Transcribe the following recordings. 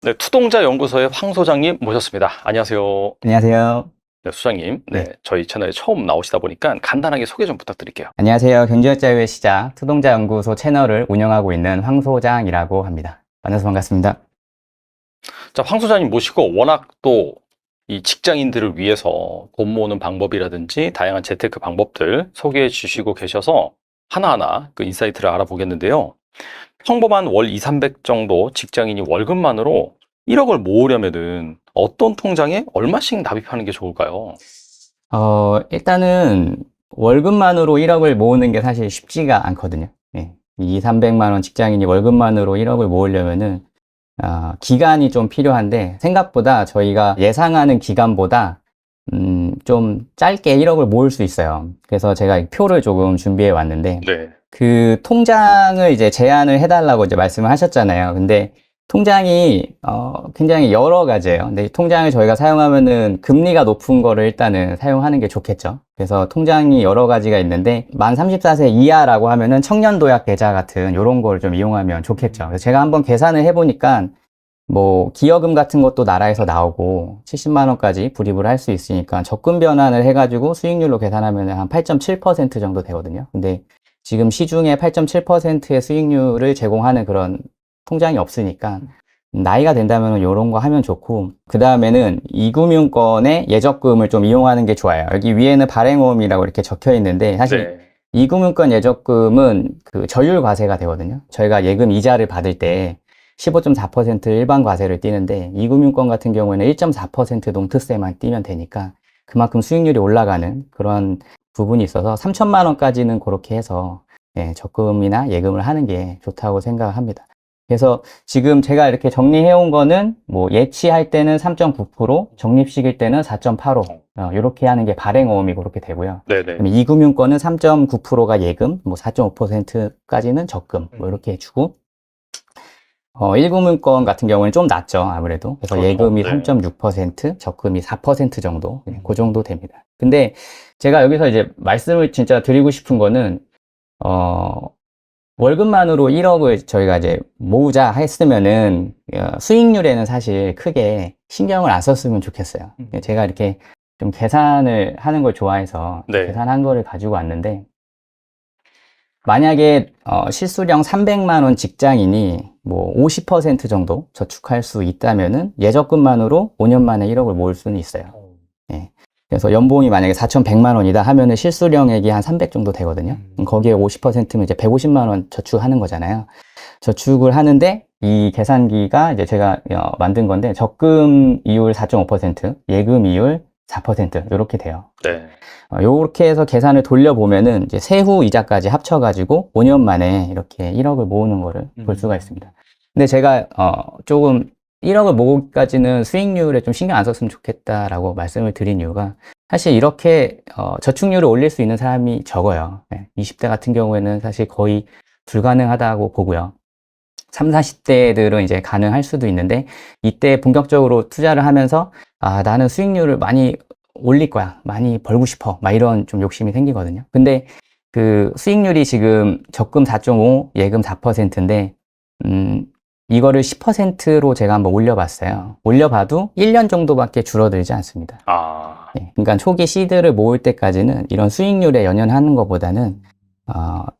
네, 투동자 연구소의 황 소장님 모셨습니다. 안녕하세요. 안녕하세요. 네, 소장님. 네, 저희 채널에 처음 나오시다 보니까 간단하게 소개 좀 부탁드릴게요. 안녕하세요. 경제자유의 시작 투동자연구소 채널을 운영하고 있는 황 소장이라고 합니다. 만나서 반갑습니다. 자, 황 소장님 모시고 워낙 또 이 직장인들을 위해서 돈 모으는 방법이라든지 다양한 재테크 방법들 소개해 주시고 계셔서 하나하나 그 인사이트를 알아보겠는데요. 평범한 월 2, 300 정도 직장인이 월급만으로 1억을 모으려면은 어떤 통장에 얼마씩 납입하는 게 좋을까요? 일단은 월급만으로 1억을 모으는 게 사실 쉽지가 않거든요. 2, 300만 원 직장인이 월급만으로 1억을 모으려면은 기간이 좀 필요한데 생각보다 저희가 예상하는 기간보다 좀 짧게 1억을 모을 수 있어요. 그래서 제가 표를 조금 준비해 왔는데 네. 그 통장을 이제 제안을 해달라고 이제 말씀을 하셨잖아요. 근데 통장이 굉장히 여러 가지예요. 근데 이 통장을 저희가 사용하면은 금리가 높은 거를 일단은 사용하는 게 좋겠죠. 그래서 통장이 여러 가지가 있는데 만 34세 이하라고 하면은 청년도약 계좌 같은 이런 거를 좀 이용하면 좋겠죠. 그래서 제가 한번 계산을 해보니까 뭐 기여금 같은 것도 나라에서 나오고 70만 원까지 불입을 할 수 있으니까 적금 변환을 해가지고 수익률로 계산하면 한 8.7% 정도 되거든요. 근데 지금 시중에 8.7%의 수익률을 제공하는 그런 통장이 없으니까 나이가 된다면 이런 거 하면 좋고, 그 다음에는 이금융권의 예적금을 좀 이용하는 게 좋아요. 여기 위에는 발행호음이라고 이렇게 적혀 있는데 사실 이금융권 예적금은 그 저율 과세가 되거든요. 저희가 예금 이자를 받을 때 15.4% 일반 과세를 띄는데 이금융권 같은 경우에는 1.4% 농트세만 띄면 되니까 그만큼 수익률이 올라가는 그런 부분이 있어서 3천만 원까지는 그렇게 해서 적금이나 예금을 하는 게 좋다고 생각합니다. 그래서 지금 제가 이렇게 정리해 온 거는 뭐 예치할 때는 3.9%, 적립식일 때는 4.85%, 이렇게 하는 게 발행어음이 그렇게 되고요. 네네. 이금융권은 3.9%가 예금, 뭐 4.5%까지는 적금, 뭐 이렇게 해주고, 1금융권 같은 경우는 좀 낮죠, 아무래도. 그래서 그렇죠. 예금이 네. 3.6%, 적금이 4% 정도, 그 정도 됩니다. 근데 제가 여기서 이제 말씀을 진짜 드리고 싶은 거는, 월급만으로 1억을 저희가 이제 모으자 했으면은 수익률에는 사실 크게 신경을 안 썼으면 좋겠어요. 제가 이렇게 좀 계산을 하는 걸 좋아해서 네. 계산한 거를 가지고 왔는데, 만약에 실수령 300만 원 직장인이 뭐 50% 정도 저축할 수 있다면은 예적금만으로 5년 만에 1억을 모을 수는 있어요. 그래서 연봉이 만약에 4,100만 원이다 하면은 실수령액이 한 300 정도 되거든요. 거기에 50%면 이제 150만 원 저축하는 거잖아요. 저축을 하는데 이 계산기가 이제 제가 만든 건데 적금 이율 4.5%, 예금 이율 4% 이렇게 돼요. 네. 요렇게 해서 계산을 돌려보면은 이제 세후 이자까지 합쳐가지고 5년 만에 이렇게 1억을 모으는 거를 볼 수가 있습니다. 근데 제가 조금 1억을 모으기까지는 수익률에 좀 신경 안 썼으면 좋겠다라고 말씀을 드린 이유가 사실 이렇게 저축률을 올릴 수 있는 사람이 적어요. 20대 같은 경우에는 사실 거의 불가능하다고 보고요. 30, 40대들은 이제 가능할 수도 있는데 이때 본격적으로 투자를 하면서 나는 수익률을 많이 올릴 거야. 많이 벌고 싶어. 막 이런 좀 욕심이 생기거든요. 근데 그 수익률이 지금 적금 4.5, 예금 4%인데 이거를 10%로 제가 한번 올려봤어요. 올려봐도 1년 정도밖에 줄어들지 않습니다. 그러니까 초기 시드를 모을 때까지는 이런 수익률에 연연하는 것보다는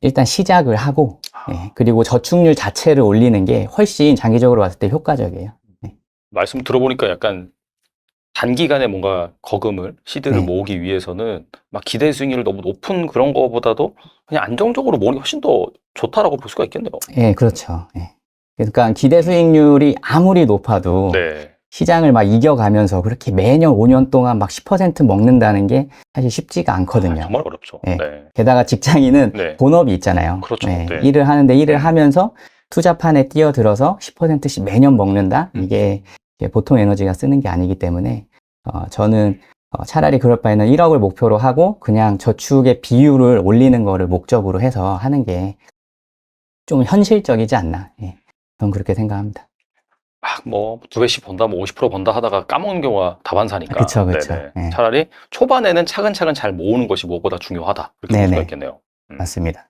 일단 시작을 하고 그리고 저축률 자체를 올리는 게 훨씬 장기적으로 봤을 때 효과적이에요. 말씀 들어보니까 약간 단기간에 뭔가 거금을, 시드를 모으기 위해서는 막 기대 수익률이 너무 높은 그런 거보다도 그냥 안정적으로 모으는 게 훨씬 더 좋다라고 볼 수가 있겠네요. 그렇죠. 그러니까 기대 수익률이 아무리 높아도 시장을 막 이겨가면서 그렇게 매년 5년 동안 막 10% 먹는다는 게 사실 쉽지가 않거든요. 정말 어렵죠. 게다가 직장인은 본업이 있잖아요. 그렇죠. 일을 하는데 일을 하면서 투자판에 뛰어들어서 10%씩 매년 먹는다? 이게 보통 에너지가 쓰는 게 아니기 때문에 저는 차라리 그럴 바에는 1억을 목표로 하고 그냥 저축의 비율을 올리는 거를 목적으로 해서 하는 게 좀 현실적이지 않나. 저는 그렇게 생각합니다. 뭐 2배씩 번다, 뭐 50% 번다 하다가 까먹는 경우가 다반사니까. 그쵸. 차라리 초반에는 차근차근 잘 모으는 것이 무엇보다 중요하다. 이렇게 볼 수가 있겠네요. 맞습니다.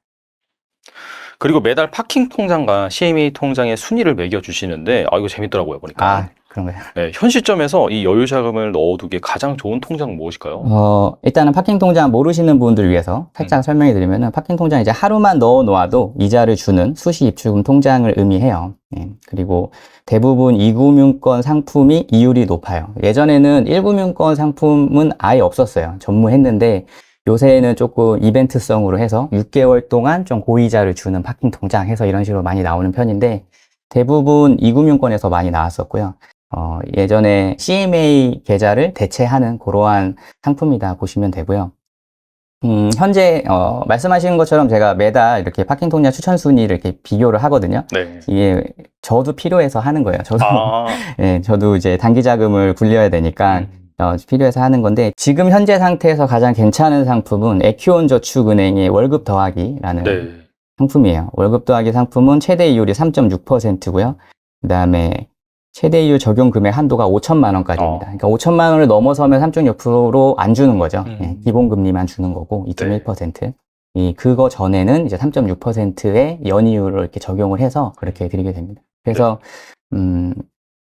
그리고 매달 파킹 통장과 CMA 통장의 순위를 매겨주시는데, 이거 재밌더라고요, 보니까. 그런 거예요. 네, 현 시점에서 이 여유 자금을 넣어두기에 가장 좋은 통장은 무엇일까요? 일단은 파킹 통장 모르시는 분들 위해서 살짝 설명해 드리면은 파킹 통장 이제 하루만 넣어 놓아도 이자를 주는 수시 입출금 통장을 의미해요. 예, 그리고 대부분 2금융권 상품이 이율이 높아요. 예전에는 1금융권 상품은 아예 없었어요. 전무했는데 요새는 조금 이벤트성으로 해서 6개월 동안 좀 고이자를 주는 파킹 통장 해서 이런 식으로 많이 나오는 편인데 대부분 2금융권에서 많이 나왔었고요. 예전에 CMA 계좌를 대체하는 그러한 상품이다 보시면 되고요. 현재, 말씀하신 것처럼 제가 매달 이렇게 파킹 통장 추천 순위를 이렇게 비교를 하거든요. 네. 이게 저도 필요해서 하는 거예요. 저도, 아, 예, 저도 이제 단기 자금을 굴려야 되니까, 필요해서 하는 건데, 지금 현재 상태에서 가장 괜찮은 상품은 에큐온 저축은행의 월급 더하기라는 네. 상품이에요. 월급 더하기 상품은 최대 이율이 3.6%고요. 그 다음에 최대 이율 적용 금액 한도가 5천만 원까지입니다. 그러니까 5천만 원을 넘어서면 3.6%로 안 주는 거죠. 예, 기본 금리만 주는 거고 2.1%. 그거 전에는 이제 3.6%의 연이율을 이렇게 적용을 해서 그렇게 드리게 됩니다. 그래서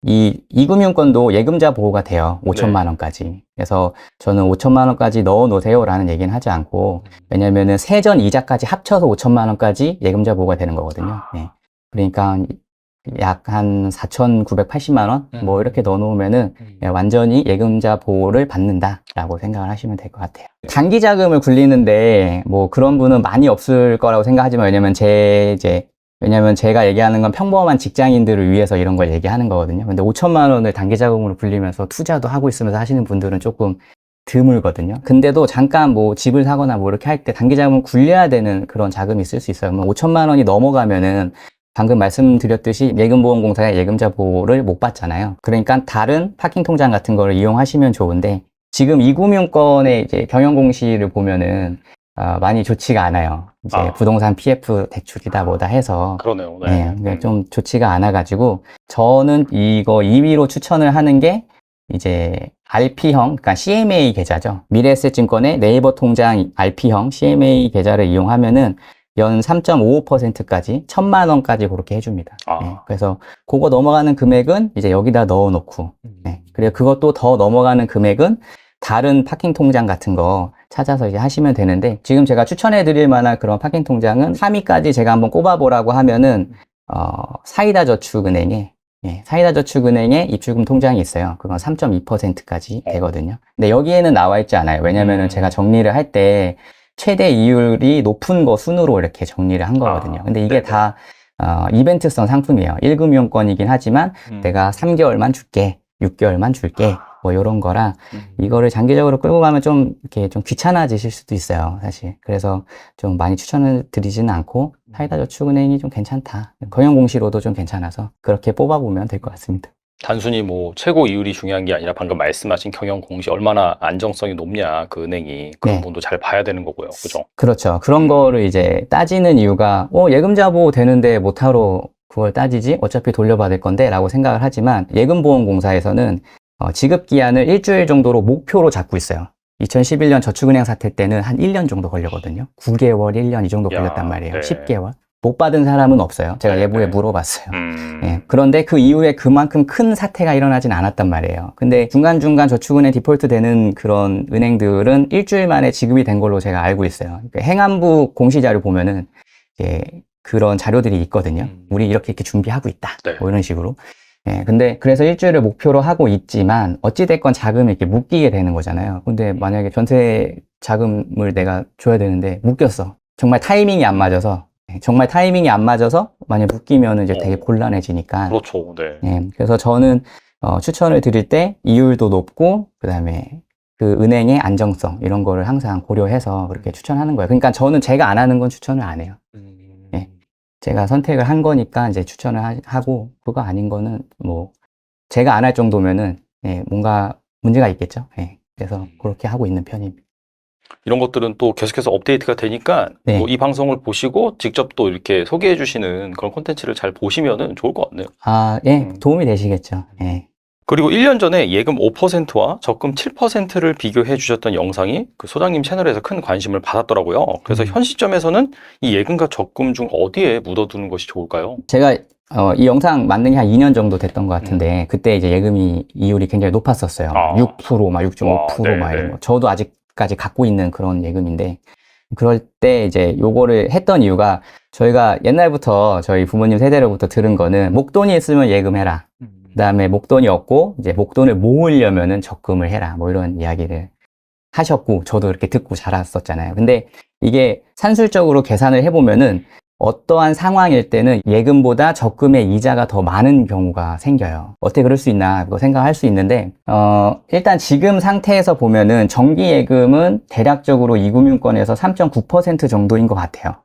이 2금융권도 예금자 보호가 돼요. 5천만 원까지. 그래서 저는 5천만 원까지 넣어 놓으세요라는 얘기는 하지 않고, 왜냐면은 세전 이자까지 합쳐서 5천만 원까지 예금자 보호가 되는 거거든요. 예. 그러니까 약 한 4,980만 원? 뭐 이렇게 넣어 놓으면은 완전히 예금자 보호를 받는다라고 생각을 하시면 될 것 같아요. 단기 자금을 굴리는데 뭐 그런 분은 많이 없을 거라고 생각하지만 왜냐면 제가 얘기하는 건 평범한 직장인들을 위해서 이런 걸 얘기하는 거거든요. 근데 5천만 원을 단기 자금으로 굴리면서 투자도 하고 있으면서 하시는 분들은 조금 드물거든요. 근데도 잠깐 뭐 집을 사거나 뭐 이렇게 할 때 단기 자금을 굴려야 되는 그런 자금이 있을 수 있어요. 그러면 5천만 원이 넘어가면은 방금 말씀드렸듯이 예금보험공사의 예금자 보호를 못 받잖아요. 그러니까 다른 파킹 통장 같은 거를 이용하시면 좋은데 지금 2금융권의 이제 경영공시를 보면은 많이 좋지가 않아요. 이제 부동산 PF 대출이다 뭐다 해서. 그러네요. 네. 네, 좀 좋지가 않아가지고, 저는 이거 2위로 추천을 하는 게, 이제, RP형, 그러니까 CMA 계좌죠. 미래에셋증권의 네이버 통장 RP형 CMA 계좌를 이용하면은 연 3.55%까지 1,000만 원까지 그렇게 해줍니다. 네, 그래서 그거 넘어가는 금액은 이제 여기다 넣어놓고, 네, 그리고 그것도 더 넘어가는 금액은 다른 파킹 통장 같은 거 찾아서 이제 하시면 되는데, 지금 제가 추천해 드릴 만한 그런 파킹 통장은 3위까지 제가 한번 꼽아보라고 하면은, 사이다저축은행에 입출금 통장이 있어요. 그건 3.2%까지 되거든요. 근데 여기에는 나와 있지 않아요. 왜냐면은 제가 정리를 할 때 최대 이율이 높은 거 순으로 이렇게 정리를 한 거거든요. 근데 이게 다, 이벤트성 상품이에요. 1금융권이긴 하지만 내가 3개월만 줄게, 6개월만 줄게. 뭐 이런 거라 이거를 장기적으로 끌고 가면 좀 이렇게 좀 귀찮아지실 수도 있어요, 사실. 그래서 좀 많이 추천을 드리지는 않고 사이다저축은행이 좀 괜찮다. 경영공시로도 좀 괜찮아서 그렇게 뽑아보면 될 것 같습니다. 단순히 뭐 최고 이율이 중요한 게 아니라 방금 말씀하신 경영공시 얼마나 안정성이 높냐, 그 은행이 그런 네. 부분도 잘 봐야 되는 거고요. 그죠? 그렇죠. 그런 거를 이제 따지는 이유가 예금자 보호 되는데 뭐하러 그걸 따지지? 어차피 돌려받을 건데 라고 생각을 하지만 예금보험공사에서는 지급 기한을 일주일 정도로 목표로 잡고 있어요. 2011년 저축은행 사태 때는 한 1년 정도 걸렸거든요. 9개월, 1년 이 정도 걸렸단 말이에요. 네. 10개월. 못 받은 사람은 없어요. 제가 예부에 물어봤어요. 예, 그런데 그 이후에 그만큼 큰 사태가 일어나진 않았단 말이에요. 근데 중간중간 저축은행 디폴트 되는 그런 은행들은 일주일 만에 지급이 된 걸로 제가 알고 있어요. 그러니까 행안부 공시자료 보면은 이제 그런 자료들이 있거든요. 우리 이렇게 준비하고 있다. 네. 뭐 이런 식으로. 예, 근데 그래서 일주일을 목표로 하고 있지만 어찌됐건 자금이 이렇게 묶이게 되는 거잖아요. 근데 만약에 전세 자금을 내가 줘야 되는데 묶였어. 정말 타이밍이 안 맞아서 만약 묶이면 이제 되게 곤란해지니까. 그렇죠. 네. 예, 그래서 저는 추천을 드릴 때 이율도 높고 그다음에 그 은행의 안정성 이런 거를 항상 고려해서 그렇게 추천하는 거예요. 그러니까 저는 제가 안 하는 건 추천을 안 해요. 예. 제가 선택을 한 거니까 이제 추천을 하고 그거 아닌 거는 뭐 제가 안 할 정도면은 예, 뭔가 문제가 있겠죠. 예. 그래서 그렇게 하고 있는 편입니다. 이런 것들은 또 계속해서 업데이트가 되니까 네. 뭐 이 방송을 보시고 직접 또 이렇게 소개해 주시는 그런 콘텐츠를 잘 보시면은 좋을 것 같네요. 예, 도움이 되시겠죠. 예. 그리고 1년 전에 예금 5%와 적금 7%를 비교해 주셨던 영상이 그 소장님 채널에서 큰 관심을 받았더라고요. 그래서 현 시점에서는 이 예금과 적금 중 어디에 묻어두는 것이 좋을까요? 제가 이 영상 만든 게 한 2년 정도 됐던 것 같은데 그때 이제 예금이 이율이 굉장히 높았었어요. 아. 6%, 막 6.5%, 와, 막 네, 이런 네. 거. 저도 아직까지 갖고 있는 그런 예금인데 그럴 때 이제 요거를 했던 이유가 저희가 옛날부터 저희 부모님 세대로부터 들은 거는 목돈이 있으면 예금해라. 그다음에 목돈이 없고 이제 목돈을 모으려면은 적금을 해라. 뭐 이런 이야기를 하셨고 저도 이렇게 듣고 자랐었잖아요. 근데 이게 산술적으로 계산을 해보면은 어떠한 상황일 때는 예금보다 적금의 이자가 더 많은 경우가 생겨요. 어떻게 그럴 수 있나 그거 생각할 수 있는데 일단 지금 상태에서 보면은 정기예금은 대략적으로 이금융권에서 3.9% 정도인 것 같아요.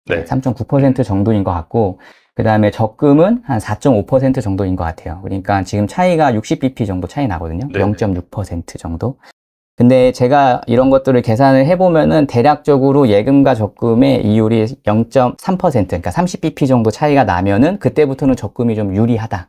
네. 3.9% 정도인 것 같고 그 다음에 적금은 한 4.5% 정도인 것 같아요. 그러니까 지금 차이가 60bp 정도 차이 나거든요. 네네. 0.6% 정도. 근데 제가 이런 것들을 계산을 해보면은 대략적으로 예금과 적금의 이율이 0.3%, 그러니까 30bp 정도 차이가 나면은 그때부터는 적금이 좀 유리하다.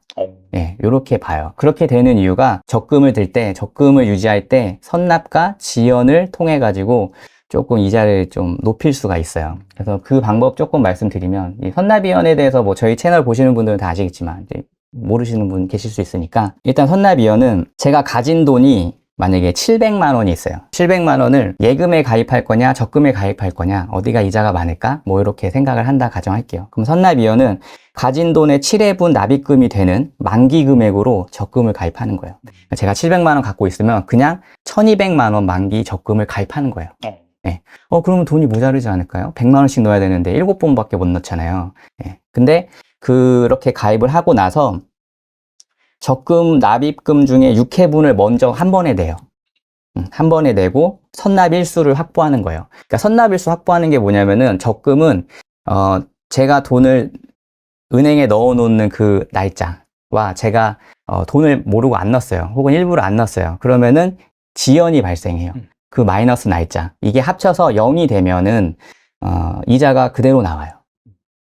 예, 요렇게 봐요. 그렇게 되는 이유가 적금을 들 때, 적금을 유지할 때 선납과 지연을 통해 가지고 조금 이자를 좀 높일 수가 있어요. 그래서 그 방법 조금 말씀드리면, 이 선납이연에 대해서 뭐 저희 채널 보시는 분들은 다 아시겠지만, 이제 모르시는 분 계실 수 있으니까, 일단 선납이연은 제가 가진 돈이 만약에 700만 원이 있어요. 700만 원을 예금에 가입할 거냐, 적금에 가입할 거냐, 어디가 이자가 많을까? 뭐 이렇게 생각을 한다 가정할게요. 그럼 선납이연은 가진 돈의 7회분 납입금이 되는 만기 금액으로 적금을 가입하는 거예요. 제가 700만 원 갖고 있으면 그냥 1200만 원 만기 적금을 가입하는 거예요. 예. 그러면 돈이 모자르지 않을까요? 100만 원씩 넣어야 되는데 7번밖에 못 넣잖아요. 예. 근데 그렇게 가입을 하고 나서 적금 납입금 중에 6회분을 먼저 한 번에 내요. 한 번에 내고 선납일수를 확보하는 거예요. 그러니까 선납일수 확보하는 게 뭐냐면은 적금은 제가 돈을 은행에 넣어 놓는 그 날짜와 제가 돈을 모르고 안 넣었어요. 혹은 일부러 안 넣었어요. 그러면은 지연이 발생해요. 그 마이너스 날짜. 이게 합쳐서 0이 되면은 이자가 그대로 나와요.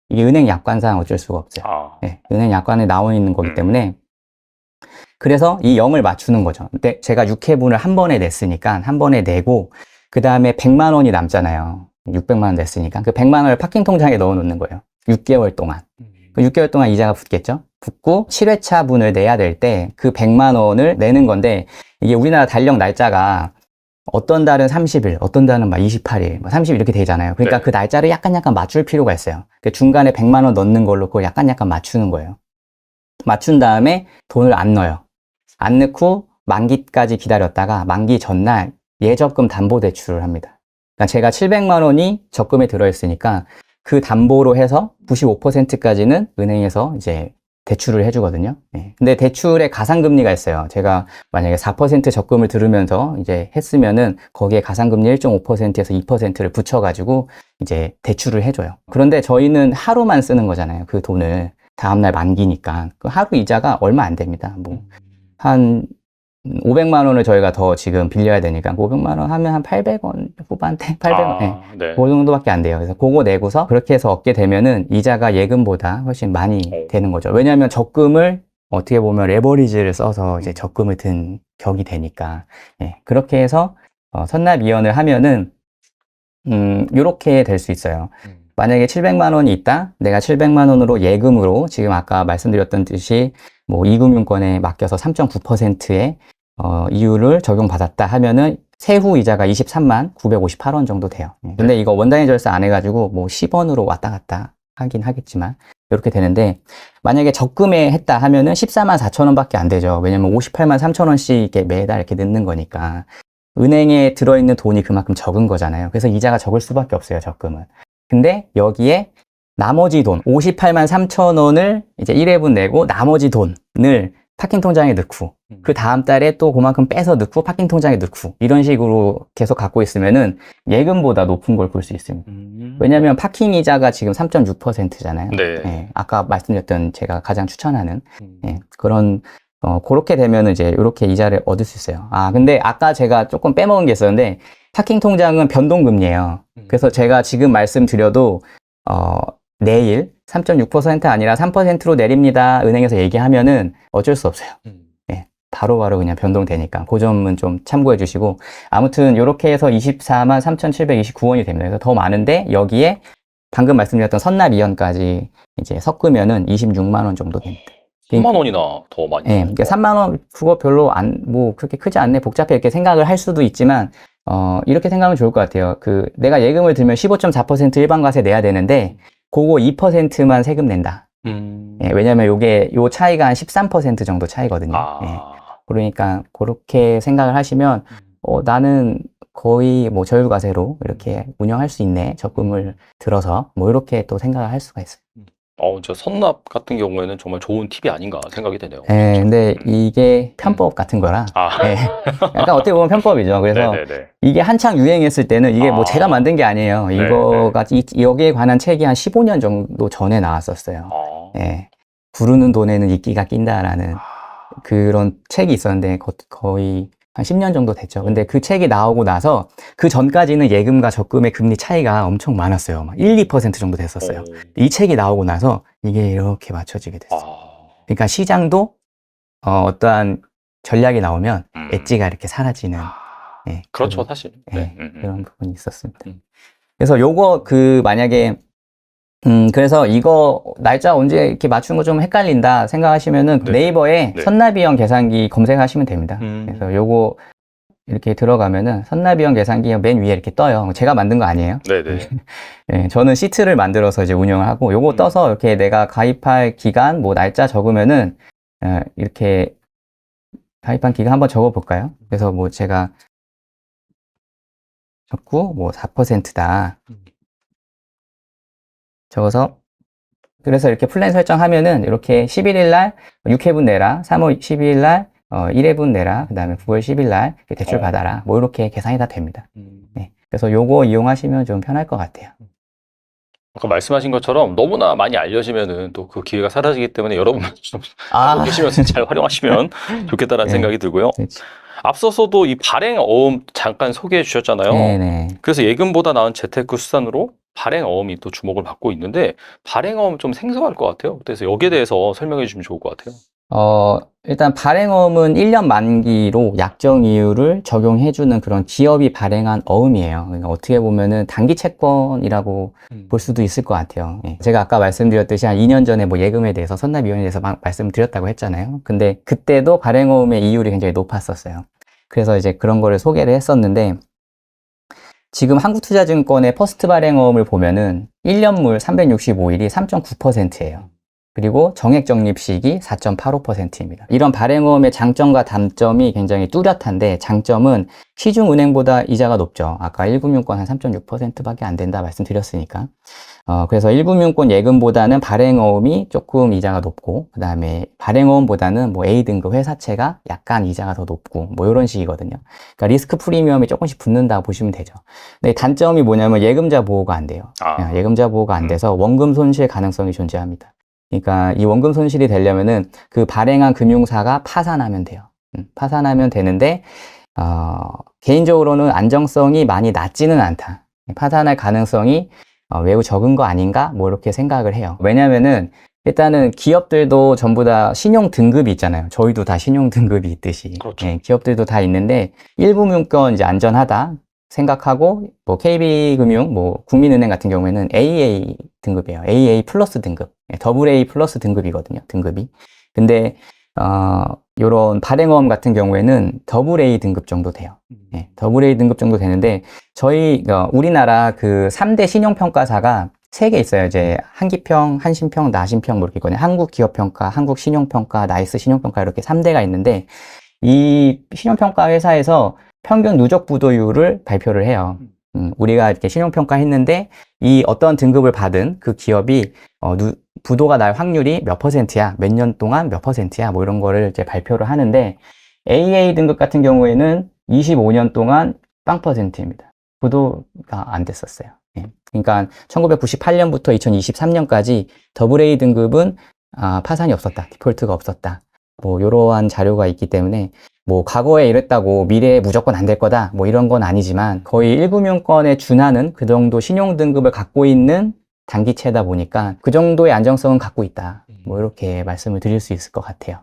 이게 은행 약관상 어쩔 수가 없어요. 네, 은행 약관에 나와 있는 거기 때문에 그래서 이 0을 맞추는 거죠. 근데 제가 6회분을 한 번에 냈으니까 한 번에 내고 그 다음에 100만 원이 남잖아요. 600만 원 냈으니까 그 100만 원을 파킹 통장에 넣어 놓는 거예요. 6개월 동안. 그 6개월 동안 이자가 붙겠죠. 붙고 7회차 분을 내야 될 때 그 100만 원을 내는 건데 이게 우리나라 달력 날짜가 어떤 달은 30일, 어떤 달은 막 28일, 30일 이렇게 되잖아요. 그러니까 네. 그 날짜를 약간 맞출 필요가 있어요. 그 중간에 100만 원 넣는 걸로 그걸 약간 맞추는 거예요. 맞춘 다음에 돈을 안 넣어요. 안 넣고 만기까지 기다렸다가 만기 전날 예적금 담보대출을 합니다. 그러니까 제가 700만 원이 적금에 들어있으니까 그 담보로 해서 95%까지는 은행에서 이제 대출을 해주거든요. 네. 근데 대출에 가상금리가 있어요. 제가 만약에 4% 적금을 들으면서 이제 했으면은 거기에 가상금리 1.5%에서 2%를 붙여가지고 이제 대출을 해줘요. 그런데 저희는 하루만 쓰는 거잖아요. 그 돈을. 다음날 만기니까. 그 하루 이자가 얼마 안 됩니다. 뭐, 한 500만 원을 저희가 더 지금 빌려야 되니까 500만 원 하면 한 800원 후반대 800원 네. 그 정도밖에 안 돼요. 그래서 그거 내고서 그렇게 해서 얻게 되면은 이자가 예금보다 훨씬 많이 되는 거죠. 왜냐하면 적금을 어떻게 보면 레버리지를 써서 이제 적금을 든 격이 되니까 그렇게 해서 선납이연을 하면은 요렇게 될 수 있어요. 만약에 700만 원이 있다. 내가 700만 원으로 예금으로 지금 아까 말씀드렸던 듯이 뭐 이금융권에 맡겨서 3.9%의 이율을 적용받았다 하면은 세후 이자가 23만 958원 정도 돼요. 근데 이거 원단위 절세 안 해가지고 뭐 10원으로 왔다 갔다 하긴 하겠지만 이렇게 되는데 만약에 적금에 했다 하면은 14만 4천 원밖에 안 되죠. 왜냐면 58만 3천 원씩 매달 이렇게 넣는 거니까 은행에 들어있는 돈이 그만큼 적은 거잖아요. 그래서 이자가 적을 수밖에 없어요, 적금은. 근데 여기에 나머지 돈 58만 3천 원을 이제 1회분 내고 나머지 돈을 파킹 통장에 넣고 그 다음 달에 또 그만큼 빼서 넣고 파킹 통장에 넣고 이런 식으로 계속 갖고 있으면은 예금보다 높은 걸 볼 수 있습니다. 왜냐하면 파킹 이자가 지금 3.6%잖아요. 네. 아까 말씀드렸던 제가 가장 추천하는 그런 그렇게 되면은 이제 이렇게 이자를 얻을 수 있어요. 근데 아까 제가 조금 빼먹은 게 있었는데 파킹 통장은 변동금리예요. 그래서 제가 지금 말씀드려도 내일 3.6% 아니라 3%로 내립니다. 은행에서 얘기하면은 어쩔 수 없어요. 바로바로 그냥 변동되니까 그 점은 좀 참고해 주시고 아무튼 이렇게 해서 24만 3,729원이 됩니다. 그래서 더 많은데 여기에 방금 말씀드렸던 선납이연까지 이제 섞으면은 26만 원 정도 됩니다. 3만 원이나 더 많이. 예, 그러니까 3만 원 그거 별로 뭐 그렇게 크지 않네 복잡해 이렇게 생각을 할 수도 있지만 이렇게 생각하면 좋을 것 같아요. 내가 예금을 들면 15.4% 일반과세 내야 되는데 그거 2%만 세금 낸다. 예, 왜냐면 요 차이가 한 13% 정도 차이거든요. 예. 그러니까 그렇게 생각을 하시면 나는 거의 뭐 저율과세로 이렇게 운영할 수 있네. 적금을 들어서 뭐 이렇게 또 생각을 할 수가 있어요. 저 선납 같은 경우에는 정말 좋은 팁이 아닌가 생각이 되네요. 예, 근데 이게 편법 같은 거라 예, 약간 어떻게 보면 편법이죠. 그래서 네네네. 이게 한창 유행했을 때는 이게 뭐 제가 만든 게 아니에요. 이거가 여기에 관한 책이 한 15년 정도 전에 나왔었어요. 예, 구르는 돈에는 이끼가 낀다라는 그런 책이 있었는데 거의 한 10년 정도 됐죠. 근데 그 책이 나오고 나서 그 전까지는 예금과 적금의 금리 차이가 엄청 많았어요. 막 1, 2% 정도 됐었어요. 이 책이 나오고 나서 이게 이렇게 맞춰지게 됐어요. 그러니까 시장도 어떠한 전략이 나오면 엣지가 이렇게 사라지는 예, 그렇죠, 사실. 예, 그런 부분이 있었습니다. 그래서 요거 만약에 그래서 이거 날짜 언제 이렇게 맞추는 거 좀 헷갈린다 생각하시면은 네. 네이버에 네. 선납이형 계산기 검색하시면 됩니다. 그래서 요거 이렇게 들어가면은 선납이형 계산기 맨 위에 이렇게 떠요. 제가 만든 거 아니에요. 네네. 네, 저는 시트를 만들어서 이제 운영을 하고 요거 떠서 이렇게 내가 가입할 기간 뭐 날짜 적으면은 이렇게 가입한 기간 한번 적어 볼까요? 그래서 뭐 제가 적고 뭐 4%다. 적어서 그래서 이렇게 플랜 설정하면은 이렇게 11일 날 6회분 내라, 3월 12일 날 1회분 내라, 그 다음에 9월 10일 날 대출 받아라. 뭐 이렇게 계산이 다 됩니다. 네. 그래서 요거 이용하시면 좀 편할 것 같아요. 아까 말씀하신 것처럼 너무나 많이 알려지면은 또 그 기회가 사라지기 때문에 여러분만 좀 알고 계시면서 잘 활용하시면 좋겠다라는 네. 생각이 들고요. 그렇죠. 앞서서도 이 발행어음 잠깐 소개해 주셨잖아요. 네네. 그래서 예금보다 나은 재테크 수단으로 발행어음이 또 주목을 받고 있는데 발행어음 좀 생소할 것 같아요. 그래서 여기에 대해서 설명해 주시면 좋을 것 같아요. 일단 발행어음은 1년 만기로 약정 이율을 적용해주는 그런 기업이 발행한 어음이에요. 그러니까 어떻게 보면은 단기 채권이라고 볼 수도 있을 것 같아요. 예. 제가 아까 말씀드렸듯이 한 2년 전에 뭐 예금에 대해서 선납위원회에 대해서 말씀드렸다고 했잖아요. 근데 그때도 발행어음의 이율이 굉장히 높았었어요. 그래서 이제 그런 거를 소개를 했었는데 지금 한국투자증권의 퍼스트 발행어음을 보면은 1년물 365일이 3.9%예요. 그리고 정액 적립식이 4.85%입니다. 이런 발행어음의 장점과 단점이 굉장히 뚜렷한데 장점은 시중은행보다 이자가 높죠. 아까 1금융권 한 3.6%밖에 안 된다 말씀드렸으니까. 그래서 1금융권 예금보다는 발행어음이 조금 이자가 높고 그 다음에 발행어음보다는 뭐 A등급 회사채가 약간 이자가 더 높고 뭐 이런 식이거든요. 그러니까 리스크 프리미엄이 조금씩 붙는다 보시면 되죠. 근데 단점이 뭐냐면 예금자 보호가 안 돼요. 예금자 보호가 안 돼서 원금 손실 가능성이 존재합니다. 그러니까 이 원금 손실이 되려면은 그 발행한 금융사가 파산하면 돼요. 파산하면 되는데 개인적으로는 안정성이 많이 낮지는 않다. 파산할 가능성이 매우 적은 거 아닌가? 뭐 이렇게 생각을 해요. 왜냐면은 일단은 기업들도 전부 다 신용 등급이 있잖아요. 저희도 다 신용 등급이 있듯이. 그렇죠. 예, 기업들도 다 있는데 1금융권 이제 안전하다 생각하고 뭐 KB금융, 뭐 국민은행 같은 경우에는 AA 등급이에요. AA 플러스 등급, AA 플러스 등급이거든요. 등급이. 근데 요런 발행어음 같은 경우에는 AA 등급 정도 돼요. 예, AA 등급 정도 되는데 저희 우리나라 그 3대 신용평가사가 3개 있어요. 이제 한기평, 한신평, 나신평 뭐 이렇게 있거든요. 한국기업평가, 한국신용평가, 나이스 신용평가 이렇게 3대가 있는데 이 신용평가 회사에서 평균 누적 부도율을 발표를 해요. 우리가 이렇게 신용평가 했는데 이 어떤 등급을 받은 그 기업이 부도가 날 확률이 몇 %야, 몇 년 동안 몇 %야, 뭐 이런 거를 이제 발표를 하는데 AA 등급 같은 경우에는 25년 동안 0%입니다. 부도가 안 됐었어요. 예. 그러니까 1998년부터 2023년까지 AA 등급은 파산이 없었다, 디폴트가 없었다. 뭐 이러한 자료가 있기 때문에 뭐 과거에 이랬다고 미래에 무조건 안 될 거다 뭐 이런 건 아니지만 거의 1금융권에 준하는 그 정도 신용 등급을 갖고 있는 단기채다 보니까 그 정도의 안정성은 갖고 있다. 뭐 이렇게 말씀을 드릴 수 있을 것 같아요.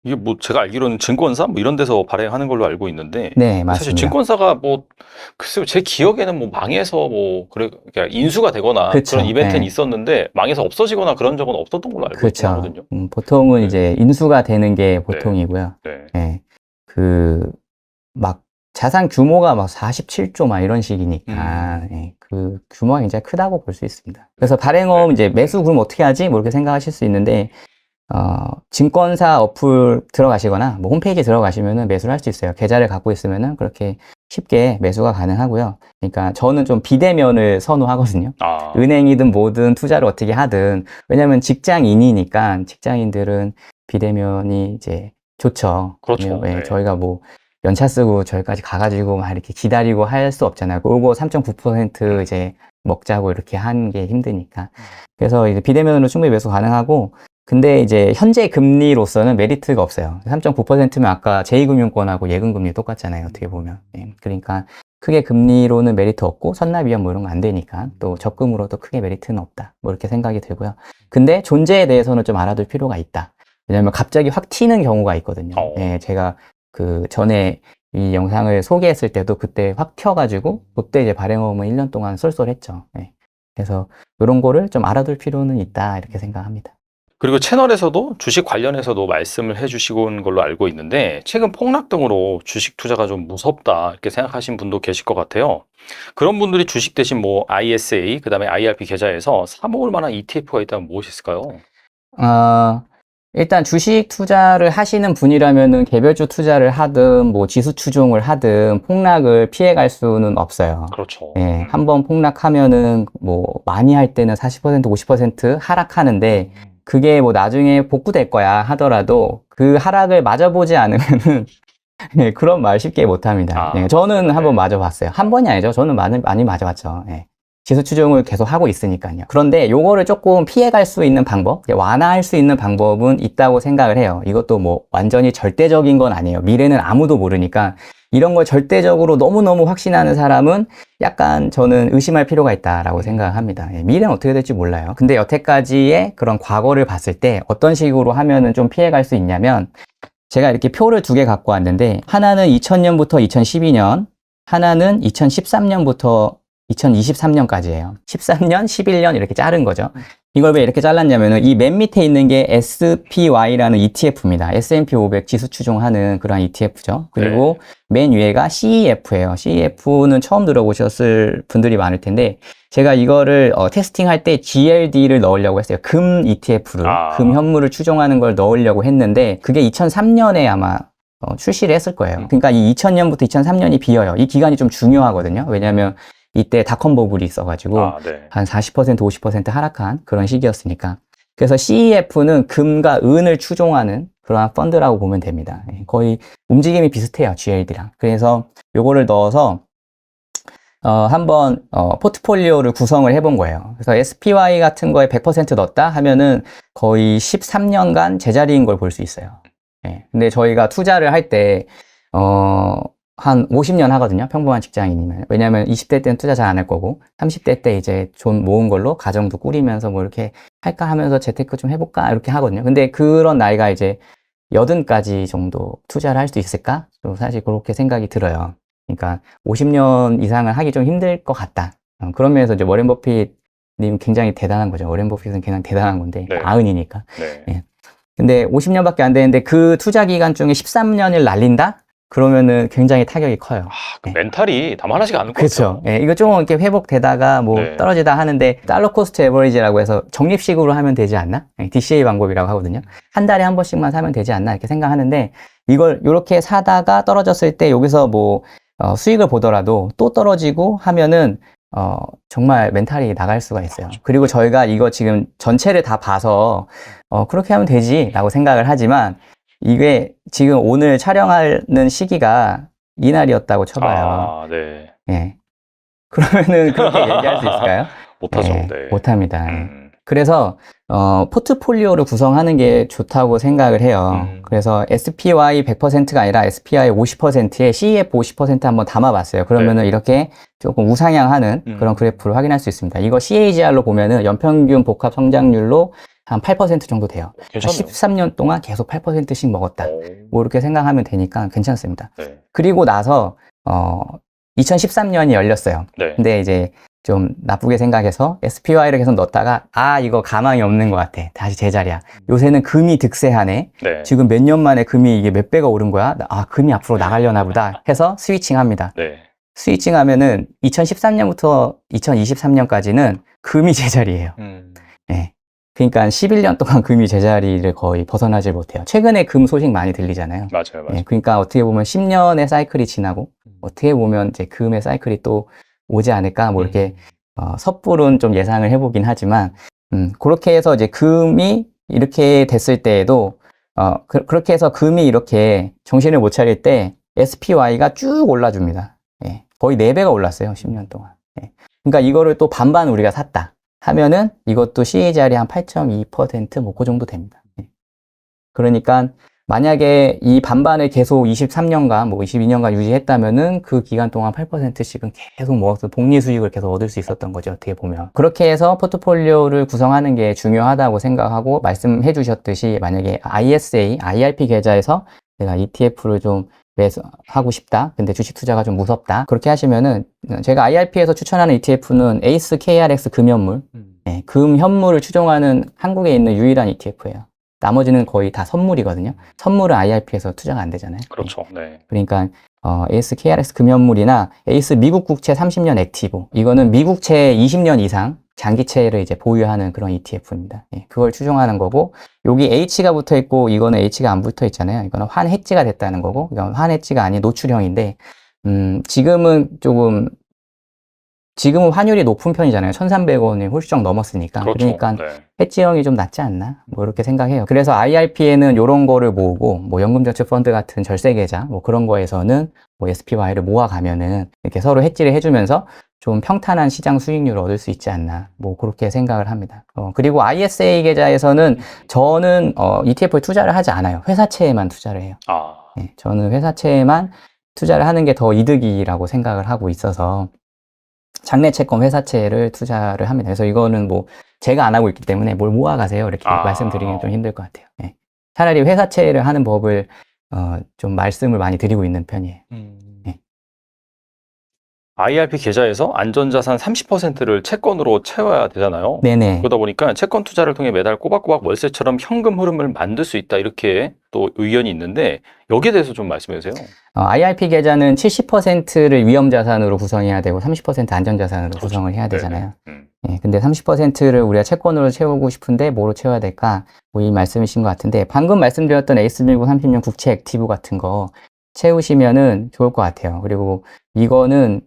이게 뭐 제가 알기로는 증권사 뭐 이런 데서 발행하는 걸로 알고 있는데 네, 사실 맞습니다. 증권사가 뭐 글쎄요 제 기억에는 뭐 망해서 뭐 그래 그러니까 인수가 되거나 그쵸. 그런 이벤트는 네. 있었는데 망해서 없어지거나 그런 적은 없었던 걸로 알고 있긴 그렇죠. 하거든요. 보통은 네. 이제 인수가 되는 게 네. 보통이고요. 네. 예. 막 자산 규모가 막 47조 막 이런 식이니까 예, 그 규모가 굉장히 크다고 볼 수 있습니다. 그래서 발행어음 이제 매수 그럼 어떻게 하지? 뭐 이렇게 생각하실 수 있는데 증권사 어플 들어가시거나 뭐 홈페이지 들어가시면은 매수를 할 수 있어요. 계좌를 갖고 있으면은 그렇게 쉽게 매수가 가능하고요. 그러니까 저는 좀 비대면을 선호하거든요. 아, 은행이든 뭐든 투자를 어떻게 하든 왜냐면 직장인이니까 직장인들은 비대면이 이제 좋죠. 그렇죠. 예, 네. 저희가 뭐 연차 쓰고 저희까지 가가지고 막 이렇게 기다리고 할 수 없잖아요. 그거 3.9% 이제 먹자고 이렇게 하는 게 힘드니까. 그래서 이제 비대면으로 충분히 매수 가능하고 근데 이제 현재 금리로서는 메리트가 없어요. 3.9%면 아까 제2금융권하고 예금금리 똑같잖아요. 어떻게 보면. 예, 그러니까 크게 금리로는 메리트 없고 선납위험 뭐 이런 거 안 되니까 또 적금으로도 크게 메리트는 없다. 뭐 이렇게 생각이 들고요. 근데 존재에 대해서는 좀 알아둘 필요가 있다. 왜냐면 갑자기 확 튀는 경우가 있거든요. 어. 예, 제가 그 전에 이 영상을 소개했을 때도 그때 확 튀어가지고 그때 이제 발행어음은 1년 동안 쏠쏠했죠. 예. 그래서 이런 거를 좀 알아둘 필요는 있다. 이렇게 생각합니다. 그리고 채널에서도 주식 관련해서도 말씀을 해주시고 온 걸로 알고 있는데 최근 폭락 등으로 주식 투자가 좀 무섭다 이렇게 생각하신 분도 계실 것 같아요. 그런 분들이 주식 대신 뭐 ISA 그다음에 IRP 계좌에서 사모을 만한 ETF가 있다면 무엇이 있을까요? 일단 주식 투자를 하시는 분이라면은 개별주 투자를 하든 뭐 지수 추종을 하든 폭락을 피해갈 수는 없어요. 그렇죠. 예, 한번 폭락하면은 뭐 많이 할 때는 40%, 50% 하락하는데 그게 뭐 나중에 복구될 거야 하더라도 그 하락을 맞아보지 않으면은 예, 그런 말 쉽게 못 합니다. 아, 예, 저는 네. 한번 맞아봤어요. 한 번이 아니죠. 저는 많이 맞아봤죠. 예. 지수 추종을 계속 하고 있으니까요. 그런데 요거를 조금 피해갈 수 있는 방법, 완화할 수 있는 방법은 있다고 생각을 해요. 이것도 뭐 완전히 절대적인 건 아니에요. 미래는 아무도 모르니까 이런 걸 절대적으로 너무너무 확신하는 사람은 약간 저는 의심할 필요가 있다라고 생각합니다. 예, 미래는 어떻게 될지 몰라요. 근데 여태까지의 그런 과거를 봤을 때 어떤 식으로 하면은 좀 피해갈 수 있냐면 제가 이렇게 표를 두 개 갖고 왔는데 하나는 2000년부터 2012년, 하나는 2013년부터 2023년까지예요. 13년, 11년 이렇게 자른 거죠. 이걸 왜 이렇게 잘랐냐면은 이 맨 밑에 있는 게 SPY라는 ETF입니다. S&P 500 지수 추종하는 그런 ETF죠. 그리고 맨 위에가 CEF예요. CEF는 처음 들어보셨을 분들이 많을 텐데 제가 이거를 테스팅할 때 GLD를 넣으려고 했어요. 금 ETF를, 금 현물을 추종하는 걸 넣으려고 했는데 그게 2003년에 아마 출시를 했을 거예요. 그러니까 이 2000년부터 2003년이 비어요. 이 기간이 좀 중요하거든요. 왜냐하면 이때 닷컴 버블이 있어가지고 한 40%, 50% 하락한 그런 시기였으니까. 그래서 CEF는 금과 은을 추종하는 그러한 펀드라고 보면 됩니다. 거의 움직임이 비슷해요, GLD랑. 그래서 요거를 넣어서 한번 포트폴리오를 구성을 해본 거예요. 그래서 SPY 같은 거에 100% 넣었다 하면은 거의 13년간 제자리인 걸 볼 수 있어요. 예. 근데 저희가 투자를 할 때 한 50년 하거든요. 평범한 직장인이면. 왜냐면 20대 때는 투자 잘 안 할 거고 30대 때 이제 돈 모은 걸로 가정도 꾸리면서 뭐 이렇게 할까 하면서 재테크 좀 해볼까 이렇게 하거든요. 근데 그런 나이가 이제 80까지 정도 투자를 할 수 있을까? 좀 사실 그렇게 생각이 들어요. 그러니까 50년 이상은 하기 좀 힘들 것 같다. 그런 면에서 이제 워렌 버핏님 굉장히 대단한 거죠. 워렌 버핏은 그냥 대단한 건데 90이니까. 예. 근데 50년밖에 안 되는데 그 투자 기간 중에 13년을 날린다? 그러면은 굉장히 타격이 커요. 그 멘탈이 담아나지가 않을 것 그렇죠. 같아요. 예, 이거 좀 이렇게 회복되다가 뭐 떨어지다 하는데 달러 코스트 에버리지라고 해서 적립식으로 하면 되지 않나? DCA 방법이라고 하거든요. 한 달에 한 번씩만 사면 되지 않나 이렇게 생각하는데 이걸 이렇게 사다가 떨어졌을 때 여기서 뭐 수익을 보더라도 또 떨어지고 하면은 정말 멘탈이 나갈 수가 있어요. 그리고 저희가 이거 지금 전체를 다 봐서 그렇게 하면 되지라고 생각을 하지만 이게 지금 오늘 촬영하는 시기가 이날이었다고 쳐봐요. 예. 그러면은 그렇게 얘기할 수 있을까요? 못하죠. 못합니다. 그래서 포트폴리오를 구성하는 게 좋다고 생각을 해요. 그래서 SPY 100%가 아니라 SPY 50%에 CEF 50% 한번 담아봤어요. 그러면은 이렇게 조금 우상향하는 그런 그래프를 확인할 수 있습니다. 이거 CAGR로 보면은 연평균 복합 성장률로 한 8% 정도 돼요. 괜찮네요. 13년 동안 계속 8%씩 먹었다. 뭐 이렇게 생각하면 되니까 괜찮습니다. 네. 그리고 나서 2013년이 열렸어요. 네. 근데 이제 좀 나쁘게 생각해서 SPY를 계속 넣었다가 이거 가망이 없는 것 같아. 다시 제자리야. 요새는 금이 득세하네. 네. 지금 몇 년 만에 금이 이게 몇 배가 오른 거야. 금이 앞으로 나가려나 보다 해서 스위칭합니다. 네. 스위칭하면은 2013년부터 2023년까지는 금이 제자리예요. 네. 그러니까 11년 동안 금이 제자리를 거의 벗어나질 못해요. 최근에 금 소식 많이 들리잖아요. 맞아요. 맞아요. 네, 그러니까 어떻게 보면 10년의 사이클이 지나고 어떻게 보면 이제 금의 사이클이 또 오지 않을까 뭐 이렇게 섣부른 좀 예상을 해보긴 하지만 그렇게 해서 이제 금이 이렇게 됐을 때에도 그렇게 해서 금이 이렇게 정신을 못 차릴 때 SPY가 쭉 올라줍니다. 예, 거의 4배가 올랐어요. 10년 동안. 예. 그러니까 이거를 또 반반 우리가 샀다 하면은 이것도 CAGR이 한 8.2% 뭐 그 정도 됩니다. 예. 그러니까 만약에 이 반반을 계속 23년간, 뭐 22년간 유지했다면은 그 기간 동안 8%씩은 계속 모아서 복리 수익을 계속 얻을 수 있었던 거죠. 어떻게 보면. 그렇게 해서 포트폴리오를 구성하는 게 중요하다고 생각하고 말씀해 주셨듯이 만약에 ISA, IRP 계좌에서 내가 ETF를 좀 매수하고 싶다. 근데 주식 투자가 좀 무섭다. 그렇게 하시면은 제가 IRP에서 추천하는 ETF는 에이스 KRX 금현물, 네, 금현물을 추종하는 한국에 있는 유일한 ETF예요. 나머지는 거의 다 선물이거든요. 선물은 IRP에서 투자가 안 되잖아요. 그렇죠. 네. 그러니까 에이스 KRX 금연물이나 에이스 미국 국채 30년 액티브, 이거는 미국채 20년 이상 장기채를 이제 보유하는 그런 ETF입니다. 예, 그걸 추종하는 거고, 여기 H가 붙어 있고 이거는 H가 안 붙어 있잖아요. 이거는 환해지가 됐다는 거고, 이건 환해지가 아닌 노출형인데 지금은 환율이 높은 편이잖아요. 1,300원이 훌쩍 넘었으니까. 그렇죠. 그러니까 네. 해지형이 좀 낫지 않나? 뭐 이렇게 생각해요. 그래서 IRP에는 이런 거를 모으고, 뭐 연금저축펀드 같은 절세계좌, 뭐 그런 거에서는 뭐 SPY를 모아가면은 이렇게 서로 해지를 해주면서 좀 평탄한 시장 수익률을 얻을 수 있지 않나? 뭐 그렇게 생각을 합니다. 그리고 ISA 계좌에서는 저는 ETF에 투자를 하지 않아요. 회사채에만 투자를 해요. 네, 저는 회사채에만 투자를 하는 게 더 이득이라고 생각을 하고 있어서 장내 채권 회사채를 투자를 합니다. 그래서 이거는 뭐 제가 안 하고 있기 때문에 뭘 모아가세요 이렇게 말씀드리기는 좀 힘들 것 같아요. 예. 차라리 회사채를 하는 법을 좀 말씀을 많이 드리고 있는 편이에요. 예. IRP 계좌에서 안전자산 30%를 채권으로 채워야 되잖아요. 네네. 그러다 보니까 채권 투자를 통해 매달 꼬박꼬박 월세처럼 현금 흐름을 만들 수 있다, 이렇게 또 의견이 있는데 여기에 대해서 좀 말씀해 주세요. IRP 계좌는 70%를 위험자산으로 구성해야 되고 30% 안전자산으로 그렇죠. 구성을 해야 되잖아요. 네네. 예, 근데 30%를 우리가 채권으로 채우고 싶은데 뭐로 채워야 될까? 뭐 이 말씀이신 것 같은데, 방금 말씀드렸던 에이스밀고 30년 국채 액티브 같은 거 채우시면은 좋을 것 같아요. 그리고 이거는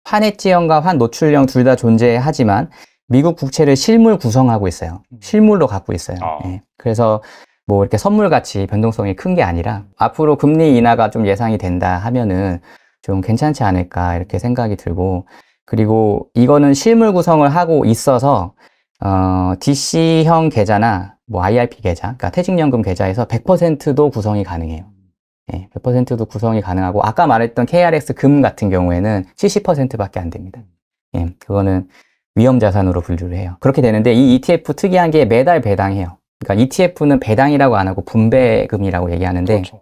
환해지형과 환노출형 둘 다 존재하지만 미국 국채를 실물 구성하고 있어요. 실물로 갖고 있어요. 예. 그래서 뭐 이렇게 선물같이 변동성이 큰 게 아니라 앞으로 금리 인하가 좀 예상이 된다 하면은 좀 괜찮지 않을까 이렇게 생각이 들고, 그리고 이거는 실물 구성을 하고 있어서 DC형 계좌나 뭐 IRP 계좌, 그러니까 퇴직연금 계좌에서 100%도 구성이 가능해요. 예, 100%도 구성이 가능하고, 아까 말했던 KRX 금 같은 경우에는 70%밖에 안 됩니다. 예, 그거는 위험자산으로 분류를 해요. 그렇게 되는데 이 ETF 특이한 게 매달 배당해요. 그러니까 ETF는 배당이라고 안 하고 분배금이라고 얘기하는데, 그렇죠.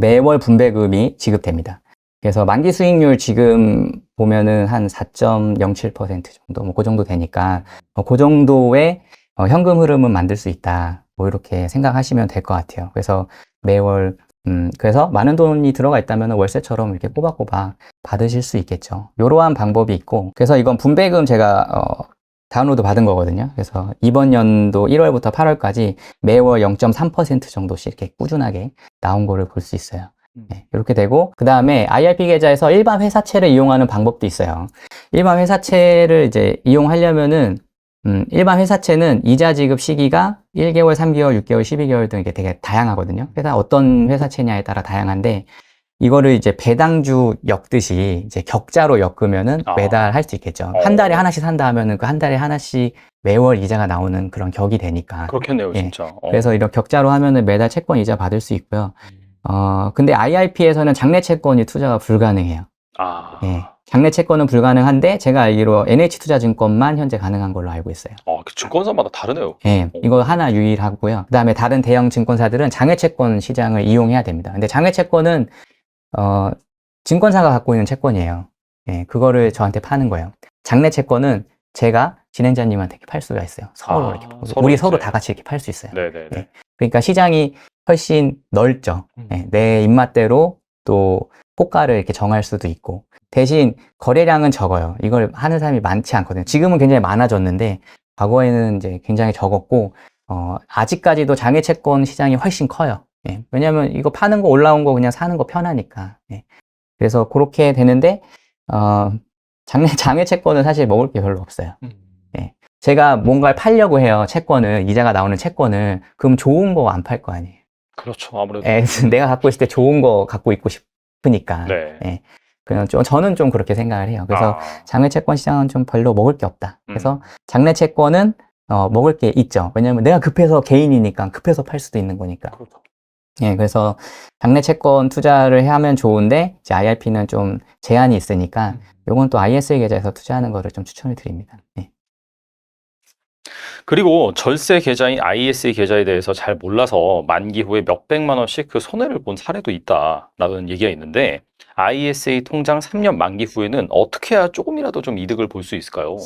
매월 분배금이 지급됩니다. 그래서 만기 수익률 지금 보면은 한 4.07% 정도, 뭐 그 정도 되니까 그 정도의 현금 흐름은 만들 수 있다. 뭐 이렇게 생각하시면 될 것 같아요. 그래서 매월 그래서 많은 돈이 들어가 있다면 월세처럼 이렇게 꼬박꼬박 받으실 수 있겠죠. 이러한 방법이 있고, 그래서 이건 분배금 제가 다운로드 받은 거거든요. 그래서 이번 연도 1월부터 8월까지 매월 0.3% 정도씩 이렇게 꾸준하게 나온 거를 볼 수 있어요. 네, 이렇게 되고, 그 다음에 IRP 계좌에서 일반 회사채를 이용하는 방법도 있어요. 일반 회사채를 이제 이용하려면은 일반 회사채는 이자 지급 시기가 1개월, 3개월, 6개월, 12개월 등 이게 되게 다양하거든요. 그래서 어떤 회사채냐에 따라 다양한데, 이거를 이제 배당주 엮듯이 이제 격자로 엮으면은 매달 할 수 있겠죠. 한 달에 하나씩 산다 하면은 그 한 달에 하나씩 매월 이자가 나오는 그런 격이 되니까. 그렇겠네요, 예. 진짜. 그래서 이렇게 격자로 하면은 매달 채권 이자 받을 수 있고요. 근데 IRP에서는 장내 채권이 투자가 불가능해요. 예. 장내 채권은 불가능한데 제가 알기로 NH투자증권만 현재 가능한 걸로 알고 있어요. 그 증권사마다 다르네요. 예, 이거 하나 유일하고요. 그다음에 다른 대형 증권사들은 장외 채권 시장을 이용해야 됩니다. 근데 장외 채권은 증권사가 갖고 있는 채권이에요. 예, 그거를 저한테 파는 거예요. 장내 채권은 제가 진행자님한테 이렇게 팔 수가 있어요. 서로 이렇게. 우리 서로 다 같이 이렇게 팔 수 있어요. 네네네. 예. 그러니까 시장이 훨씬 넓죠. 예, 내 입맛대로 또 호가를 이렇게 정할 수도 있고. 대신 거래량은 적어요. 이걸 하는 사람이 많지 않거든요. 지금은 굉장히 많아졌는데 과거에는 이제 굉장히 적었고 아직까지도 장외 채권 시장이 훨씬 커요. 예. 왜냐하면 이거 파는 거 올라온 거 그냥 사는 거 편하니까. 예. 그래서 그렇게 되는데 장외 채권은 사실 먹을 게 별로 없어요. 예. 제가 뭔가를 팔려고 해요. 채권을, 이자가 나오는 채권을. 그럼 좋은 거 안 팔 거 아니에요. 그렇죠. 아무래도. 예. 내가 갖고 있을 때 좋은 거 갖고 있고 싶으니까. 네. 예. 그냥 저는 좀 그렇게 생각을 해요. 그래서 장외 채권 시장은 좀 별로 먹을 게 없다. 그래서 장내 채권은 먹을 게 있죠. 왜냐면 내가 급해서 개인이니까 급해서 팔 수도 있는 거니까. 그렇죠. 예, 그래서 장내 채권 투자를 하면 좋은데 이제 IRP는 좀 제한이 있으니까 요건 또 ISA 계좌에서 투자하는 거를 좀 추천을 드립니다. 예. 그리고 절세 계좌인 ISA 계좌에 대해서 잘 몰라서 만기 후에 몇백만 원씩 그 손해를 본 사례도 있다라는 얘기가 있는데 ISA 통장 3년 만기 후에는 어떻게 해야 조금이라도 좀 이득을 볼 수 있을까요?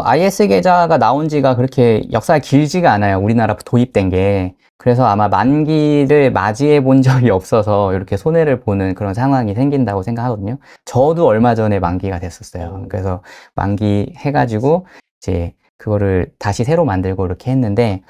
IS 계좌가 나온 지가 그렇게 역사가 길지가 않아요. 우리나라 도입된 게. 그래서 아마 만기를 맞이해 본 적이 없어서 이렇게 손해를 보는 그런 상황이 생긴다고 생각하거든요. 저도 얼마 전에 만기가 됐었어요. 그래서 만기 해가지고 이제 그거를 다시 새로 만들고 이렇게 했는데,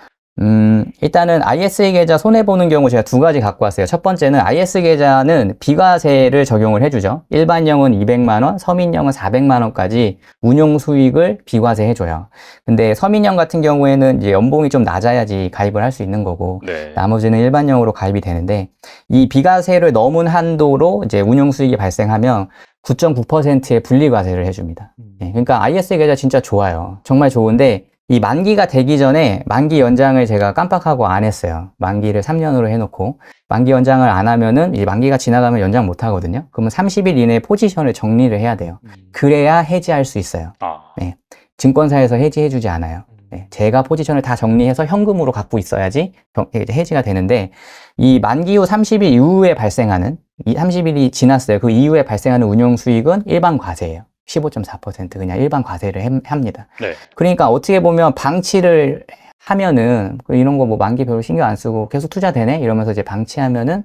일단은 ISA 계좌 손해보는 경우 제가 두 가지 갖고 왔어요. 첫 번째는 IS 계좌는 비과세를 적용을 해주죠. 일반형은 200만원, 서민형은 400만원까지 운용 수익을 비과세 해줘요. 근데 서민형 같은 경우에는 이제 연봉이 좀 낮아야지 가입을 할 수 있는 거고, 네. 나머지는 일반형으로 가입이 되는데, 이 비과세를 넘은 한도로 이제 운용 수익이 발생하면 9.9%의 분리과세를 해줍니다. 예, 그러니까 IS 계좌 진짜 좋아요. 정말 좋은데, 이 만기가 되기 전에 만기 연장을 제가 깜빡하고 안 했어요. 만기를 3년으로 해놓고 만기 연장을 안 하면은 이 만기가 지나가면 연장 못 하거든요. 그러면 30일 이내에 포지션을 정리를 해야 돼요. 그래야 해지할 수 있어요. 네. 증권사에서 해지해주지 않아요. 네. 제가 포지션을 다 정리해서 현금으로 갖고 있어야지 해지가 되는데 이 만기 후 30일 이후에 발생하는 이 30일이 지났어요. 그 이후에 발생하는 운용 수익은 일반 과세예요. 15.4% 그냥 일반 과세를 합니다. 네. 그러니까 어떻게 보면 방치를 하면은 이런 거 뭐 만기 별로 신경 안 쓰고 계속 투자되네 이러면서 이제 방치하면은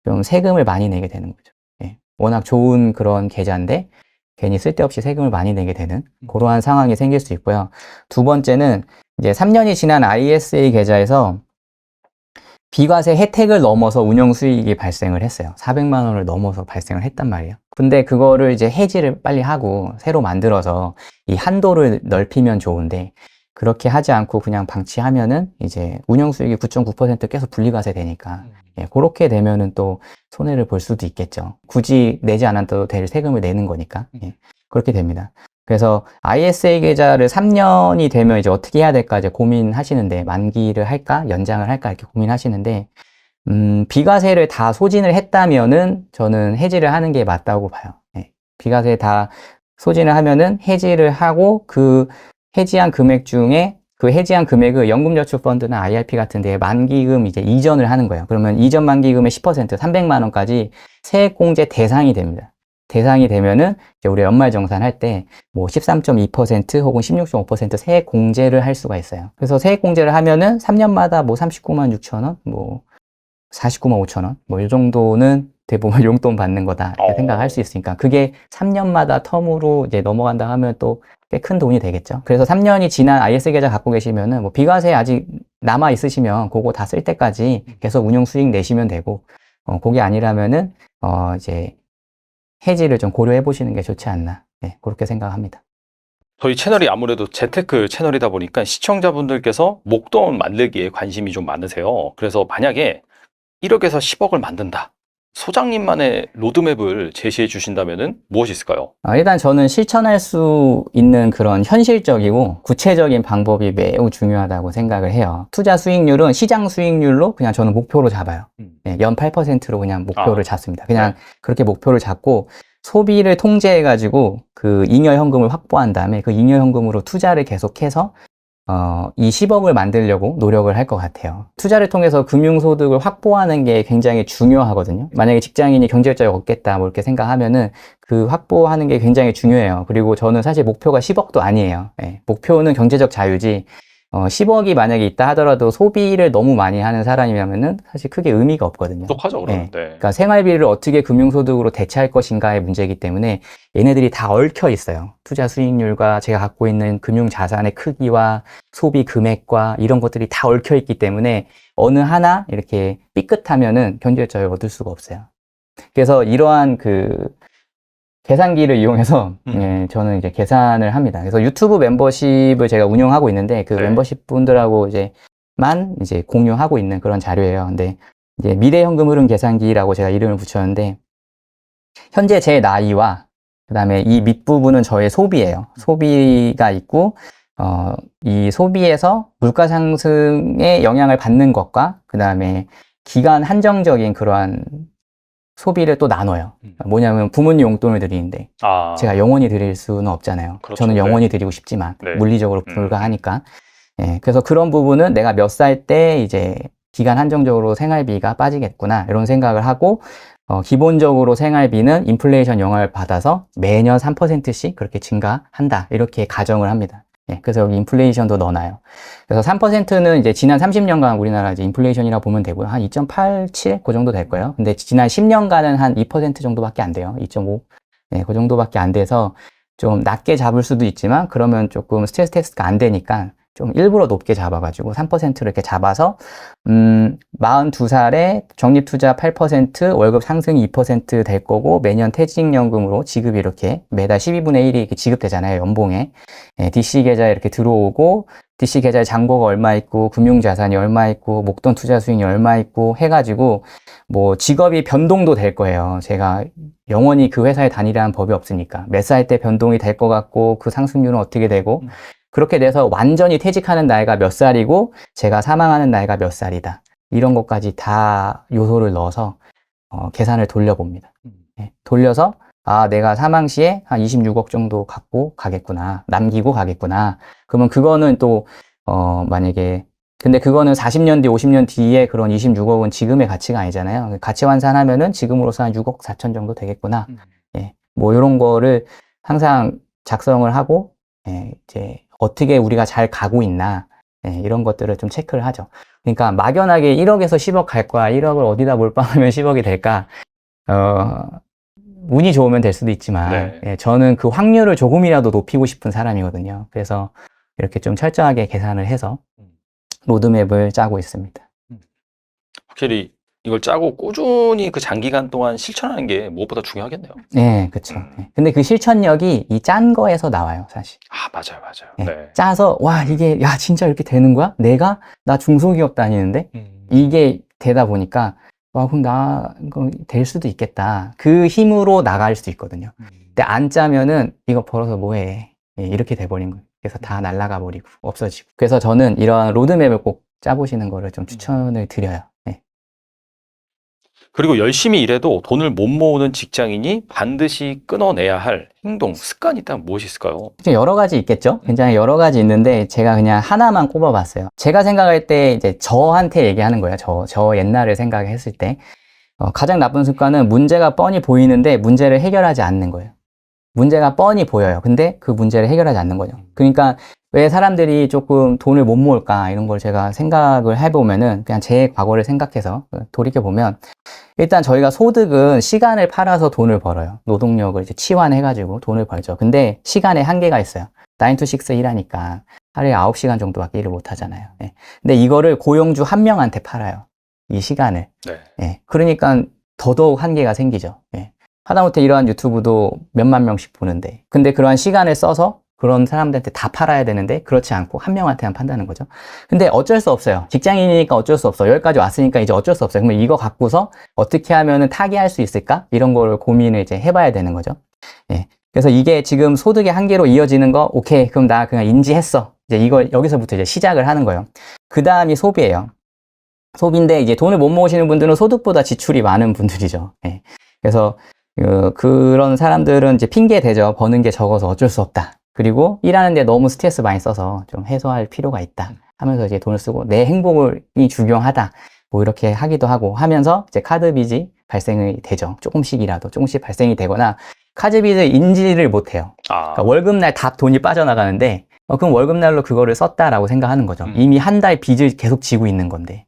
좀 세금을 많이 내게 되는 거죠. 예. 워낙 좋은 그런 계좌인데 괜히 쓸데없이 세금을 많이 내게 되는 그러한 상황이 생길 수 있고요. 두 번째는 이제 3년이 지난 ISA 계좌에서 비과세 혜택을 넘어서 운용 수익이 발생을 했어요. 400만 원을 넘어서 발생을 했단 말이에요. 근데 그거를 이제 해지를 빨리 하고 새로 만들어서 이 한도를 넓히면 좋은데 그렇게 하지 않고 그냥 방치하면은 이제 운용 수익이 9.9% 계속 분리과세 되니까 예, 그렇게 되면은 또 손해를 볼 수도 있겠죠. 굳이 내지 않아도 될 세금을 내는 거니까 예, 그렇게 됩니다. 그래서 ISA 계좌를 3년이 되면 이제 어떻게 해야 될까 이제 고민하시는데 만기를 할까 연장을 할까 이렇게 고민하시는데 비과세를 다 소진을 했다면은 저는 해지를 하는 게 맞다고 봐요. 네. 비과세 다 소진을 하면은 해지를 하고 그 해지한 금액 중에 그 해지한 금액을 연금저축펀드나 IRP 같은 데에 만기금 이제 이전을 하는 거예요. 그러면 이전 만기금의 10% 300만 원까지 세액공제 대상이 됩니다. 대상이 되면은 이제 우리 연말정산 할 때 뭐 13.2% 혹은 16.5% 세액 공제를 할 수가 있어요. 그래서 세액 공제를 하면은 3년마다 뭐 39만 6천 원, 뭐 49만 5천 원, 뭐 이 정도는 대부분 용돈 받는 거다 이렇게 생각할 수 있으니까 그게 3년마다 텀으로 이제 넘어간다 하면 또 꽤 큰 돈이 되겠죠. 그래서 3년이 지난 IS 계좌 갖고 계시면은 뭐 비과세 아직 남아 있으시면 그거 다 쓸 때까지 계속 운용 수익 내시면 되고 그게 아니라면은 이제 해지를 좀 고려해 보시는 게 좋지 않나. 네, 그렇게 생각합니다. 저희 채널이 아무래도 재테크 채널이다 보니까 시청자분들께서 목돈 만들기에 관심이 좀 많으세요. 그래서 만약에 1억에서 10억을 만든다. 소장님만의 로드맵을 제시해 주신다면은 무엇이 있을까요? 일단 저는 실천할 수 있는 그런 현실적이고 구체적인 방법이 매우 중요하다고 생각을 해요. 투자 수익률은 시장 수익률로 그냥 저는 목표로 잡아요. 네, 연 8%로 그냥 목표를 잡습니다. 그냥 그렇게 목표를 잡고 소비를 통제해가지고 그 잉여 현금을 확보한 다음에 그 잉여 현금으로 투자를 계속해서 이 10억을 만들려고 노력을 할 것 같아요. 투자를 통해서 금융소득을 확보하는 게 굉장히 중요하거든요. 만약에 직장인이 경제적이 없겠다, 뭐 이렇게 생각하면은 그 확보하는 게 굉장히 중요해요. 그리고 저는 사실 목표가 10억도 아니에요. 예, 목표는 경제적 자유지, 10억이 만약에 있다 하더라도 소비를 너무 많이 하는 사람이라면은 사실 크게 의미가 없거든요. 부족하죠, 예. 그러는데. 그러니까 생활비를 어떻게 금융소득으로 대체할 것인가의 문제이기 때문에 얘네들이 다 얽혀 있어요. 투자 수익률과 제가 갖고 있는 금융 자산의 크기와 소비 금액과 이런 것들이 다 얽혀 있기 때문에 어느 하나 이렇게 삐끗하면은 경제적 자유를 얻을 수가 없어요. 그래서 이러한 그 계산기를 이용해서 예, 저는 이제 계산을 합니다. 그래서 유튜브 멤버십을 제가 운영하고 있는데 그 네. 멤버십 분들하고 이제 공유하고 있는 그런 자료예요. 근데 이제 미래 현금 흐름 계산기라고 제가 이름을 붙였는데 현재 제 나이와 그다음에 이 밑부분은 저의 소비예요. 소비가 있고 이 소비에서 물가 상승의 영향을 받는 것과 그다음에 기간 한정적인 그러한 소비를 또 나눠요. 뭐냐면 부모님 용돈을 드리는데 아, 제가 영원히 드릴 수는 없잖아요. 그렇죠. 저는 영원히 네. 드리고 싶지만 네. 물리적으로 불가하니까. 예, 그래서 그런 부분은 내가 몇 살 때 이제 기간 한정적으로 생활비가 빠지겠구나 이런 생각을 하고 기본적으로 생활비는 인플레이션 영향을 받아서 매년 3%씩 그렇게 증가한다 이렇게 가정을 합니다. 예, 그래서 여기 인플레이션도 넣어놔요. 그래서 3%는 이제 지난 30년간 우리나라 이제 인플레이션이라고 보면 되고요. 한 2.87? 그 정도 될 거예요. 근데 지난 10년간은 한 2% 정도밖에 안 돼요. 2.5. 네, 그 정도밖에 안 돼서 좀 낮게 잡을 수도 있지만 그러면 조금 스트레스 테스트가 안 되니까 좀 일부러 높게 잡아가지고 3%를 이렇게 잡아서 42살에 적립투자 8% 월급 상승이 2% 될 거고 매년 퇴직연금으로 지급이 이렇게 매달 12분의 1이 이렇게 지급되잖아요. 연봉에. 예, DC 계좌에 이렇게 들어오고 DC 계좌에 잔고가 얼마 있고 금융자산이 얼마 있고 목돈 투자 수익이 얼마 있고 해가지고 뭐 직업이 변동도 될 거예요. 제가 영원히 그 회사에 다니라는 법이 없으니까 몇 살 때 변동이 될 것 같고 그 상승률은 어떻게 되고 그렇게 돼서 완전히 퇴직하는 나이가 몇 살이고 제가 사망하는 나이가 몇 살이다. 이런 것까지 다 요소를 넣어서 계산을 돌려봅니다. 예, 돌려서 아, 내가 사망 시에 한 26억 정도 갖고 가겠구나. 남기고 가겠구나. 그러면 그거는 또 만약에 근데 그거는 40년 뒤, 50년 뒤에 그런 26억은 지금의 가치가 아니잖아요. 가치 환산하면은 지금으로서 한 6억 4천 정도 되겠구나. 예, 뭐 이런 거를 항상 작성을 하고 예, 이제 어떻게 우리가 잘 가고 있나 예, 이런 것들을 좀 체크를 하죠. 그러니까 막연하게 1억에서 10억 갈 거야. 1억을 어디다 몰빵하면 10억이 될까? 운이 좋으면 될 수도 있지만 네. 예, 저는 그 확률을 조금이라도 높이고 싶은 사람이거든요. 그래서 이렇게 좀 철저하게 계산을 해서 로드맵을 짜고 있습니다. 확실히 이걸 짜고 꾸준히 그 장기간 동안 실천하는 게 무엇보다 중요하겠네요. 네, 그렇죠. 근데 그 실천력이 이 짠 거에서 나와요, 사실. 아, 맞아요, 맞아요. 예, 네. 짜서 와 이게 야 진짜 이렇게 되는 거야? 나 중소기업 다니는데 이게 되다 보니까 와 그럼 나 이거 될 수도 있겠다. 그 힘으로 나갈 수 있거든요. 근데 안 짜면은 이거 벌어서 뭐해? 예, 이렇게 돼버린 거예요. 그래서 다 날아가 버리고 없어지고. 그래서 저는 이러한 로드맵을 꼭 짜보시는 거를 좀 추천을 드려요. 예. 그리고 열심히 일해도 돈을 못 모으는 직장인이 반드시 끊어내야 할 행동, 습관이 있다면 무엇이 있을까요? 여러 가지 있겠죠? 굉장히 여러 가지 있는데 제가 그냥 하나만 꼽아봤어요. 제가 생각할 때 이제 저한테 얘기하는 거예요. 저 옛날을 생각했을 때 가장 나쁜 습관은 문제가 뻔히 보이는데 문제를 해결하지 않는 거예요. 문제가 뻔히 보여요. 근데 그 문제를 해결하지 않는 거죠. 그러니까 왜 사람들이 조금 돈을 못 모을까 이런 걸 제가 생각을 해보면은 그냥 제 과거를 생각해서 돌이켜보면 일단 저희가 소득은 시간을 팔아서 돈을 벌어요. 노동력을 이제 치환해가지고 돈을 벌죠. 근데 시간에 한계가 있어요. 9 to 6 일하니까 하루에 9시간 정도밖에 일을 못 하잖아요. 예. 근데 이거를 고용주 한 명한테 팔아요. 이 시간을. 네. 예. 그러니까 더더욱 한계가 생기죠. 예. 하다못해 이러한 유튜브도 몇만 명씩 보는데 근데 그러한 시간을 써서 그런 사람들한테 다 팔아야 되는데 그렇지 않고 한 명한테만 판다는 거죠. 근데 어쩔 수 없어요. 직장인이니까 어쩔 수 없어. 여기까지 왔으니까 이제 어쩔 수 없어요. 그러면 이거 갖고서 어떻게 하면은 타개할 수 있을까? 이런 거를 고민을 이제 해봐야 되는 거죠. 예. 그래서 이게 지금 소득의 한계로 이어지는 거 오케이. 그럼 나 그냥 인지했어. 이제 이거 여기서부터 이제 시작을 하는 거예요. 그 다음이 소비예요. 소비인데 이제 돈을 못 모으시는 분들은 소득보다 지출이 많은 분들이죠. 예. 그래서 그런 사람들은 이제 핑계 대죠. 버는 게 적어서 어쩔 수 없다. 그리고 일하는데 너무 스트레스 많이 써서 좀 해소할 필요가 있다 하면서 이제 돈을 쓰고 내 행복이 중요하다. 뭐 이렇게 하기도 하고 하면서 이제 카드 빚이 발생이 되죠. 조금씩 발생이 되거나 카드 빚을 인지를 못해요. 그러니까 월급날 다 돈이 빠져나가는데 그럼 월급날로 그거를 썼다라고 생각하는 거죠. 이미 한 달 빚을 계속 지고 있는 건데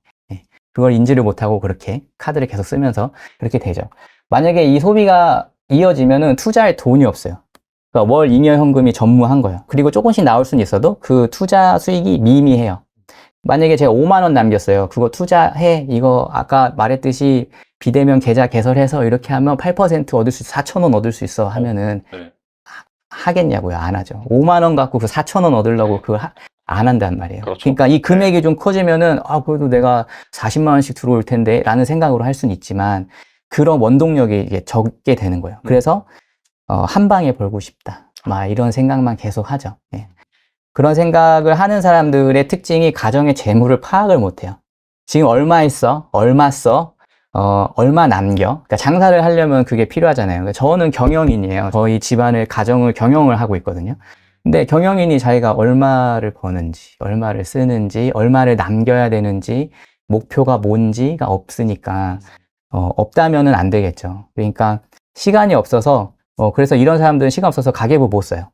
그걸 인지를 못하고 그렇게 카드를 계속 쓰면서 그렇게 되죠. 만약에 이 소비가 이어지면은 투자할 돈이 없어요. 그러니까 월 잉여 현금이 전무한 거예요. 그리고 조금씩 나올 수는 있어도 그 투자 수익이 미미해요. 만약에 제가 5만 원 남겼어요. 그거 투자해. 이거 아까 말했듯이 비대면 계좌 개설해서 이렇게 하면 8% 얻을 수 있어. 4천 원 얻을 수 있어 하면은 네. 하겠냐고요. 안 하죠. 5만 원 갖고 그 4천 원 얻으려고 그걸 안 한단 말이에요. 그렇죠. 그러니까 이 금액이 좀 커지면은 그래도 내가 40만 원씩 들어올 텐데 라는 생각으로 할 수는 있지만 그런 원동력이 이제 적게 되는 거예요. 그래서 한 방에 벌고 싶다. 막 이런 생각만 계속 하죠. 예. 그런 생각을 하는 사람들의 특징이 가정의 재물을 파악을 못해요. 지금 얼마 있어? 얼마 써? 얼마 남겨? 그러니까 장사를 하려면 그게 필요하잖아요. 그러니까 저는 경영인이에요. 저희 집안을 가정을 경영을 하고 있거든요. 근데 경영인이 자기가 얼마를 버는지, 얼마를 쓰는지, 얼마를 남겨야 되는지, 목표가 뭔지가 없으니까 없다면은 안 되겠죠. 그러니까 시간이 없어서 그래서 이런 사람들은 시간 없어서 가계부 못 써요.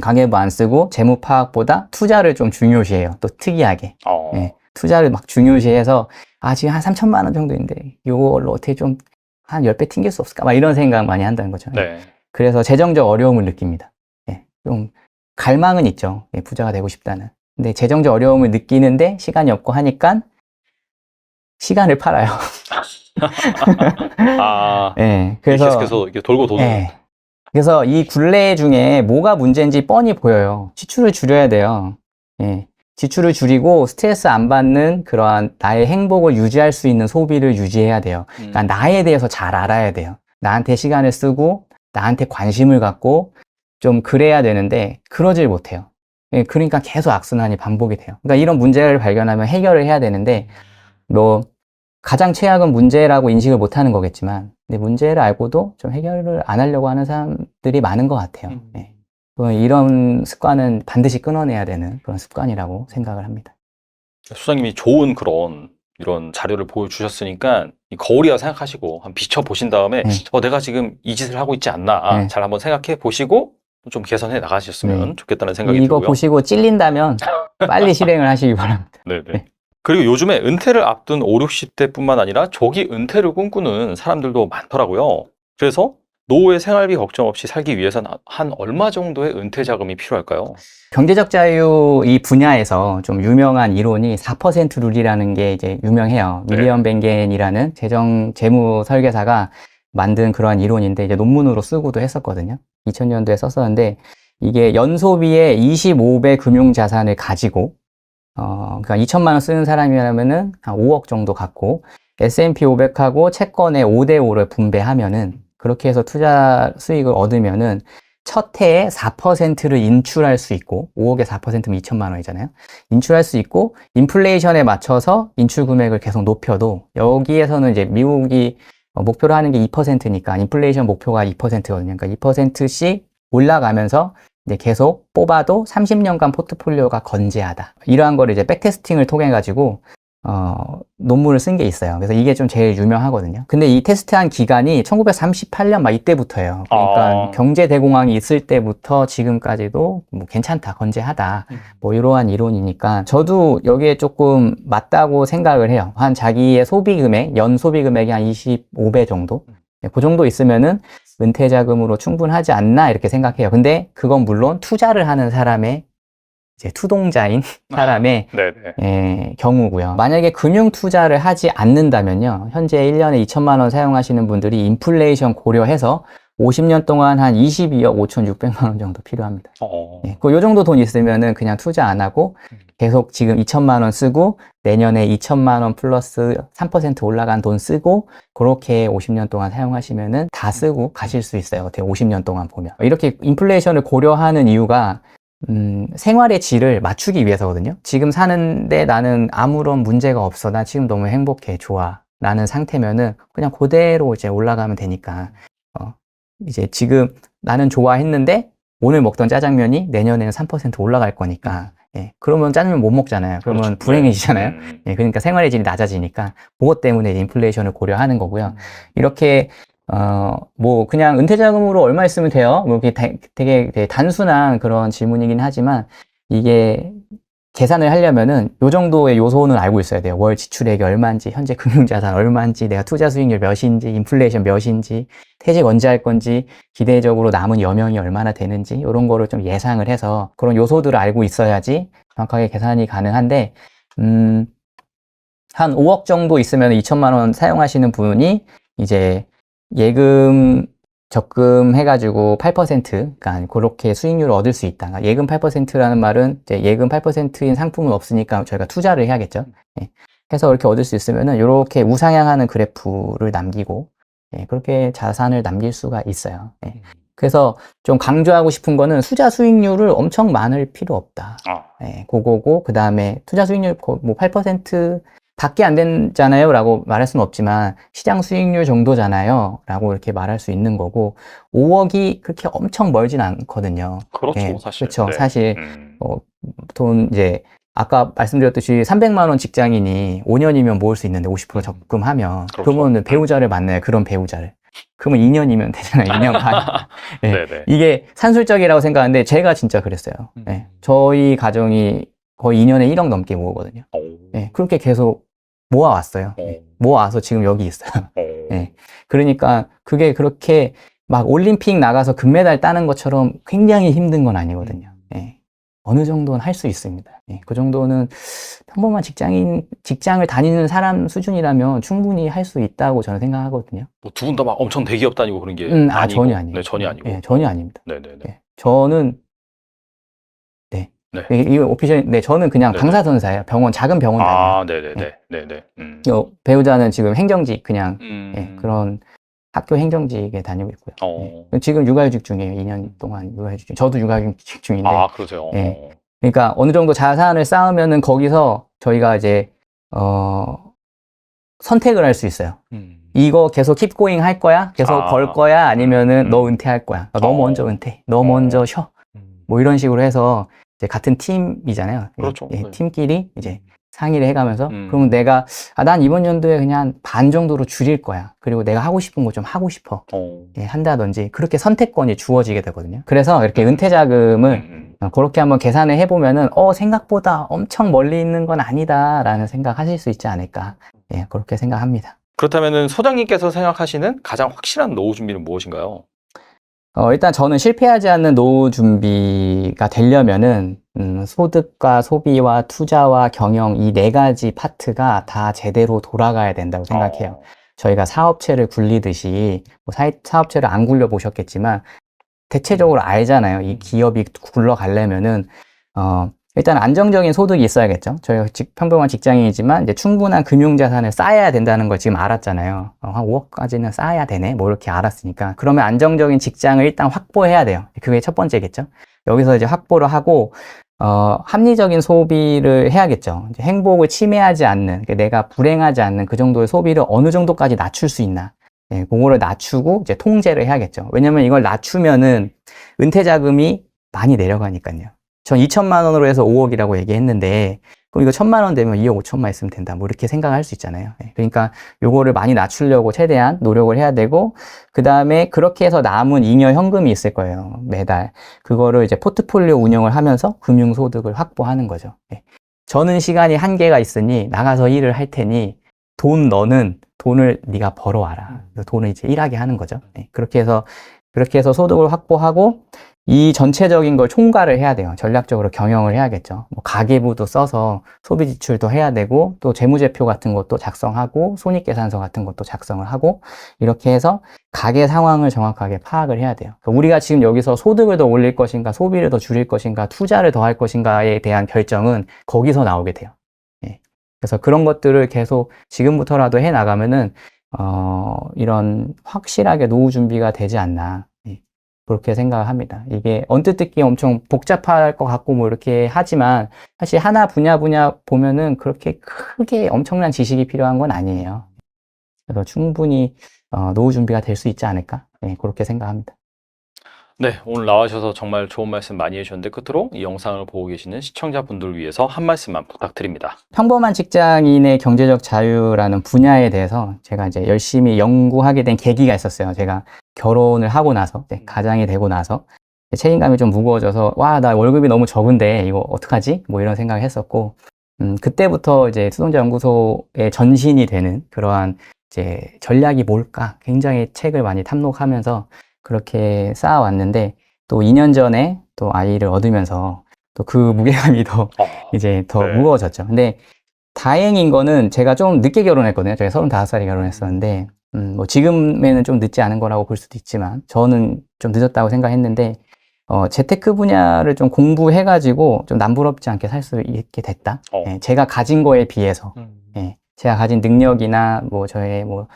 가계부 안 쓰고 재무 파악보다 투자를 좀 중요시해요. 또 특이하게. 예, 투자를 막 중요시해서 지금 한 3천만 원 정도인데 이걸로 어떻게 좀 한 10배 튕길 수 없을까? 막 이런 생각 많이 한다는 거죠. 네. 그래서 재정적 어려움을 느낍니다. 예, 좀 갈망은 있죠. 예, 부자가 되고 싶다는. 근데 재정적 어려움을 느끼는데 시간이 없고 하니까 시간을 팔아요. 예, 그래서 계속해서 이렇게 돌고 도는. 예, 그래서 이 굴레 중에 뭐가 문제인지 뻔히 보여요. 지출을 줄여야 돼요. 예. 지출을 줄이고 스트레스 안 받는 그러한 나의 행복을 유지할 수 있는 소비를 유지해야 돼요. 그러니까 나에 대해서 잘 알아야 돼요. 나한테 시간을 쓰고 나한테 관심을 갖고 좀 그래야 되는데 그러질 못해요. 예, 그러니까 계속 악순환이 반복이 돼요. 그러니까 이런 문제를 발견하면 해결을 해야 되는데 가장 최악은 문제라고 인식을 못하는 거겠지만 근데 문제를 알고도 좀 해결을 안 하려고 하는 사람들이 많은 것 같아요. 예. 이런 습관은 반드시 끊어내야 되는 그런 습관이라고 생각을 합니다. 소장님이 좋은 이런 자료를 보여주셨으니까 거울이라 생각하시고 한번 비춰보신 다음에 내가 지금 이 짓을 하고 있지 않나 잘 한번 생각해 보시고 좀 개선해 나가셨으면 좋겠다는 생각이 이거 들고요. 보시고 찔린다면 빨리 실행을 하시기 바랍니다. 네네. 그리고 요즘에 은퇴를 앞둔 5, 60대뿐만 아니라 조기 은퇴를 꿈꾸는 사람들도 많더라고요. 그래서 노후의 생활비 걱정 없이 살기 위해서는 한 얼마 정도의 은퇴 자금이 필요할까요? 경제적 자유 이 분야에서 좀 유명한 이론이 4% 룰이라는 게 이제 유명해요. 윌리엄 벤겐이라는 재무 설계사가 만든 그러한 이론인데 이제 논문으로 쓰고도 했었거든요. 2000년도에 썼었는데 이게 연소비의 25배 금융 자산을 가지고 그러니까 2천만 원 쓰는 사람이라면은 한 5억 정도 갖고 S&P 500하고 채권의 5대5를 분배하면은 그렇게 해서 투자 수익을 얻으면은 첫 해에 4%를 인출할 수 있고 5억에 4%면 2천만 원이잖아요. 인출할 수 있고 인플레이션에 맞춰서 인출 금액을 계속 높여도 여기에서는 이제 미국이 목표로 하는 게 2%니까 인플레이션 목표가 2%거든요. 그러니까 2%씩 올라가면서 이제 계속 뽑아도 30년간 포트폴리오가 건재하다. 이러한 거를 이제 백테스팅을 통해 가지고 논문을 쓴 게 있어요. 그래서 이게 좀 제일 유명하거든요. 근데 이 테스트한 기간이 1938년 막 이때부터예요. 그러니까 경제 대공황이 있을 때부터 지금까지도 뭐 괜찮다, 건재하다. 뭐 이러한 이론이니까 저도 여기에 조금 맞다고 생각을 해요. 한 자기의 소비 금액, 연 소비 금액이 한 25배 정도? 그 정도 있으면은 은퇴 자금으로 충분하지 않나 이렇게 생각해요. 근데 그건 물론 투자를 하는 사람의 이제 투동자인 사람의 경우고요. 만약에 금융 투자를 하지 않는다면요. 현재 1년에 2천만 원 사용하시는 분들이 인플레이션 고려해서 50년 동안 한 22억 5,600만 원 정도 필요합니다. 요 정도 돈 있으면은 그냥 투자 안 하고 계속 지금 2천만 원 쓰고 내년에 2천만 원 플러스 3% 올라간 돈 쓰고 그렇게 50년 동안 사용하시면은 다 쓰고 가실 수 있어요. 어떻게 50년 동안 보면. 이렇게 인플레이션을 고려하는 이유가 생활의 질을 맞추기 위해서거든요. 지금 사는데 나는 아무런 문제가 없어. 나 지금 너무 행복해. 좋아. 라는 상태면은 그냥 그대로 이제 올라가면 되니까 이제 지금 나는 좋아했는데 오늘 먹던 짜장면이 내년에는 3% 올라갈 거니까 예, 그러면 짜장면 못 먹잖아요. 그러면 그렇죠. 불행해지잖아요. 네. 예, 그러니까 생활의 질이 낮아지니까 그것 때문에 이제 인플레이션을 고려하는 거고요. 이렇게 뭐 그냥 은퇴자금으로 얼마 있으면 돼요? 뭐 이렇게 되게 단순한 그런 질문이긴 하지만 이게 계산을 하려면은 요 정도의 요소는 알고 있어야 돼요. 월 지출액이 얼마인지, 현재 금융자산 얼마인지, 내가 투자 수익률 몇인지, 인플레이션 몇인지, 퇴직 언제 할 건지, 기대적으로 남은 여명이 얼마나 되는지 이런 거를 좀 예상을 해서 그런 요소들을 알고 있어야지 정확하게 계산이 가능한데 한 5억 정도 있으면 2천만 원 사용하시는 분이 이제 예금 적금 해가지고 8%, 그러니까 그렇게 수익률을 얻을 수 있다. 그러니까 예금 8%라는 말은 이제 예금 8%인 상품은 없으니까 저희가 투자를 해야겠죠. 예. 해서 이렇게 얻을 수 있으면은 이렇게 우상향하는 그래프를 남기고 예, 그렇게 자산을 남길 수가 있어요. 예. 그래서 좀 강조하고 싶은 거는 투자 수익률을 엄청 많을 필요 없다. 예, 그거고 그 다음에 투자 수익률 뭐 8% 밖에 안 되잖아요 라고 말할 수는 없지만 시장 수익률 정도잖아요 라고 이렇게 말할 수 있는 거고 5억이 그렇게 엄청 멀진 않거든요. 그렇죠, 예, 사실. 그렇죠. 네. 사실 돈 이제 아까 말씀드렸듯이 300만 원 직장인이 5년이면 모을 수 있는데 50% 적금하면 그렇죠. 그러면 배우자를 만나요. 그런 배우자를. 그러면 2년이면 되잖아요. 2년 반. 예, 네네. 이게 산술적이라고 생각하는데 제가 진짜 그랬어요. 예, 저희 가정이 거의 2년에 1억 넘게 모으거든요. 예, 그렇게 계속 모아왔어요. 예, 모아와서 지금 여기 있어요. 예, 그러니까 그게 그렇게 막 올림픽 나가서 금메달 따는 것처럼 굉장히 힘든 건 아니거든요. 예, 어느 정도는 할 수 있습니다. 예, 그 정도는 평범한 직장을 다니는 사람 수준이라면 충분히 할 수 있다고 저는 생각하거든요. 뭐 두 분 다 막 엄청 대기업 다니고 그런 게 아니고. 전혀 아니에요. 네, 전혀 아니고. 예, 전혀 아닙니다. 네네네. 예, 저는 네. 이 오피셜, 네, 저는 그냥 네네. 방사선사예요. 작은 병원 다녀요. 네네네. 네네. 배우자는 지금 행정직 그냥 예, 음. 그런 학교 행정직에 다니고 있고요. 예. 지금 육아휴직 중이에요. 2년 동안 육아휴직 중. 저도 육아휴직 중인데. 그러세요. 예. 그러니까 어느 정도 자산을 쌓으면은 거기서 저희가 이제 선택을 할 수 있어요. 이거 계속 킵 고잉 할 거야? 계속 벌 거야? 아니면은 너 은퇴할 거야? 너 먼저 은퇴. 너 먼저 쉬어. 뭐 이런 식으로 해서 이제 같은 팀이잖아요. 그렇죠. 예, 네. 팀끼리 이제 상의를 해가면서 그러면 음. 내가 난 이번 연도에 그냥 반 정도로 줄일 거야. 그리고 내가 하고 싶은 거 좀 하고 싶어. 예, 한다든지 그렇게 선택권이 주어지게 되거든요. 그래서 이렇게 은퇴 자금을 그렇게 한번 계산을 해보면은 생각보다 엄청 멀리 있는 건 아니다라는 생각하실 수 있지 않을까. 예, 그렇게 생각합니다. 그렇다면은 소장님께서 생각하시는 가장 확실한 노후 준비는 무엇인가요? 일단 저는 실패하지 않는 노후 준비가 되려면은 소득과 소비와 투자와 경영 이 네 가지 파트가 다 제대로 돌아가야 된다고 생각해요. 저희가 사업체를 굴리듯이 뭐 사업체를 안 굴려 보셨겠지만 대체적으로 알잖아요. 이 기업이 굴러가려면은 일단 안정적인 소득이 있어야겠죠. 저희가 평범한 직장인이지만 이제 충분한 금융자산을 쌓아야 된다는 걸 지금 알았잖아요. 한 5억까지는 쌓아야 되네. 뭐 이렇게 알았으니까. 그러면 안정적인 직장을 일단 확보해야 돼요. 그게 첫 번째겠죠. 여기서 이제 확보를 하고 합리적인 소비를 해야겠죠. 이제 행복을 침해하지 않는, 내가 불행하지 않는 그 정도의 소비를 어느 정도까지 낮출 수 있나. 예, 그거를 낮추고 이제 통제를 해야겠죠. 왜냐면 이걸 낮추면은 은퇴 자금이 많이 내려가니까요. 전 2천만 원으로 해서 5억이라고 얘기했는데 그럼 이거 1,000만 원 되면 2억 5천만 있으면 된다. 뭐 이렇게 생각할 수 있잖아요. 그러니까 요거를 많이 낮추려고 최대한 노력을 해야 되고 그 다음에 그렇게 해서 남은 잉여 현금이 있을 거예요. 매달. 그거를 이제 포트폴리오 운영을 하면서 금융소득을 확보하는 거죠. 저는 시간이 한계가 있으니 나가서 일을 할 테니 너는 돈을 네가 벌어와라. 돈을 이제 일하게 하는 거죠. 그렇게 해서 소득을 확보하고 이 전체적인 걸 총괄을 해야 돼요. 전략적으로 경영을 해야겠죠. 뭐 가계부도 써서 소비 지출도 해야 되고 또 재무제표 같은 것도 작성하고 손익계산서 같은 것도 작성을 하고 이렇게 해서 가계 상황을 정확하게 파악을 해야 돼요. 그러니까 우리가 지금 여기서 소득을 더 올릴 것인가 소비를 더 줄일 것인가 투자를 더 할 것인가에 대한 결정은 거기서 나오게 돼요. 그래서 그런 것들을 계속 지금부터라도 해 나가면은 이런 확실하게 노후 준비가 되지 않나. 그렇게 생각합니다. 이게 언뜻 듣기 엄청 복잡할 것 같고 뭐 이렇게 하지만 사실 하나 분야 보면은 그렇게 크게 엄청난 지식이 필요한 건 아니에요. 그래서 충분히 노후 준비가 될 수 있지 않을까 네, 그렇게 생각합니다. 네, 오늘 나와주셔서 정말 좋은 말씀 많이 해주셨는데 끝으로 이 영상을 보고 계시는 시청자분들을 위해서 한 말씀만 부탁드립니다. 평범한 직장인의 경제적 자유라는 분야에 대해서 제가 이제 열심히 연구하게 된 계기가 있었어요. 제가 결혼을 하고 나서, 가장이 되고 나서 책임감이 좀 무거워져서 와, 나 월급이 너무 적은데 이거 어떡하지? 뭐 이런 생각을 했었고, 그때부터 이제 수동자 연구소의 전신이 되는 그러한 이제 전략이 뭘까? 굉장히 책을 많이 탐독하면서 그렇게 쌓아왔는데 또 2년 전에 또 아이를 얻으면서 또 그 무게감이 더 이제 더 네. 무거워졌죠. 근데 다행인 거는 제가 좀 늦게 결혼했거든요. 제가 35살에 결혼했었는데, 뭐 지금에는 좀 늦지 않은 거라고 볼 수도 있지만, 저는 좀 늦었다고 생각했는데, 재테크 분야를 좀 공부해가지고 좀 남부럽지 않게 살 수 있게 됐다. 예, 제가 가진 거에 비해서, 예, 제가 가진 능력이나 뭐 저의 뭐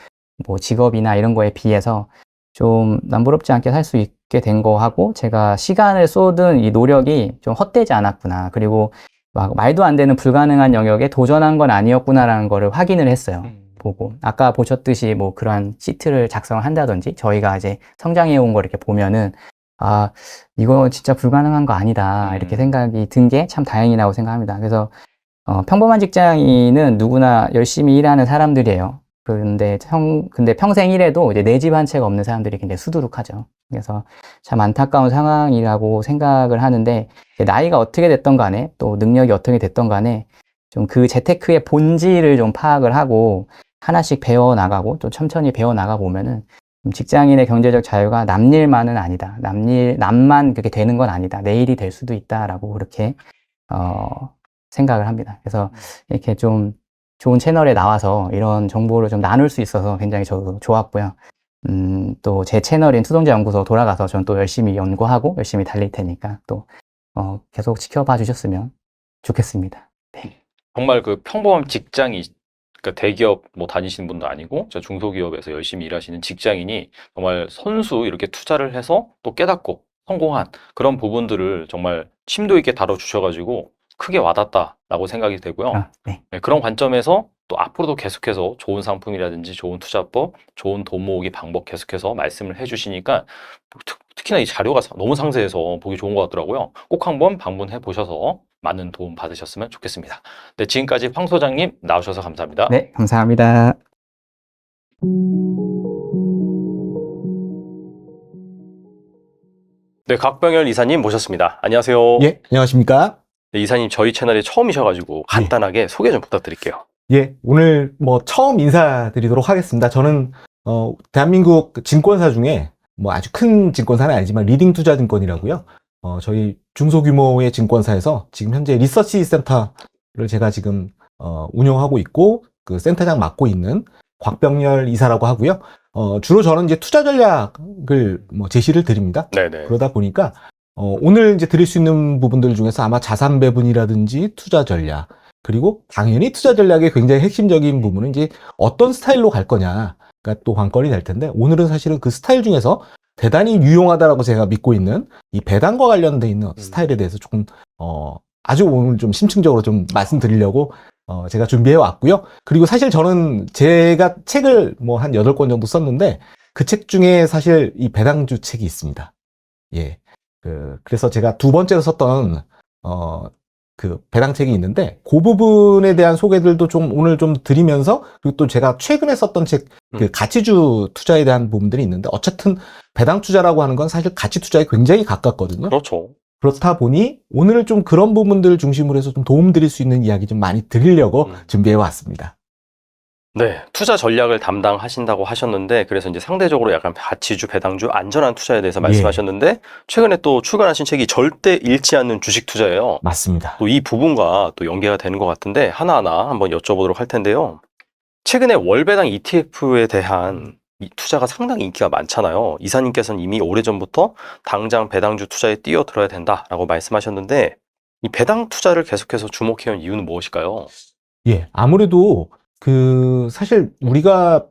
직업이나 이런 거에 비해서 좀 남부럽지 않게 살 수 있게 된 거하고, 제가 시간을 쏟은 이 노력이 좀 헛되지 않았구나. 그리고 막 말도 안 되는 불가능한 영역에 도전한 건 아니었구나라는 거를 확인을 했어요. 보고. 아까 보셨듯이 뭐 그러한 시트를 작성을 한다든지 저희가 이제 성장해 온 걸 이렇게 보면은 아, 이거 진짜 불가능한 거 아니다. 이렇게 생각이 든 게 참 다행이라고 생각합니다. 그래서 평범한 직장인은 누구나 열심히 일하는 사람들이에요. 근데 평생 일해도 이제 내 집 한 채가 없는 사람들이 굉장히 수두룩하죠. 그래서 참 안타까운 상황이라고 생각을 하는데, 나이가 어떻게 됐던 간에 또 능력이 어떻게 됐던 간에 좀 그 재테크의 본질을 좀 파악을 하고 하나씩 배워 나가고 또 천천히 배워 나가 보면은 직장인의 경제적 자유가 남일만은 아니다. 남만 그렇게 되는 건 아니다. 내일이 될 수도 있다라고 그렇게 생각을 합니다. 그래서 이렇게 좀 좋은 채널에 나와서 이런 정보를 좀 나눌 수 있어서 굉장히 저도 좋았고요. 또 제 채널인 수동자 연구소 돌아가서 전 또 열심히 연구하고 열심히 달릴 테니까 또 계속 지켜봐 주셨으면 좋겠습니다. 정말 그 평범한 직장이, 그러니까 대기업 뭐 다니시는 분도 아니고 저 중소기업에서 열심히 일하시는 직장인이 정말 선수 이렇게 투자를 해서 또 깨닫고 성공한 그런 부분들을 정말 심도 있게 다뤄주셔가지고 크게 와닿다라고 생각이 되고요. 네. 네, 그런 관점에서 또 앞으로도 계속해서 좋은 상품이라든지 좋은 투자법, 좋은 돈 모으기 방법 계속해서 말씀을 해주시니까 특히나 이 자료가 너무 상세해서 보기 좋은 것 같더라고요. 꼭 한번 방문해 보셔서 많은 도움 받으셨으면 좋겠습니다. 네, 지금까지 황 소장님 나오셔서 감사합니다. 네, 감사합니다. 네, 각병열 이사님 모셨습니다. 안녕하세요. 예, 안녕하십니까? 네, 이사님 저희 채널에 처음이셔가지고 간단하게 소개 좀 부탁드릴게요. 예, 오늘 처음 인사드리도록 하겠습니다. 저는 대한민국 증권사 중에 뭐 아주 큰 증권사는 아니지만 리딩투자증권이라고요. 저희 중소규모의 증권사에서 지금 현재 리서치 센터를 제가 지금 운영하고 있고 그 센터장 맡고 있는 곽병열 이사라고 하고요. 주로 저는 이제 투자 전략을 제시를 드립니다. 네네. 그러다 보니까 오늘 이제 드릴 수 있는 부분들 중에서 아마 자산 배분이라든지 투자 전략, 그리고 당연히 투자 전략의 굉장히 핵심적인 부분은 이제 어떤 스타일로 갈 거냐가 또 관건이 될 텐데, 오늘은 사실은 그 스타일 중에서 대단히 유용하다라고 제가 믿고 있는 이 배당과 관련돼 있는 스타일에 대해서 조금 아주 오늘 좀 심층적으로 좀 말씀드리려고 제가 준비해 왔고요. 그리고 사실 저는 제가 책을 뭐 한 8권 정도 썼는데 그 책 중에 사실 이 배당주 책이 있습니다. 예. 그래서 제가 두 번째로 썼던 그 배당책이 있는데 그 부분에 대한 소개들도 좀 오늘 좀 드리면서, 그리고 또 제가 최근에 썼던 책 그 가치주 투자에 대한 부분들이 있는데, 어쨌든 배당 투자라고 하는 건 사실 가치 투자에 굉장히 가깝거든요. 그렇죠. 그렇다 보니 오늘은 좀 그런 부분들 중심으로 해서 좀 도움 드릴 수 있는 이야기 좀 많이 드리려고 준비해 왔습니다. 네, 투자 전략을 담당하신다고 하셨는데, 그래서 이제 상대적으로 약간 가치주, 배당주, 안전한 투자에 대해서 말씀하셨는데, 최근에 또 출간하신 책이 절대 잃지 않는 주식 투자예요. 맞습니다. 또 이 부분과 또 연계가 되는 것 같은데, 하나하나 한번 여쭤보도록 할 텐데요. 최근에 월배당 ETF에 대한 이 투자가 상당히 인기가 많잖아요. 이사님께서는 이미 오래전부터 당장 배당주 투자에 뛰어들어야 된다라고 말씀하셨는데, 이 배당 투자를 계속해서 주목해온 이유는 무엇일까요? 예, 아무래도 사실 우리가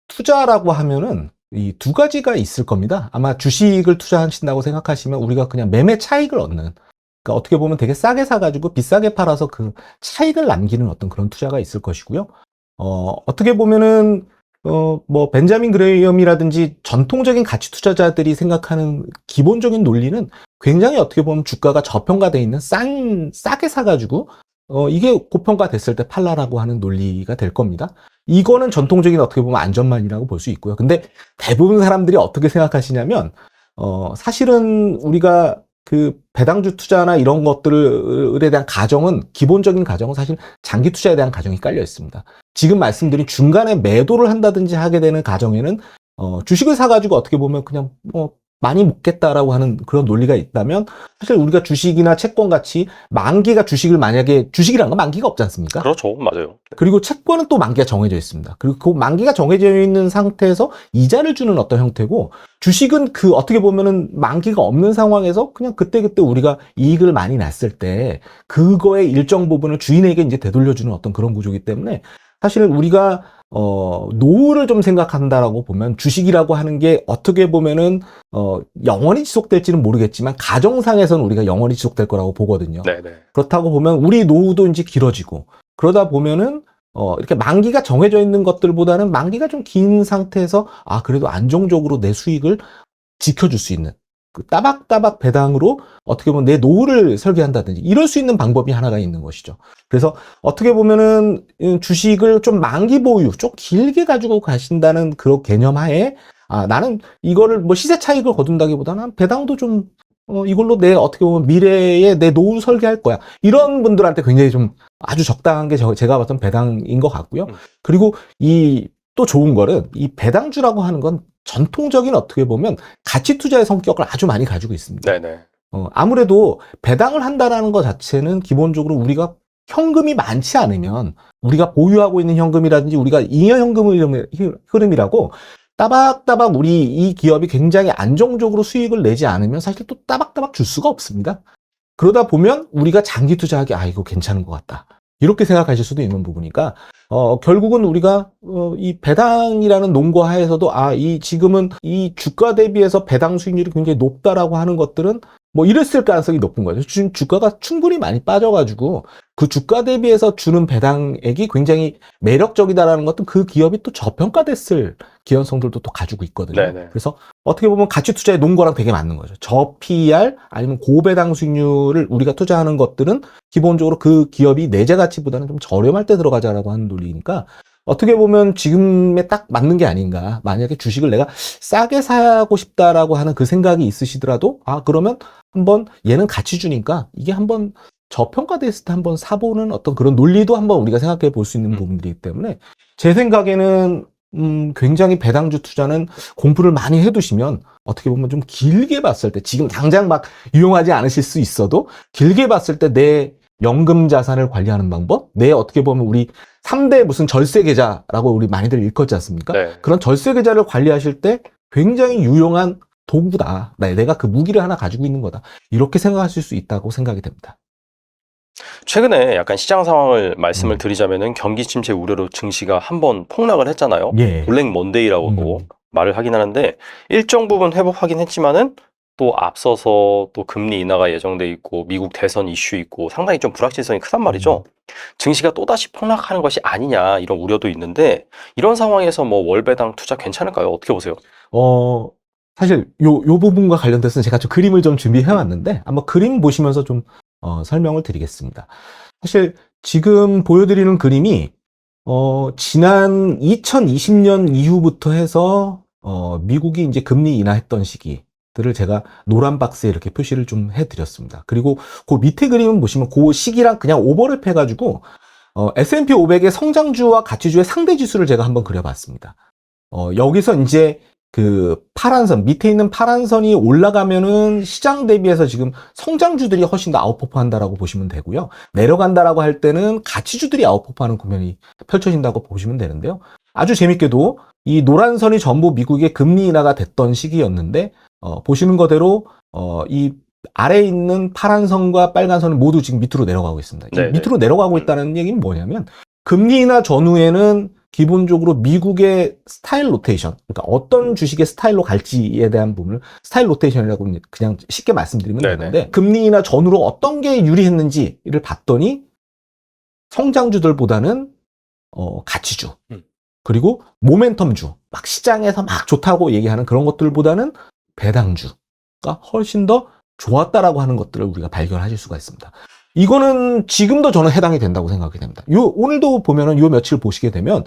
투자라고 하면은 이 두 가지가 있을 겁니다. 아마 주식을 투자하신다고 생각하시면 우리가 그냥 매매 차익을 얻는, 그러니까 어떻게 보면 되게 싸게 사가지고 비싸게 팔아서 그 차익을 남기는 어떤 그런 투자가 있을 것이고요. 어떻게 보면은 뭐 벤자민 그레이엄이라든지 전통적인 가치 투자자들이 생각하는 기본적인 논리는 굉장히 어떻게 보면 주가가 저평가돼 있는 싸게 사가지고 이게 고평가 됐을 때 팔라라고 하는 논리가 될 겁니다. 이거는 전통적인 어떻게 보면 안전만이라고 볼 수 있고요. 근데 대부분 사람들이 어떻게 생각하시냐면 사실은 우리가 그 배당주 투자나 이런 것들에 대한 가정은 기본적인 가정은 사실 장기 투자에 대한 가정이 깔려 있습니다. 지금 말씀드린 중간에 매도를 한다든지 하게 되는 가정에는 주식을 사가지고 어떻게 보면 그냥 많이 먹겠다라고 하는 그런 논리가 있다면 사실 우리가 주식이나 채권 같이 만기가 주식이라는 건 만기가 없지 않습니까? 그렇죠. 맞아요. 그리고 채권은 또 만기가 정해져 있습니다. 그리고 그 만기가 정해져 있는 상태에서 이자를 주는 어떤 형태고 주식은 그 어떻게 보면은 만기가 없는 상황에서 그냥 그때그때 우리가 이익을 많이 났을 때 그거의 일정 부분을 주인에게 이제 되돌려주는 어떤 그런 구조이기 때문에 사실 우리가 노후를 좀 생각한다라고 보면 주식이라고 하는 게 어떻게 보면은 영원히 지속될지는 모르겠지만 가정상에서는 우리가 영원히 지속될 거라고 보거든요. 네네. 그렇다고 보면 우리 노후도 이제 길어지고 그러다 보면은 이렇게 만기가 정해져 있는 것들보다는 만기가 좀 긴 상태에서 그래도 안정적으로 내 수익을 지켜줄 수 있는 그 따박따박 배당으로 어떻게 보면 내 노후를 설계한다든지 이럴 수 있는 방법이 하나가 있는 것이죠. 그래서 어떻게 보면은 주식을 좀 만기 보유, 좀 길게 가지고 가신다는 그런 개념 하에 나는 이거를 뭐 시세 차익을 거둔다기보다는 배당도 좀 이걸로 내 어떻게 보면 미래에 내 노후 설계할 거야. 이런 분들한테 굉장히 좀 아주 적당한 게 제가 봤던 배당인 것 같고요. 그리고 또 좋은 거는 이 배당주라고 하는 건 전통적인 어떻게 보면 가치 투자의 성격을 아주 많이 가지고 있습니다. 네네. 아무래도 배당을 한다라는 것 자체는 기본적으로 우리가 현금이 많지 않으면 우리가 보유하고 있는 현금이라든지 우리가 잉여 현금 흐름이라고 따박따박 우리 이 기업이 굉장히 안정적으로 수익을 내지 않으면 사실 또 따박따박 줄 수가 없습니다. 그러다 보면 우리가 장기 투자하기 이거 괜찮은 것 같다. 이렇게 생각하실 수도 있는 부분이니까 결국은 우리가 이 배당이라는 논거 하에서도 지금은 이 주가 대비해서 배당 수익률이 굉장히 높다라고 하는 것들은 뭐 이랬을 가능성이 높은 거죠. 지금 주가가 충분히 많이 빠져가지고 그 주가 대비해서 주는 배당액이 굉장히 매력적이다라는 것도 그 기업이 또 저평가됐을 기현성들도 또 가지고 있거든요. 네네. 그래서 어떻게 보면 가치 투자의 논거랑 되게 맞는 거죠. 저 PER 아니면 고배당 수익률을 우리가 투자하는 것들은 기본적으로 그 기업이 내재 가치보다는 좀 저렴할 때 들어가자라고 하는 논리니까 어떻게 보면 지금에 딱 맞는 게 아닌가. 만약에 주식을 내가 싸게 사고 싶다라고 하는 그 생각이 있으시더라도 그러면 한번 얘는 가치 주니까 이게 한번 저평가됐을 때 한번 사보는 어떤 그런 논리도 한번 우리가 생각해 볼 수 있는 부분들이기 때문에 제 생각에는 굉장히 배당주 투자는 공부를 많이 해두시면 어떻게 보면 좀 길게 봤을 때 지금 당장 막 유용하지 않으실 수 있어도 길게 봤을 때 내 연금 자산을 관리하는 방법, 내 어떻게 보면 우리 3대 무슨 절세 계좌라고 우리 많이들 일컫지 않습니까? 네. 그런 절세 계좌를 관리하실 때 굉장히 유용한 도구다. 내가 그 무기를 하나 가지고 있는 거다. 이렇게 생각하실 수 있다고 생각이 됩니다. 최근에 약간 시장 상황을 말씀을 드리자면은 경기 침체 우려로 증시가 한번 폭락을 했잖아요. 예. 블랙 먼데이라고도 말을 하긴 하는데 일정 부분 회복하긴 했지만은 또 앞서서 또 금리 인하가 예정돼 있고 미국 대선 이슈 있고 상당히 좀 불확실성이 크단 말이죠. 증시가 또다시 폭락하는 것이 아니냐 이런 우려도 있는데 이런 상황에서 뭐 월배당 투자 괜찮을까요? 어떻게 보세요? 사실 요 부분과 관련돼서 제가 좀 그림을 좀 준비해 왔는데 한번 그림 보시면서 좀 설명을 드리겠습니다. 사실 지금 보여드리는 그림이 지난 2020년 이후부터 해서 미국이 이제 금리 인하했던 시기들을 제가 노란 박스에 이렇게 표시를 좀 해드렸습니다. 그리고 그 밑에 그림은 보시면 그 시기랑 그냥 오버랩 해가지고 S&P 500의 성장주와 가치주의 상대 지수를 제가 한번 그려봤습니다. 여기서 이제 그 파란 선, 밑에 있는 파란 선이 올라가면은 시장 대비해서 지금 성장주들이 훨씬 더 아웃퍼포 한다라고 보시면 되고요. 내려간다라고 할 때는 가치주들이 아웃퍼포 하는 국면이 펼쳐진다고 보시면 되는데요. 아주 재밌게도 이 노란 선이 전부 미국의 금리 인하가 됐던 시기였는데, 보시는 거대로, 이 아래에 있는 파란 선과 빨간 선은 모두 지금 밑으로 내려가고 있습니다. 이 밑으로 내려가고 있다는 얘기는 뭐냐면, 금리 인하 전후에는 기본적으로 미국의 스타일 로테이션, 그러니까 어떤 주식의 스타일로 갈지에 대한 부분을 스타일 로테이션이라고 그냥 쉽게 말씀드리면 되는데, 금리 인하 전후로 어떤 게 유리했는지를 봤더니 성장주들보다는 가치주, 그리고 모멘텀주, 막 시장에서 막 좋다고 얘기하는 그런 것들보다는 배당주가 훨씬 더 좋았다라고 하는 것들을 우리가 발견하실 수가 있습니다. 이거는 지금도 저는 해당이 된다고 생각이 됩니다. 오늘도 보면은 요 며칠 보시게 되면,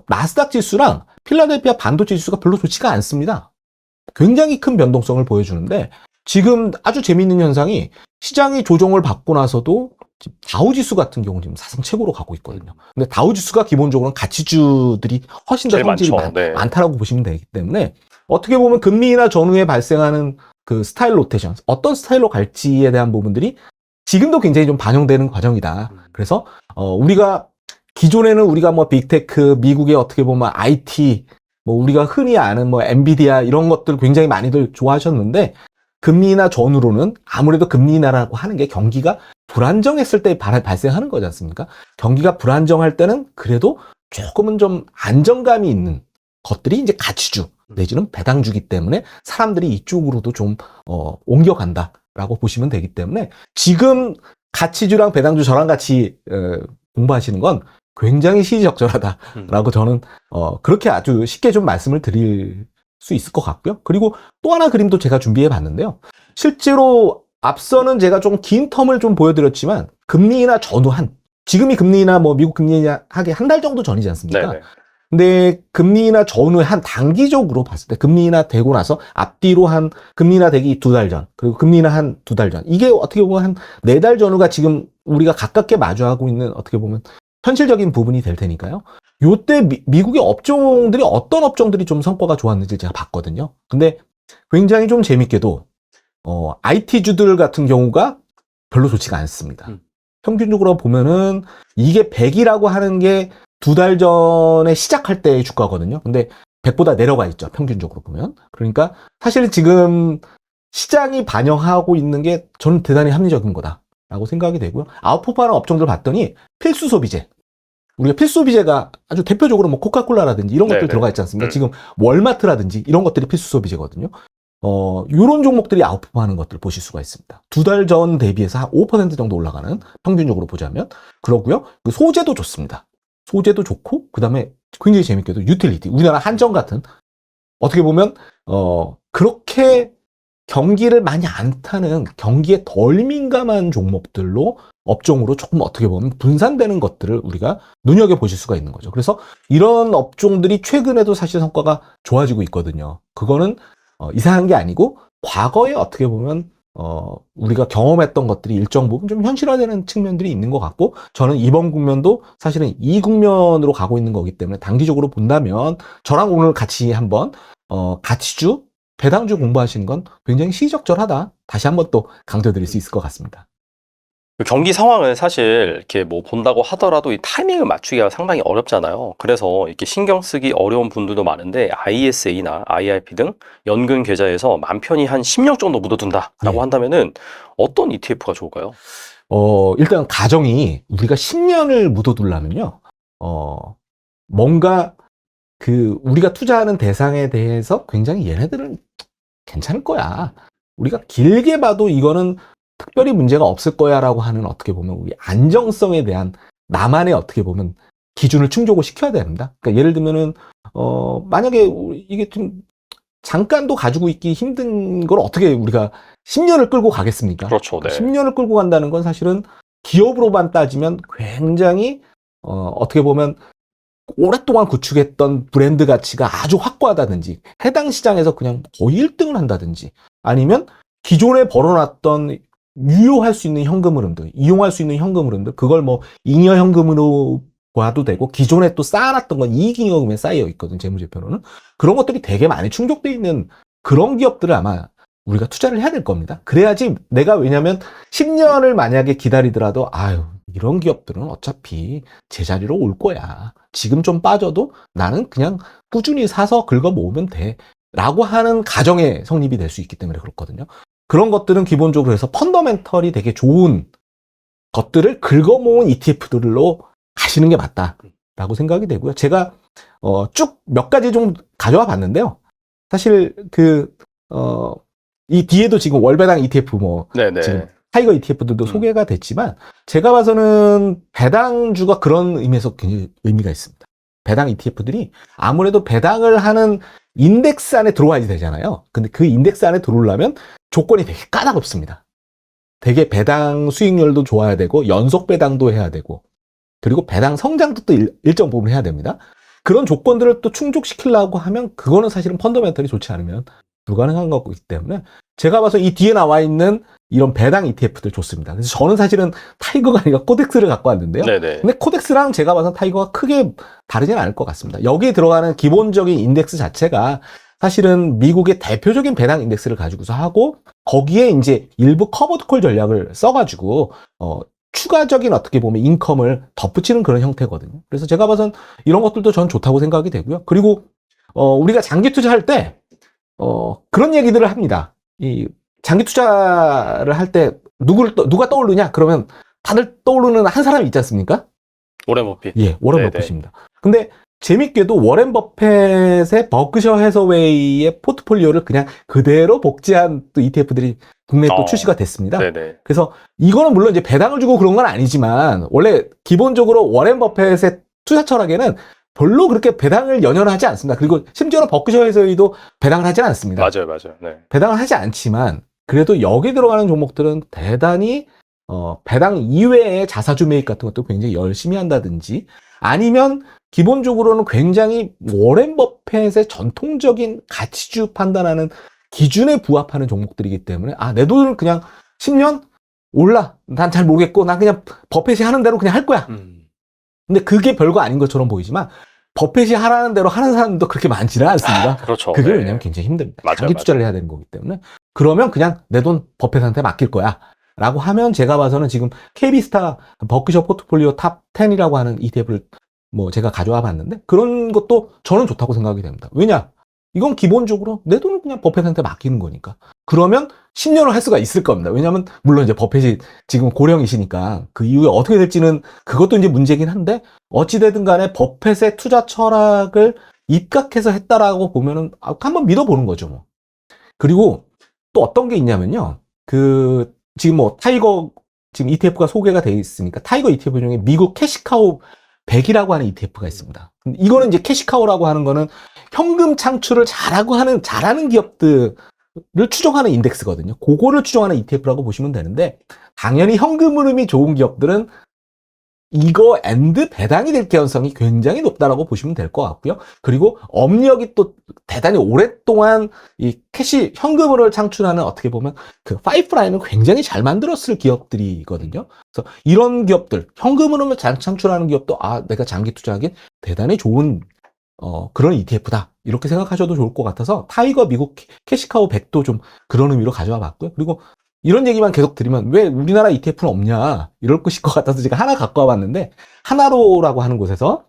나스닥 지수랑 필라델피아 반도체 지수가 별로 좋지가 않습니다. 굉장히 큰 변동성을 보여주는데, 지금 아주 재미있는 현상이 시장이 조정을 받고 나서도 지금 다우지수 같은 경우는 지금 사상 최고로 가고 있거든요. 근데 다우지수가 기본적으로는 가치주들이 훨씬 더 제일 성질이 많죠. 네. 많다라고 보시면 되기 때문에 어떻게 보면 금리 인하 전후에 발생하는 그 스타일 로테이션, 어떤 스타일로 갈지에 대한 부분들이 지금도 굉장히 좀 반영되는 과정이다. 그래서 우리가 기존에는 우리가 뭐 빅테크, 미국의 어떻게 보면 IT, 뭐 우리가 흔히 아는 뭐 엔비디아 이런 것들 굉장히 많이들 좋아하셨는데 금리 인하 전후로는 아무래도 금리 인하라고 하는 게 경기가 불안정했을 때 발생하는 거지 않습니까? 경기가 불안정할 때는 그래도 조금은 좀 안정감이 있는 것들이 이제 가치주 내지는 배당주기 때문에 사람들이 이쪽으로도 좀 옮겨간다라고 보시면 되기 때문에 지금 가치주랑 배당주 저랑 같이 공부하시는 건 굉장히 시의적절하다라고 저는 그렇게 아주 쉽게 좀 말씀을 드릴 수 있을 것 같고요. 그리고 또 하나 그림도 제가 준비해 봤는데요. 실제로 앞서는 제가 좀 긴 텀을 좀 보여드렸지만 금리 인하 전후 지금이 금리 인하 뭐 미국 금리 인하 하기 한 달 정도 전이지 않습니까? 네네. 근데 금리 인하 전후에 한 단기적으로 봤을 때 금리 인하 되고 나서 앞뒤로 한 금리 인하 되기 2달 전, 그리고 금리 인하 한 2달 전. 이게 어떻게 보면 한 4달 전후가 지금 우리가 가깝게 마주하고 있는 어떻게 보면 현실적인 부분이 될 테니까요. 요때 미국의 업종들이 어떤 업종들이 좀 성과가 좋았는지 제가 봤거든요. 근데 굉장히 좀 재밌게도 IT주들 같은 경우가 별로 좋지가 않습니다. 평균적으로 보면은 이게 100이라고 하는 게 2달 전에 시작할 때의 주가거든요. 근데 100보다 내려가 있죠. 평균적으로 보면. 그러니까 사실 지금 시장이 반영하고 있는 게 저는 대단히 합리적인 거다라고 생각이 되고요. 아웃퍼포하는 업종들 봤더니 필수 소비재. 우리가 필수 소비재가 아주 대표적으로 뭐 코카콜라라든지 이런 것들 네네. 들어가 있지 않습니까? 지금 월마트라든지 이런 것들이 필수 소비재거든요. 요런 종목들이 아웃퍼포하는 것들을 보실 수가 있습니다. 2달 전 대비해서 한 5% 정도 올라가는 평균적으로 보자면 그러고요. 그 소재도 좋습니다. 소재도 좋고 그다음에 굉장히 재밌게도 유틸리티, 우리나라 한정 같은 어떻게 보면 그렇게 경기를 많이 안 타는 경기에 덜 민감한 종목들로 업종으로 조금 어떻게 보면 분산되는 것들을 우리가 눈여겨보실 수가 있는 거죠. 그래서 이런 업종들이 최근에도 사실 성과가 좋아지고 있거든요. 그거는 이상한 게 아니고 과거에 어떻게 보면 우리가 경험했던 것들이 일정 부분 좀 현실화되는 측면들이 있는 것 같고 저는 이번 국면도 사실은 이 국면으로 가고 있는 거기 때문에 단기적으로 본다면 저랑 오늘 같이 한번 가치주, 배당주 공부하시는 건 굉장히 시의적절하다. 다시 한번 또 강조드릴 수 있을 것 같습니다. 그 경기 상황을 사실 이렇게 뭐 본다고 하더라도 이 타이밍을 맞추기가 상당히 어렵잖아요. 그래서 이렇게 신경 쓰기 어려운 분들도 많은데 ISA나 IRP 등 연금 계좌에서 만 편히 한 10년 정도 묻어둔다라고 네. 한다면은 어떤 ETF가 좋을까요? 일단 가정이 우리가 10년을 묻어두려면요. 뭔가 우리가 투자하는 대상에 대해서 굉장히 얘네들은 괜찮을 거야. 우리가 길게 봐도 이거는 특별히 문제가 없을 거야라고 하는 어떻게 보면 우리 안정성에 대한 나만의 어떻게 보면 기준을 충족을 시켜야 됩니다. 그러니까 예를 들면은 만약에 이게 좀 잠깐도 가지고 있기 힘든 걸 어떻게 우리가 10년을 끌고 가겠습니까? 그렇죠. 네. 10년을 끌고 간다는 건 사실은 기업으로만 따지면 굉장히 어떻게 보면 오랫동안 구축했던 브랜드 가치가 아주 확고하다든지 해당 시장에서 그냥 거의 1등을 한다든지 아니면 기존에 벌어놨던 유효할 수 있는 현금 흐름들, 이용할 수 있는 현금 흐름들, 그걸 뭐 잉여 현금으로 봐도 되고 기존에 또 쌓아놨던 건 이익잉여금에 쌓여 있거든, 재무제표로는. 그런 것들이 되게 많이 충족되어 있는 그런 기업들을 아마 우리가 투자를 해야 될 겁니다. 그래야지 왜냐면 10년을 만약에 기다리더라도 이런 기업들은 어차피 제자리로 올 거야. 지금 좀 빠져도 나는 그냥 꾸준히 사서 긁어 모으면 돼. 라고 하는 가정의 성립이 될 수 있기 때문에 그렇거든요. 그런 것들은 기본적으로 해서 펀더멘털이 되게 좋은 것들을 긁어 모은 ETF들로 가시는 게 맞다라고 생각이 되고요. 제가 쭉 몇 가지 좀 가져와 봤는데요. 사실 이 뒤에도 지금 월배당 ETF 네네. 지금 타이거 ETF들도 소개가 됐지만 제가 봐서는 배당주가 그런 의미에서 굉장히 의미가 있습니다. 배당 ETF들이 아무래도 배당을 하는 인덱스 안에 들어와야 되잖아요. 근데 그 인덱스 안에 들어오려면 조건이 되게 까다롭습니다. 되게 배당 수익률도 좋아야 되고 연속 배당도 해야 되고 그리고 배당 성장도 또 일정 부분 해야 됩니다. 그런 조건들을 또 충족시키려고 하면 그거는 사실은 펀더멘털이 좋지 않으면 불가능한 거기 때문에 제가 봐서 이 뒤에 나와 있는 이런 배당 ETF들 좋습니다. 그래서 저는 사실은 타이거가 아니라 코덱스를 갖고 왔는데요. 네네. 근데 코덱스랑 제가 봐서 타이거가 크게 다르지는 않을 것 같습니다. 여기에 들어가는 기본적인 인덱스 자체가 사실은 미국의 대표적인 배당 인덱스를 가지고서 하고 거기에 이제 일부 커버드콜 전략을 써가지고 추가적인 어떻게 보면 인컴을 덧붙이는 그런 형태거든요. 그래서 제가 봐선 이런 것들도 전 좋다고 생각이 되고요. 그리고 우리가 장기 투자할 때 그런 얘기들을 합니다. 이 장기 투자를 할 때 누가 떠오르냐? 그러면 다들 떠오르는 한 사람이 있지 않습니까? 오렌 버핏. 예, 워런 네네. 버핏입니다. 근데 재밌게도 워렌 버핏의 버크셔 해서웨이의 포트폴리오를 그냥 그대로 복제한 또 ETF들이 국내에 또 출시가 됐습니다. 네네. 그래서 이거는 물론 이제 배당을 주고 그런 건 아니지만 원래 기본적으로 워렌 버핏의 투자 철학에는 별로 그렇게 배당을 연연하지 않습니다. 그리고 심지어는 버크셔 해서웨이도 배당을 하지 않습니다. 맞아요, 맞아요. 네. 배당을 하지 않지만 그래도 여기 들어가는 종목들은 대단히 배당 이외의 자사주 매입 같은 것도 굉장히 열심히 한다든지 아니면 기본적으로는 굉장히 워렌 버핏의 전통적인 가치주 판단하는 기준에 부합하는 종목들이기 때문에 내 돈을 그냥 10년 올라 난 잘 모르겠고 난 그냥 버핏이 하는 대로 그냥 할 거야. 근데 그게 별거 아닌 것처럼 보이지만 버핏이 하라는 대로 하는 사람도 그렇게 많지는 않습니다. 그렇죠. 그게 네. 왜냐면 굉장히 힘듭니다. 맞아요, 장기 투자를 해야 되는 거기 때문에 그러면 그냥 내 돈 버핏한테 맡길 거야 라고 하면 제가 봐서는 지금 KB스타 버크셔 포트폴리오 탑 10이라고 하는 ETF를 제가 가져와 봤는데 그런 것도 저는 좋다고 생각이 됩니다. 왜냐? 이건 기본적으로 내 돈을 그냥 버핏한테 맡기는 거니까. 그러면 10년을 할 수가 있을 겁니다. 왜냐하면 물론 이제 버핏이 지금 고령이시니까 그 이후에 어떻게 될지는 그것도 이제 문제긴 한데 어찌되든 간에 버핏의 투자 철학을 입각해서 했다라고 보면은 한번 믿어보는 거죠, 뭐. 그리고 또 어떤 게 있냐면요. 지금 타이거 지금 ETF가 소개가 되어 있으니까 타이거 ETF 중에 미국 캐시카우 100이라고 하는 ETF가 있습니다. 이거는 이제 캐시카우라고 하는 거는 현금 창출을 잘하는 기업들을 추정하는 인덱스거든요. 그거를 추정하는 ETF라고 보시면 되는데 당연히 현금 흐름이 좋은 기업들은 이거 앤드 배당이 될 가능성이 굉장히 높다라고 보시면 될 것 같고요. 그리고 업력이 또 대단히 오랫동안 이 현금을 창출하는 어떻게 보면 그 파이프라인을 굉장히 잘 만들었을 기업들이거든요. 그래서 이런 기업들, 현금 흐름을 잘 창출하는 기업도 내가 장기 투자하기엔 대단히 좋은 그런 ETF다. 이렇게 생각하셔도 좋을 것 같아서 타이거 미국 캐시카우 100도 좀 그런 의미로 가져와 봤고요. 그리고 이런 얘기만 계속 드리면 왜 우리나라 ETF는 없냐 이럴 것일 것 같아서 제가 하나 갖고 와봤는데 하나로라고 하는 곳에서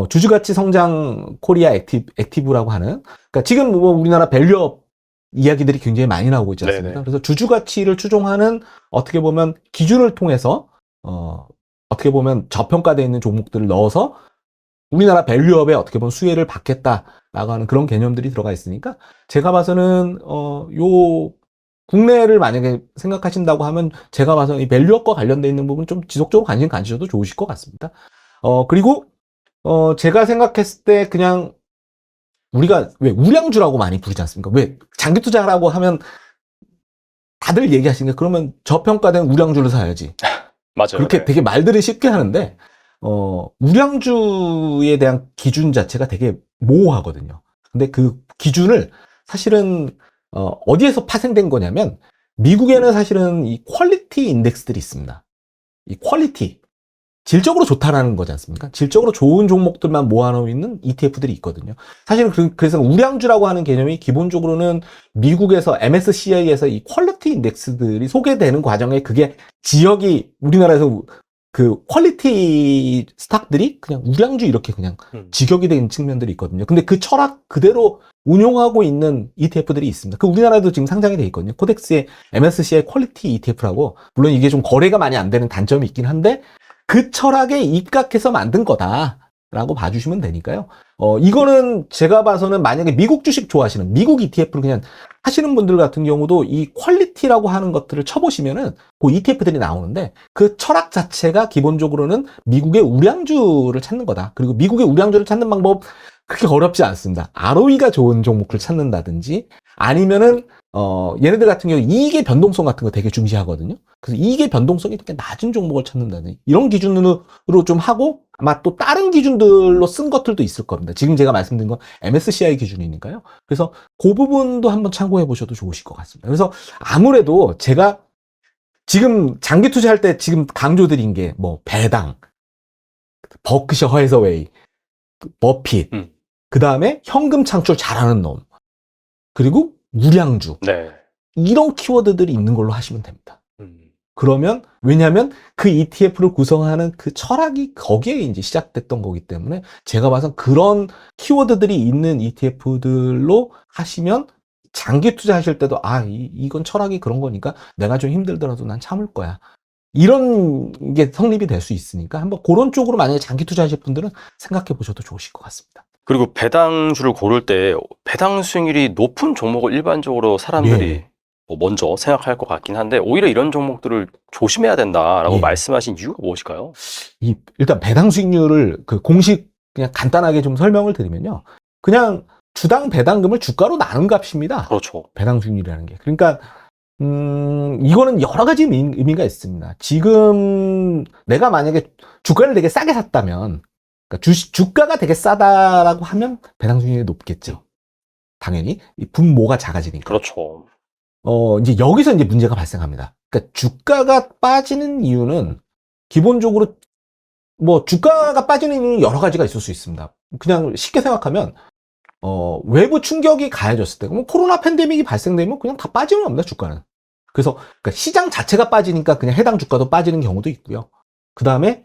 주주가치 성장 코리아 액티브라고 하는 그러니까 지금 우리나라 밸류업 이야기들이 굉장히 많이 나오고 있지 않습니까? 네네. 그래서 주주가치를 추종하는 어떻게 보면 기준을 통해서 어떻게 보면 저평가되어 있는 종목들을 넣어서 우리나라 밸류업에 어떻게 보면 수혜를 받겠다라고 하는 그런 개념들이 들어가 있으니까 제가 봐서는 국내를 만약에 생각하신다고 하면 제가 봐서 이 밸류업과 관련되어 있는 부분 좀 지속적으로 관심 가지셔도 좋으실 것 같습니다. 그리고 제가 생각했을 때 그냥 우리가 왜 우량주라고 많이 부르지 않습니까? 왜 장기 투자라고 하면 다들 얘기하시는 게 그러면 저평가된 우량주를 사야지. 맞아요. 그렇게 네. 되게 말들은 쉽게 하는데 우량주에 대한 기준 자체가 되게 모호하거든요. 근데 그 기준을 사실은 어디에서 파생된 거냐면 미국에는 사실은 이 퀄리티 인덱스들이 있습니다. 이 퀄리티 질적으로 좋다라는 거지 않습니까? 질적으로 좋은 종목들만 모아놓고 있는 ETF들이 있거든요. 사실은 그래서 우량주라고 하는 개념이 기본적으로는 미국에서 MSCI에서 이 퀄리티 인덱스들이 소개되는 과정에 그게 지역이 우리나라에서 그 퀄리티 스탁들이 그냥 우량주 이렇게 그냥 직역이 된 측면들이 있거든요. 근데 그 철학 그대로 운용하고 있는 ETF들이 있습니다. 그 우리나라에도 지금 상장이 돼 있거든요. 코덱스의 MSCI 퀄리티 ETF라고 물론 이게 좀 거래가 많이 안 되는 단점이 있긴 한데 그 철학에 입각해서 만든 거다 라고 봐주시면 되니까요. 이거는 제가 봐서는 만약에 미국 주식 좋아하시는, 미국 ETF를 그냥 하시는 분들 같은 경우도 이 퀄리티라고 하는 것들을 쳐보시면은 그 ETF들이 나오는데 그 철학 자체가 기본적으로는 미국의 우량주를 찾는 거다. 그리고 미국의 우량주를 찾는 방법 그렇게 어렵지 않습니다. ROE가 좋은 종목을 찾는다든지 아니면은 얘네들 같은 경우 이익의 변동성 같은 거 되게 중시하거든요. 그래서 이익의 변동성이 되게 낮은 종목을 찾는다든지 이런 기준으로 좀 하고 아마 또 다른 기준들로 쓴 것들도 있을 겁니다. 지금 제가 말씀드린 건 MSCI 기준이니까요. 그래서 그 부분도 한번 참고해 보셔도 좋으실 것 같습니다. 그래서 아무래도 제가 지금 장기 투자할 때 지금 강조드린 게 뭐 배당, 버크셔 해서웨이, 버핏, 그 다음에 현금 창출 잘하는 놈, 그리고 우량주. 네. 이런 키워드들이 있는 걸로 하시면 됩니다. 그러면, 왜냐면 그 ETF를 구성하는 그 철학이 거기에 이제 시작됐던 거기 때문에 제가 봐서 그런 키워드들이 있는 ETF들로 하시면 장기 투자하실 때도 이건 철학이 그런 거니까 내가 좀 힘들더라도 난 참을 거야. 이런 게 성립이 될 수 있으니까 한번 그런 쪽으로 만약에 장기 투자하실 분들은 생각해 보셔도 좋으실 것 같습니다. 그리고 배당주를 고를 때 배당 수익률이 높은 종목을 일반적으로 사람들이 예. 뭐 먼저 생각할 것 같긴 한데 오히려 이런 종목들을 조심해야 된다라고 예. 말씀하신 이유가 무엇일까요? 일단 배당 수익률을 그 공식 그냥 간단하게 좀 설명을 드리면요. 그냥 주당 배당금을 주가로 나눈 값입니다. 그렇죠. 배당 수익률이라는 게. 그러니까 이거는 여러 가지 의미가 있습니다. 지금 내가 만약에 주가를 되게 싸게 샀다면, 그러니까 주가가 되게 싸다라고 하면 배당 수익률이 높겠죠. 당연히 이 분모가 작아지니까. 그렇죠. 이제 여기서 이제 문제가 발생합니다. 그러니까 주가가 빠지는 이유는 기본적으로 뭐 주가가 빠지는 이유는 여러 가지가 있을 수 있습니다. 그냥 쉽게 생각하면 외부 충격이 가해졌을 때, 뭐 코로나 팬데믹이 발생되면 그냥 다 빠지는 겁니다, 주가는. 그래서 그러니까 시장 자체가 빠지니까 그냥 해당 주가도 빠지는 경우도 있고요. 그 다음에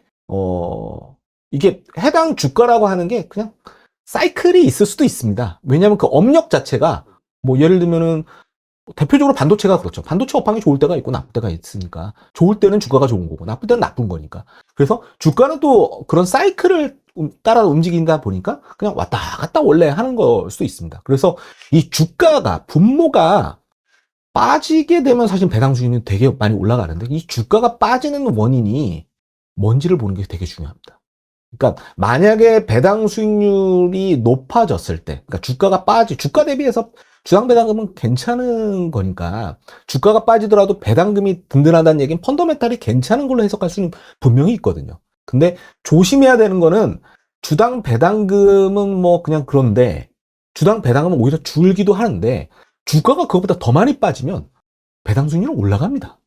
이게 해당 주가라고 하는 게 그냥 사이클이 있을 수도 있습니다. 왜냐하면 그 업력 자체가 뭐 예를 들면은 대표적으로 반도체가 그렇죠. 반도체 업황이 좋을 때가 있고 나쁠 때가 있으니까 좋을 때는 주가가 좋은 거고 나쁠 때는 나쁜 거니까. 그래서 주가는 또 그런 사이클을 따라 움직인다 보니까 그냥 왔다 갔다 원래 하는 걸 수도 있습니다. 그래서 이 주가가 분모가 빠지게 되면 사실 배당 수익률이 되게 많이 올라가는데 이 주가가 빠지는 원인이 뭔지를 보는 게 되게 중요합니다. 그러니까 만약에 배당 수익률이 높아졌을 때, 그러니까 주가 대비해서 주당 배당금은 괜찮은 거니까 주가가 빠지더라도 배당금이 든든하다는 얘기는 펀더멘탈이 괜찮은 걸로 해석할 수는 분명히 있거든요. 근데 조심해야 되는 거는 주당 배당금은 뭐 그냥 그런데 주당 배당금은 오히려 줄기도 하는데 주가가 그것보다 더 많이 빠지면 배당 수익률은 올라갑니다.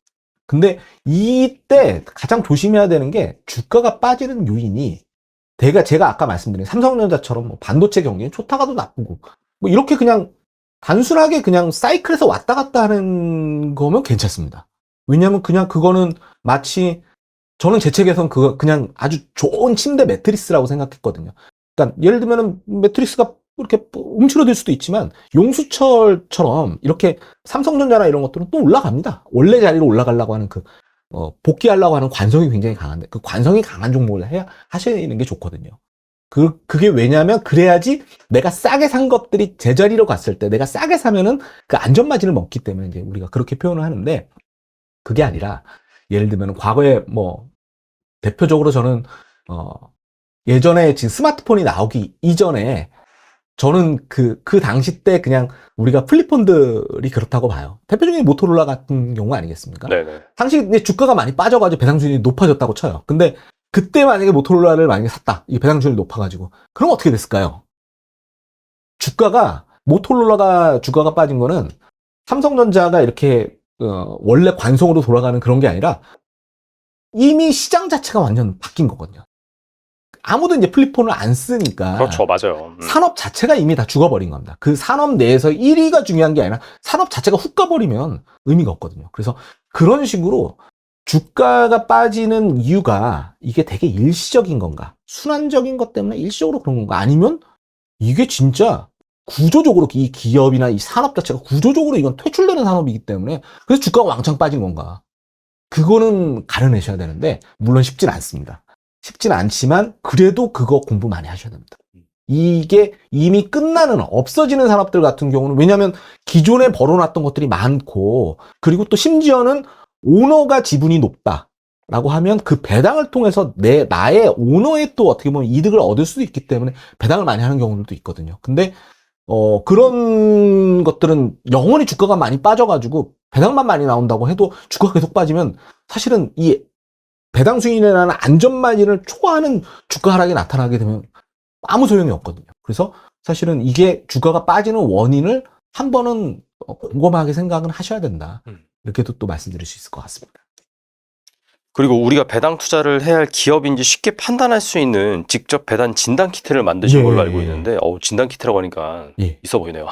근데 이때 가장 조심해야 되는 게 주가가 빠지는 요인이 제가 아까 말씀드린 삼성전자처럼 뭐 반도체 경기는 좋다가도 나쁘고 뭐 이렇게 그냥 단순하게 그냥 사이클에서 왔다 갔다 하는 거면 괜찮습니다. 왜냐하면 그냥 그거는 마치 저는 제 책에선 그냥 아주 좋은 침대 매트리스라고 생각했거든요. 그러니까 예를 들면은 매트리스가 이렇게 움츠러들 수도 있지만 용수철처럼 이렇게 삼성전자나 이런 것들은 또 올라갑니다. 원래 자리로 올라가려고 하는 복귀하려고 하는 관성이 굉장히 강한데 그 관성이 강한 종목을 하시는 게 좋거든요. 그게 왜냐면 그래야지 내가 싸게 산 것들이 제자리로 갔을 때 내가 싸게 사면은 그 안전마진을 먹기 때문에 이제 우리가 그렇게 표현을 하는데 그게 아니라 예를 들면 과거에 뭐 대표적으로 저는 예전에 지금 스마트폰이 나오기 이전에 저는 그 당시 때 그냥 우리가 플립폰들이 그렇다고 봐요. 대표적인 모토로라 같은 경우 아니겠습니까? 네네. 당시 주가가 많이 빠져가지고 배당 수익률이 높아졌다고 쳐요. 근데 그때 만약에 모토로라를 만약에 샀다. 이 배당 수익률이 높아가지고. 그럼 어떻게 됐을까요? 모토로라가 주가가 빠진 거는 삼성전자가 이렇게 원래 관성으로 돌아가는 그런 게 아니라 이미 시장 자체가 완전 바뀐 거거든요. 아무도 이제 플립폰을 안 쓰니까. 그렇죠. 맞아요. 산업 자체가 이미 다 죽어버린 겁니다. 그 산업 내에서 1위가 중요한 게 아니라 산업 자체가 훅 가버리면 의미가 없거든요. 그래서 그런 식으로 주가가 빠지는 이유가 이게 되게 일시적인 건가? 순환적인 것 때문에 일시적으로 그런 건가? 아니면 이게 진짜 구조적으로 이 기업이나 이 산업 자체가 구조적으로 이건 퇴출되는 산업이기 때문에 그래서 주가가 왕창 빠진 건가? 그거는 가려내셔야 되는데 물론 쉽진 않습니다. 쉽진 않지만 그래도 그거 공부 많이 하셔야 됩니다. 이게 이미 끝나는 없어지는 산업들 같은 경우는 왜냐하면 기존에 벌어놨던 것들이 많고 그리고 또 심지어는 오너가 지분이 높다라고 하면 그 배당을 통해서 나의 오너의 또 어떻게 보면 이득을 얻을 수도 있기 때문에 배당을 많이 하는 경우들도 있거든요. 근데 그런 것들은 영원히 주가가 많이 빠져가지고 배당만 많이 나온다고 해도 주가가 계속 빠지면 사실은 이 배당 수익이라는 안전마진을 초과하는 주가 하락이 나타나게 되면 아무 소용이 없거든요. 그래서 사실은 이게 주가가 빠지는 원인을 한 번은 곰곰하게 생각은 하셔야 된다. 이렇게도 또 말씀드릴 수 있을 것 같습니다. 그리고 우리가 배당 투자를 해야 할 기업인지 쉽게 판단할 수 있는 직접 배당 진단 키트를 만드신 예. 걸로 알고 있는데, 진단 키트라고 하니까 예. 있어 보이네요.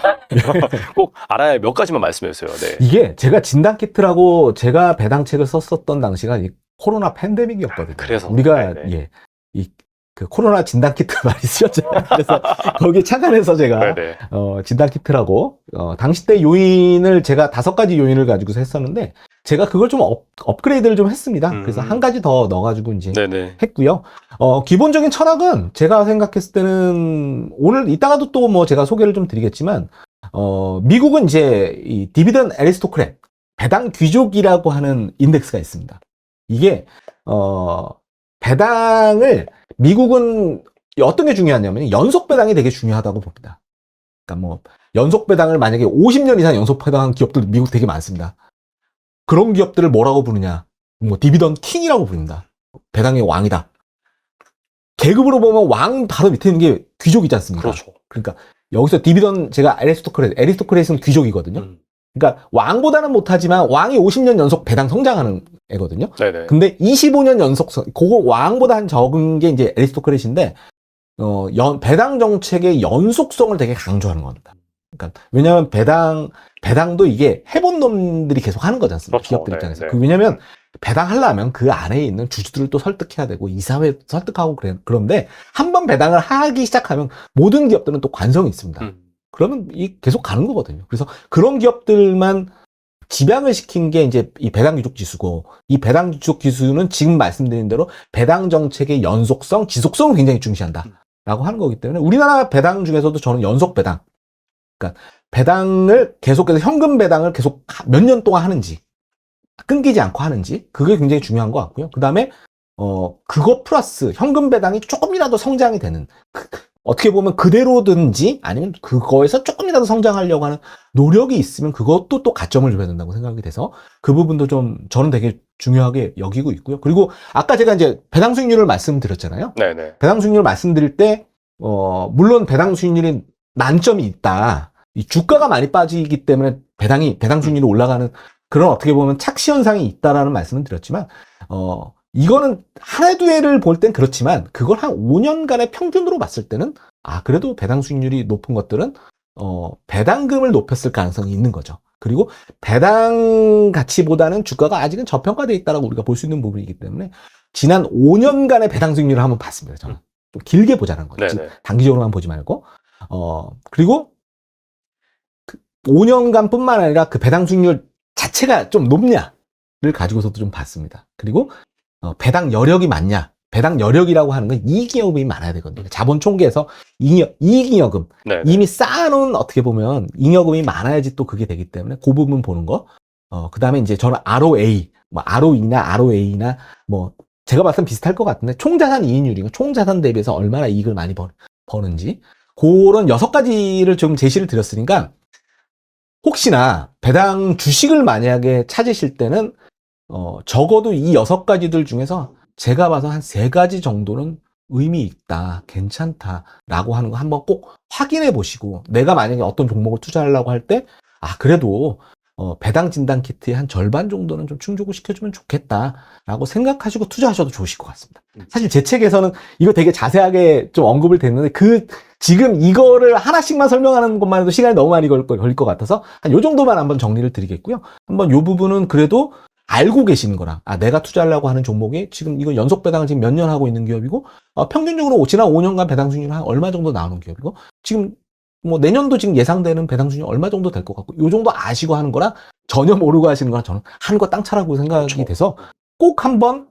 꼭 알아야 할 몇 가지만 말씀해 주세요. 네. 이게 제가 진단 키트라고 제가 배당책을 썼었던 당시가 이 코로나 팬데믹이었거든요. 그래서 우리가 네네. 그 코로나 진단 키트 많이 쓰였잖아요. 그래서 거기에 착안해서 제가 네네. 진단 키트라고 당시 때 요인을 제가 5가지 요인을 가지고서 했었는데 제가 그걸 좀 업그레이드를 좀 했습니다. 그래서 한 가지 더 넣어가지고 이제 네네. 했고요. 기본적인 철학은 제가 생각했을 때는 오늘 이따가도 또 뭐 제가 소개를 좀 드리겠지만 미국은 이제 이 디비던 애리스토크렛 배당 귀족이라고 하는 인덱스가 있습니다. 이게 배당을 미국은 어떤 게 중요하냐면 연속 배당이 되게 중요하다고 봅니다. 그러니까 뭐 연속 배당을 만약에 50년 이상 연속 배당한 기업들 미국 되게 많습니다. 그런 기업들을 뭐라고 부르냐? 뭐 디비던 킹이라고 부릅니다. 배당의 왕이다. 계급으로 보면 왕 바로 밑에 있는 게 귀족이지 않습니까? 그렇죠. 그러니까 여기서 디비던 제가 애리스토크렛은 귀족이거든요. 그러니까 왕보다는 못하지만 왕이 50년 연속 배당 성장하는 애거든요. 네네. 근데 25년 연속 그거 왕보다 한 적은 게 이제 애리스토크렛인데 배당 정책의 연속성을 되게 강조하는 겁니다. 그러니까 왜냐하면 배당도 이게 해본 놈들이 계속 하는 거지 않습니까? 그렇죠. 기업들 네, 입장에서. 네. 왜냐하면 배당하려면 그 안에 있는 주주들을 또 설득해야 되고 이사회 설득하고 그런데 한 번 배당을 하기 시작하면 모든 기업들은 또 관성이 있습니다. 그러면 계속 가는 거거든요. 그래서 그런 기업들만 집약을 시킨 게 이제 이 배당 귀족 지수고, 이 배당 귀족 지수는 지금 말씀드린 대로 배당 정책의 연속성, 지속성을 굉장히 중시한다라고 하는 거기 때문에 우리나라 배당 중에서도 저는 연속 배당, 그러니까 배당을 계속해서 현금 배당을 계속 몇 년 동안 하는지, 끊기지 않고 하는지, 그게 굉장히 중요한 것 같고요. 그 다음에 그거 플러스 현금 배당이 조금이라도 성장이 되는, 어떻게 보면 그대로든지 아니면 그거에서 조금이라도 성장하려고 하는 노력이 있으면 그것도 또 가점을 줘야 된다고 생각이 돼서 그 부분도 좀 저는 되게 중요하게 여기고 있고요. 그리고 아까 제가 이제 배당 수익률을 말씀드렸잖아요. 네네. 배당 수익률을 말씀드릴 때 물론 배당 수익률이 난점이 있다. 이 주가가 많이 빠지기 때문에 배당 수익률이 올라가는 그런 어떻게 보면 착시 현상이 있다라는 말씀을 드렸지만 이거는 한 해 두 해를 볼 땐 그렇지만 그걸 한 5년간의 평균으로 봤을 때는 그래도 배당 수익률이 높은 것들은 배당금을 높였을 가능성이 있는 거죠. 그리고 배당 가치보다는 주가가 아직은 저평가되어 있다라고 우리가 볼 수 있는 부분이기 때문에 지난 5년간의 배당 수익률을 한번 봤습니다. 저는 좀 길게 보자는 거죠. 네네. 단기적으로만 보지 말고 그리고 5년간뿐만 아니라 그 배당 수익률 자체가 좀 높냐를 가지고서도 좀 봤습니다. 그리고 배당 여력이 많냐? 배당 여력이라고 하는 건 이익잉여금이 많아야 되거든요. 자본 총계에서 이익잉여금 네네. 이미 쌓아놓은 어떻게 보면 잉여금이 많아야지 또 그게 되기 때문에 그 부분 보는 거. 그 다음에 이제 저는 ROA, 뭐 ROE나 ROA나 뭐 제가 봤을 땐 비슷할 것 같은데 총자산 이익률이고 총자산 대비해서 얼마나 이익을 많이 버는지 그런 6가지를 좀 제시를 드렸으니까 혹시나 배당 주식을 만약에 찾으실 때는 적어도 이 6가지들 중에서 제가 봐서 한 3가지 정도는 의미 있다, 괜찮다라고 하는 거 한번 꼭 확인해 보시고 내가 만약에 어떤 종목을 투자하려고 할 때 그래도 배당 진단 키트의 한 절반 정도는 좀 충족을 시켜주면 좋겠다라고 생각하시고 투자하셔도 좋으실 것 같습니다. 사실 제 책에서는 이거 되게 자세하게 좀 언급을 됐는데 지금 이거를 하나씩만 설명하는 것만 해도 시간이 너무 많이 걸릴 것 같아서 한 요 정도만 한번 정리를 드리겠고요. 한번 요 부분은 그래도 알고 계시는 거랑 내가 투자하려고 하는 종목이 지금 이거 연속 배당을 지금 몇 년 하고 있는 기업이고 평균적으로 지난 5년간 배당 수익률 한 얼마 정도 나오는 기업이고 지금 뭐 내년도 지금 예상되는 배당 수익률 얼마 정도 될 것 같고 요 정도 아시고 하는 거랑 전혀 모르고 하시는 거랑 저는 하는 거 땅차라고 생각이 그렇죠. 돼서 꼭 한번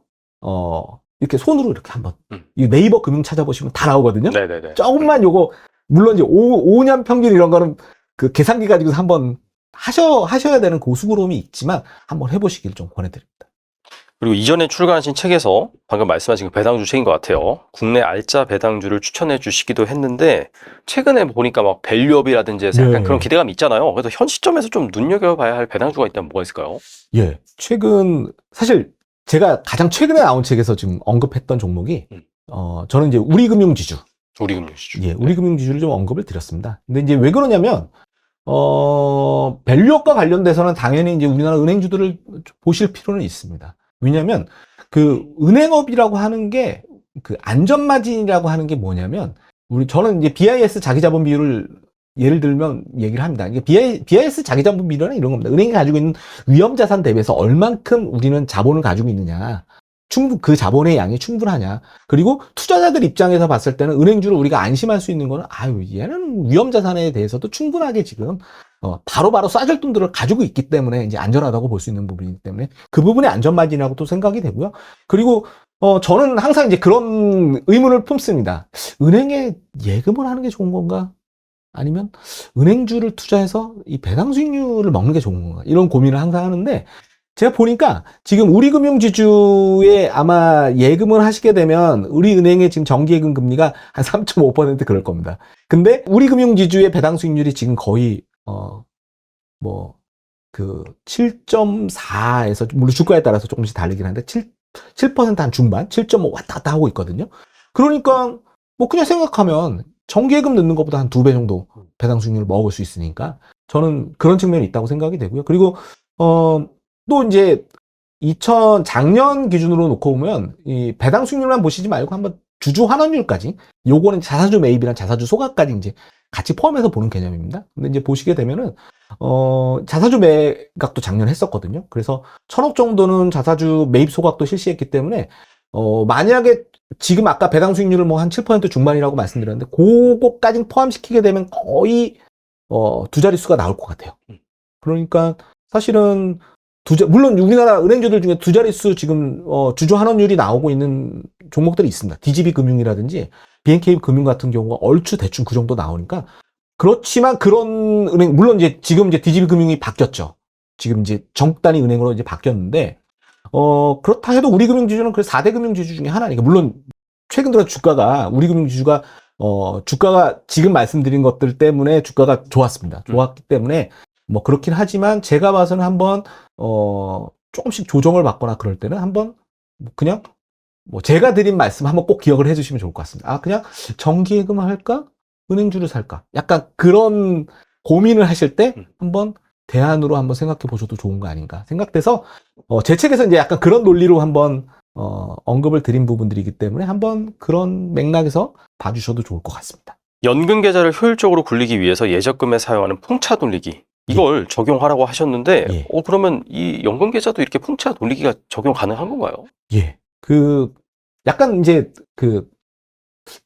이렇게 손으로 이렇게 한번 음. 이 네이버 금융 찾아보시면 다 나오거든요. 네네네. 조금만 요거 물론 이제 5년 평균 이런 거는 그 계산기 가지고 한번 하셔야 되는 고수고름이 있지만 한번 해보시길 좀 권해드립니다. 그리고 이전에 출간하신 책에서 방금 말씀하신 그 배당주 책인 것 같아요. 국내 알짜 배당주를 추천해 주시기도 했는데 최근에 보니까 막 밸류업이라든지 해서 약간 네. 그런 기대감이 있잖아요. 그래서 현 시점에서 좀 눈여겨봐야 할 배당주가 있다면 뭐가 있을까요? 예, 최근 사실 제가 가장 최근에 나온 책에서 지금 언급했던 종목이 저는 이제 우리금융지주, 우리금융지주. 예, 우리금융지주를 좀 언급을 드렸습니다. 근데 이제 왜 그러냐면 밸류업과 관련돼서는 당연히 이제 우리나라 은행주들을 보실 필요는 있습니다. 왜냐하면 그 은행업이라고 하는 게 그 안전마진이라고 하는 게 뭐냐면 저는 이제 BIS 자기자본 비율을 예를 들면 얘기를 합니다. 이게 BIS 자기자본 비율은 이런 겁니다. 은행이 가지고 있는 위험자산 대비해서 얼만큼 우리는 자본을 가지고 있느냐. 그 자본의 양이 충분하냐. 그리고 투자자들 입장에서 봤을 때는 은행주를 우리가 안심할 수 있는 거는 얘는 위험자산에 대해서도 충분하게 지금 바로바로 쏴줄 돈들을 가지고 있기 때문에 이제 안전하다고 볼 수 있는 부분이기 때문에 그 부분의 안전마진이라고 또 생각이 되고요. 그리고 저는 항상 이제 그런 의문을 품습니다. 은행에 예금을 하는 게 좋은 건가? 아니면 은행주를 투자해서 이 배당 수익률을 먹는 게 좋은 건가? 이런 고민을 항상 하는데 제가 보니까 지금 우리금융지주에 아마 예금을 하시게 되면 우리은행의 지금 정기예금 금리가 한 3.5% 그럴 겁니다. 근데 우리금융지주의 배당 수익률이 지금 거의 7.4에서 물론 주가에 따라서 조금씩 다르긴 한데 7%한 중반, 7.5 왔다 갔다 하고 있거든요. 그러니까 뭐 그냥 생각하면 정기예금 넣는 것보다 한 2배 정도 배당 수익률을 먹을 수 있으니까 저는 그런 측면이 있다고 생각이 되고요. 그리고 또 이제 작년 기준으로 놓고 보면 이 배당 수익률만 보시지 말고 한번 주주 환원율까지 요거는 자사주 매입이랑 자사주 소각까지 이제 같이 포함해서 보는 개념입니다. 근데 이제 보시게 되면은 자사주 매각도 작년 했었거든요. 그래서 1,000억 정도는 자사주 매입 소각도 실시했기 때문에 만약에 지금 아까 배당 수익률을 뭐 한 7% 중반이라고 말씀드렸는데 그거까지 포함시키게 되면 거의 두 자릿수가 나올 것 같아요. 그러니까 사실은 물론 우리나라 은행주들 중에 두 자릿수 지금 주주 환원율이 나오고 있는 종목들이 있습니다. DGB 금융이라든지 BNK 금융 같은 경우가 얼추 대충 그 정도 나오니까 그렇지만 그런 은행 물론 이제 지금 이제 DGB 금융이 바뀌었죠. 지금 이제 전국 단위 은행으로 이제 바뀌었는데 그렇다 해도 우리금융지주는 그 4대 금융지주 중에 하나니까 물론 최근 들어 우리금융지주가 주가가 지금 말씀드린 것들 때문에 주가가 좋았습니다. 좋았기 때문에 뭐 그렇긴 하지만 제가 봐서는 한번 조금씩 조정을 받거나 그럴 때는 한번 그냥 뭐 제가 드린 말씀 한번 꼭 기억을 해주시면 좋을 것 같습니다. 그냥 정기예금을 할까? 은행주를 살까? 약간 그런 고민을 하실 때 한번 대안으로 한번 생각해 보셔도 좋은 거 아닌가 생각돼서 제 책에서 이제 약간 그런 논리로 한번 언급을 드린 부분들이기 때문에 한번 그런 맥락에서 봐주셔도 좋을 것 같습니다. 연금 계좌를 효율적으로 굴리기 위해서 예적금에 사용하는 풍차 돌리기 이걸 적용하라고 하셨는데 예. 그러면 이 연금 계좌도 이렇게 풍차 돌리기가 적용 가능한 건가요? 예. 약간 이제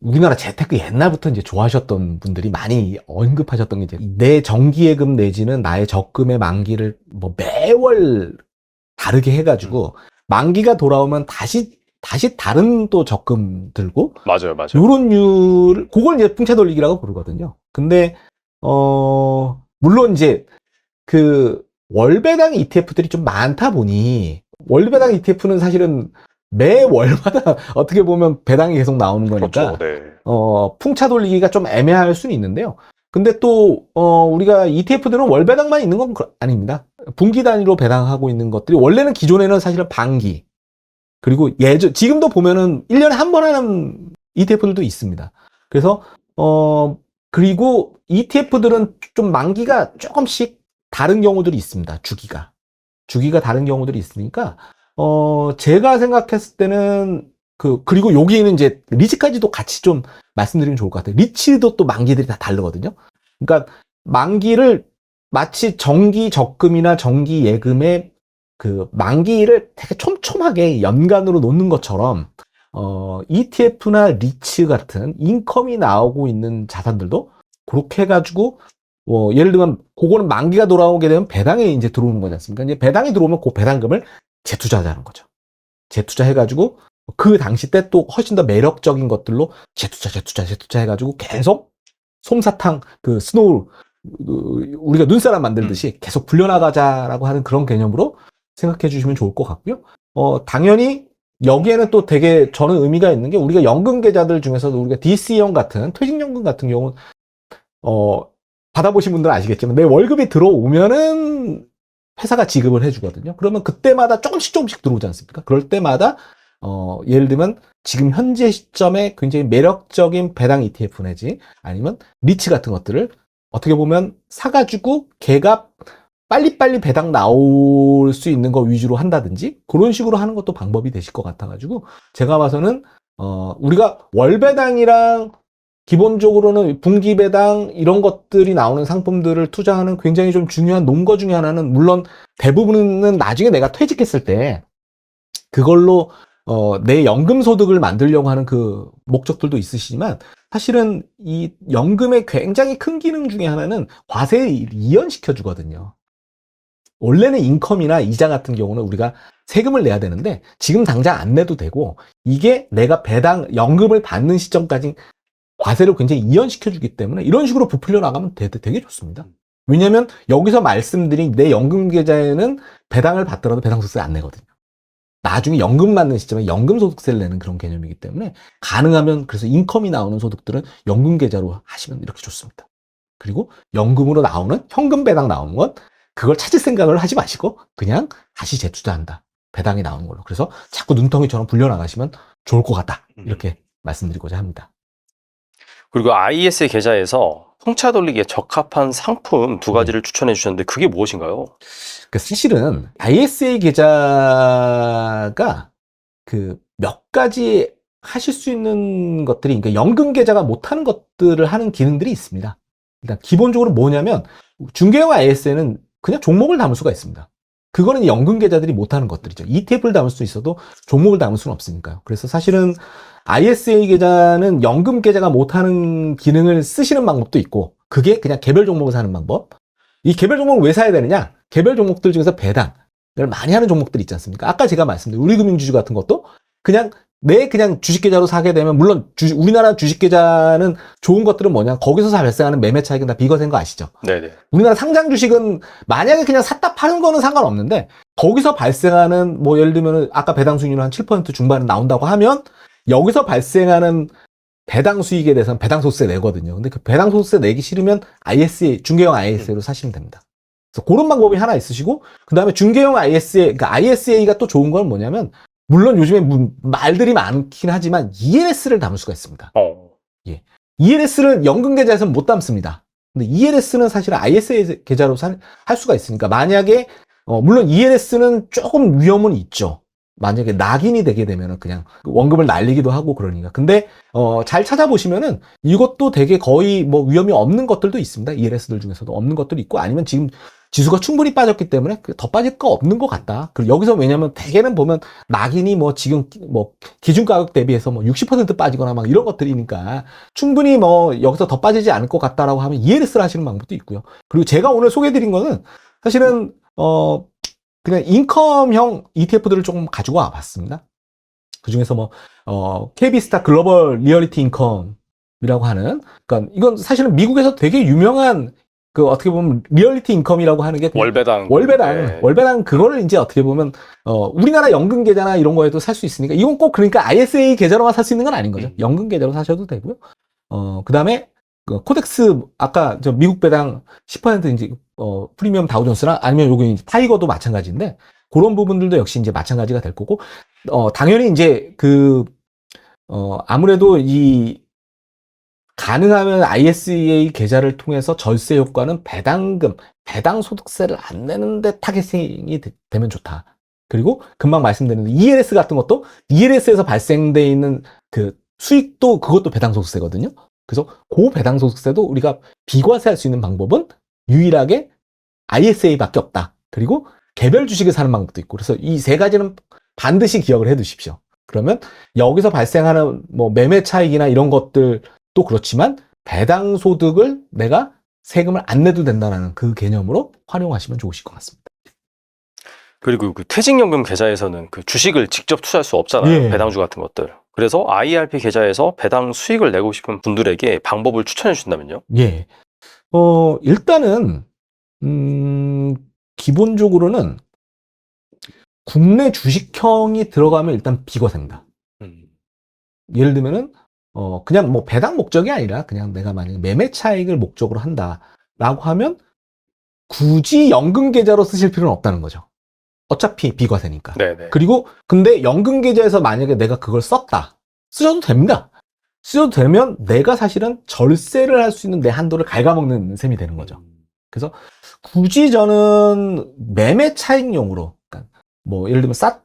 우리나라 재테크 옛날부터 이제 좋아하셨던 분들이 많이 언급하셨던 게 이제 내 정기예금 내지는 나의 적금의 만기를 뭐 매월 다르게 해가지고 만기가 돌아오면 다시 다른 또 적금 들고 맞아요. 요런 그걸 이제 풍차 돌리기라고 부르거든요. 근데 물론 이제 월배당 ETF들이 좀 많다 보니 월배당 ETF는 사실은 매월마다 어떻게 보면 배당이 계속 나오는 거니까 그렇죠. 네. 풍차 돌리기가 좀 애매할 수는 있는데요. 근데 또 우리가 ETF들은 월배당만 있는 건 아닙니다. 분기 단위로 배당하고 있는 것들이 원래는 기존에는 사실은 반기 그리고 지금도 보면은 1년에 한 번 하는 ETF들도 있습니다. 그래서 그리고 ETF들은 좀 만기가 조금씩 다른 경우들이 있습니다. 주기가 다른 경우들이 있으니까 제가 생각했을 때는 그리고 여기에는 이제 리츠까지도 같이 좀 말씀드리면 좋을 것 같아요. 리츠도 또 만기들이 다 다르거든요. 그러니까 만기를 마치 정기 적금이나 정기 예금의 만기를 되게 촘촘하게 연간으로 놓는 것처럼 ETF나 리츠 같은 인컴이 나오고 있는 자산들도 그렇게 해가지고 예를 들면 그거는 만기가 돌아오게 되면 배당에 이제 들어오는 거지 않습니까? 이제 배당이 들어오면 그 배당금을 재투자하자는 거죠. 재투자해가지고 그 당시 때 또 훨씬 더 매력적인 것들로 재투자 해가지고 계속 솜사탕, 그 스노우, 우리가 눈사람 만들듯이 계속 불려나가자라고 하는 그런 개념으로 생각해 주시면 좋을 것 같고요. 당연히 여기에는 또 되게 저는 의미가 있는 게 우리가 연금 계좌들 중에서도 우리가 DC형 같은 퇴직연금 같은 경우는 받아보신 분들은 아시겠지만 내 월급이 들어오면은 회사가 지급을 해주거든요. 그러면 그때마다 조금씩 들어오지 않습니까? 그럴 때마다 예를 들면 지금 현재 시점에 굉장히 매력적인 배당 ETF 내지 아니면 리츠 같은 것들을 어떻게 보면 사가지고 걔가 빨리빨리 배당 나올 수 있는 거 위주로 한다든지 그런 식으로 하는 것도 방법이 되실 것 같아가지고 제가 봐서는 우리가 월배당이랑 기본적으로는 분기배당 이런 것들이 나오는 상품들을 투자하는 굉장히 좀 중요한 논거 중에 하나는 물론 대부분은 나중에 내가 퇴직했을 때 그걸로 내 연금 소득을 만들려고 하는 그 목적들도 있으시지만 사실은 이 연금의 굉장히 큰 기능 중에 하나는 과세를 이연시켜 주거든요. 원래는 인컴이나 이자 같은 경우는 우리가 세금을 내야 되는데 지금 당장 안 내도 되고 이게 내가 배당 연금을 받는 시점까지 과세를 굉장히 이연시켜 주기 때문에 이런 식으로 부풀려 나가면 되게 좋습니다. 왜냐하면 여기서 말씀드린 내 연금 계좌에는 배당을 받더라도 배당소득세 안 내거든요. 나중에 연금 받는 시점에 연금소득세를 내는 그런 개념이기 때문에 가능하면 그래서 인컴이 나오는 소득들은 연금 계좌로 하시면 이렇게 좋습니다. 그리고 연금으로 나오는 현금 배당 나오는 건 그걸 찾을 생각을 하지 마시고 그냥 다시 재투자한다. 배당이 나오는 걸로. 그래서 자꾸 눈덩이처럼 불려나가시면 좋을 것 같다. 이렇게 말씀드리고자 합니다. 그리고 ISA 계좌에서 풍차 돌리기에 적합한 상품 두 가지를 추천해 주셨는데 그게 무엇인가요? 그 사실은 ISA 계좌가 그 몇 가지 하실 수 있는 것들이 그러니까 연금 계좌가 못하는 것들을 하는 기능들이 있습니다. 일단 기본적으로 뭐냐면 중개형 ISA는 그냥 종목을 담을 수가 있습니다. 그거는 연금 계좌들이 못하는 것들이죠. ETF를 담을 수 있어도 종목을 담을 수는 없으니까요. 그래서 사실은 ISA 계좌는 연금 계좌가 못하는 기능을 쓰시는 방법도 있고 그게 그냥 개별 종목을 사는 방법. 이 개별 종목을 왜 사야 되느냐? 개별 종목들 중에서 배당을 많이 하는 종목들 있지 않습니까? 아까 제가 말씀드린 우리금융지주 같은 것도 그냥 그냥 주식 계좌로 사게 되면 물론 우리나라 주식 계좌는 좋은 것들은 뭐냐? 거기서 발생하는 매매 차익은 다 비과세인 거 아시죠? 네네. 우리나라 상장 주식은 만약에 그냥 샀다 파는 거는 상관없는데 거기서 발생하는 뭐 예를 들면 아까 배당 수익률 한 7% 중반에 나온다고 하면 여기서 발생하는 배당 수익에 대해서는 배당소득세 내거든요. 근데 그 배당소득세 내기 싫으면 ISA, 중개형 ISA로 사시면 됩니다. 그래서 그런 방법이 하나 있으시고, 그 다음에 중개형 ISA, 그러니까 ISA가 또 좋은 건 뭐냐면, 물론 요즘에 말들이 많긴 하지만 ELS를 담을 수가 있습니다. 예. ELS를 연금 계좌에서는 못 담습니다. 근데 ELS는 사실은 ISA 계좌로 할 수가 있으니까, 만약에, 물론 ELS는 조금 위험은 있죠. 만약에 낙인이 되게 되면은 그냥 원금을 날리기도 하고 그러니까. 근데 잘 찾아보시면은 이것도 되게 거의 뭐 위험이 없는 것들도 있습니다. ELS들 중에서도 없는 것들이 있고 아니면 지금 지수가 충분히 빠졌기 때문에 더 빠질 거 없는 것 같다. 그리고 여기서 왜냐면 대개는 보면 낙인이 뭐 지금 뭐 기준 가격 대비해서 뭐 60% 빠지거나 막 이런 것들이니까 충분히 뭐 여기서 더 빠지지 않을 것 같다라고 하면 ELS를 하시는 방법도 있고요. 그리고 제가 오늘 소개해드린 거는 사실은 그냥 인컴형 ETF들을 조금 가지고 와봤습니다. 그 중에서 뭐, KB스타 글로벌 리얼리티 인컴이라고 하는, 그러니까 이건 사실은 미국에서 되게 유명한, 그 어떻게 보면 리얼리티 인컴이라고 하는 게 월배당. 네. 월배당 그거를 이제 어떻게 보면, 우리나라 연금 계좌나 이런 거에도 살 수 있으니까, 이건 꼭 그러니까 ISA 계좌로만 살 수 있는 건 아닌 거죠. 연금 계좌로 사셔도 되고요. 그 다음에, 코덱스, 아까 저 미국 배당 10% 이제, 프리미엄 다우존스나 아니면 여기 타이거도 마찬가지인데, 그런 부분들도 역시 이제 마찬가지가 될 거고, 당연히 이제 아무래도 가능하면 ISA 계좌를 통해서 절세 효과는 배당 소득세를 안 내는데 타겟팅이 되면 좋다. 그리고 금방 말씀드린 ELS 같은 것도 ELS에서 발생돼 있는 그 수익도 그것도 배당 소득세거든요. 그래서 그 배당 소득세도 우리가 비과세할 수 있는 방법은 유일하게 ISA밖에 없다. 그리고 개별 주식을 사는 방법도 있고. 그래서 이 세 가지는 반드시 기억을 해 두십시오. 그러면 여기서 발생하는 뭐 매매 차익이나 이런 것들도 그렇지만 배당 소득을 내가 세금을 안 내도 된다는 그 개념으로 활용하시면 좋으실 것 같습니다. 그리고 그 퇴직연금 계좌에서는 그 주식을 직접 투자할 수 없잖아요. 예. 배당주 같은 것들. 그래서 IRP 계좌에서 배당 수익을 내고 싶은 분들에게 방법을 추천해 주신다면요? 예. 일단은, 기본적으로는 국내 주식형이 들어가면 일단 비과세입니다. 예를 들면은, 그냥 뭐 배당 목적이 아니라 그냥 내가 만약에 매매 차익을 목적으로 한다라고 하면 굳이 연금 계좌로 쓰실 필요는 없다는 거죠. 어차피 비과세니까. 네네. 그리고 근데 연금 계좌에서 만약에 내가 그걸 썼다. 쓰셔도 됩니다. 쓰셔도 되면 내가 사실은 절세를 할 수 있는 내 한도를 갉아먹는 셈이 되는 거죠. 그래서 굳이 저는 매매 차익용으로, 그러니까 뭐 예를 들면 쌀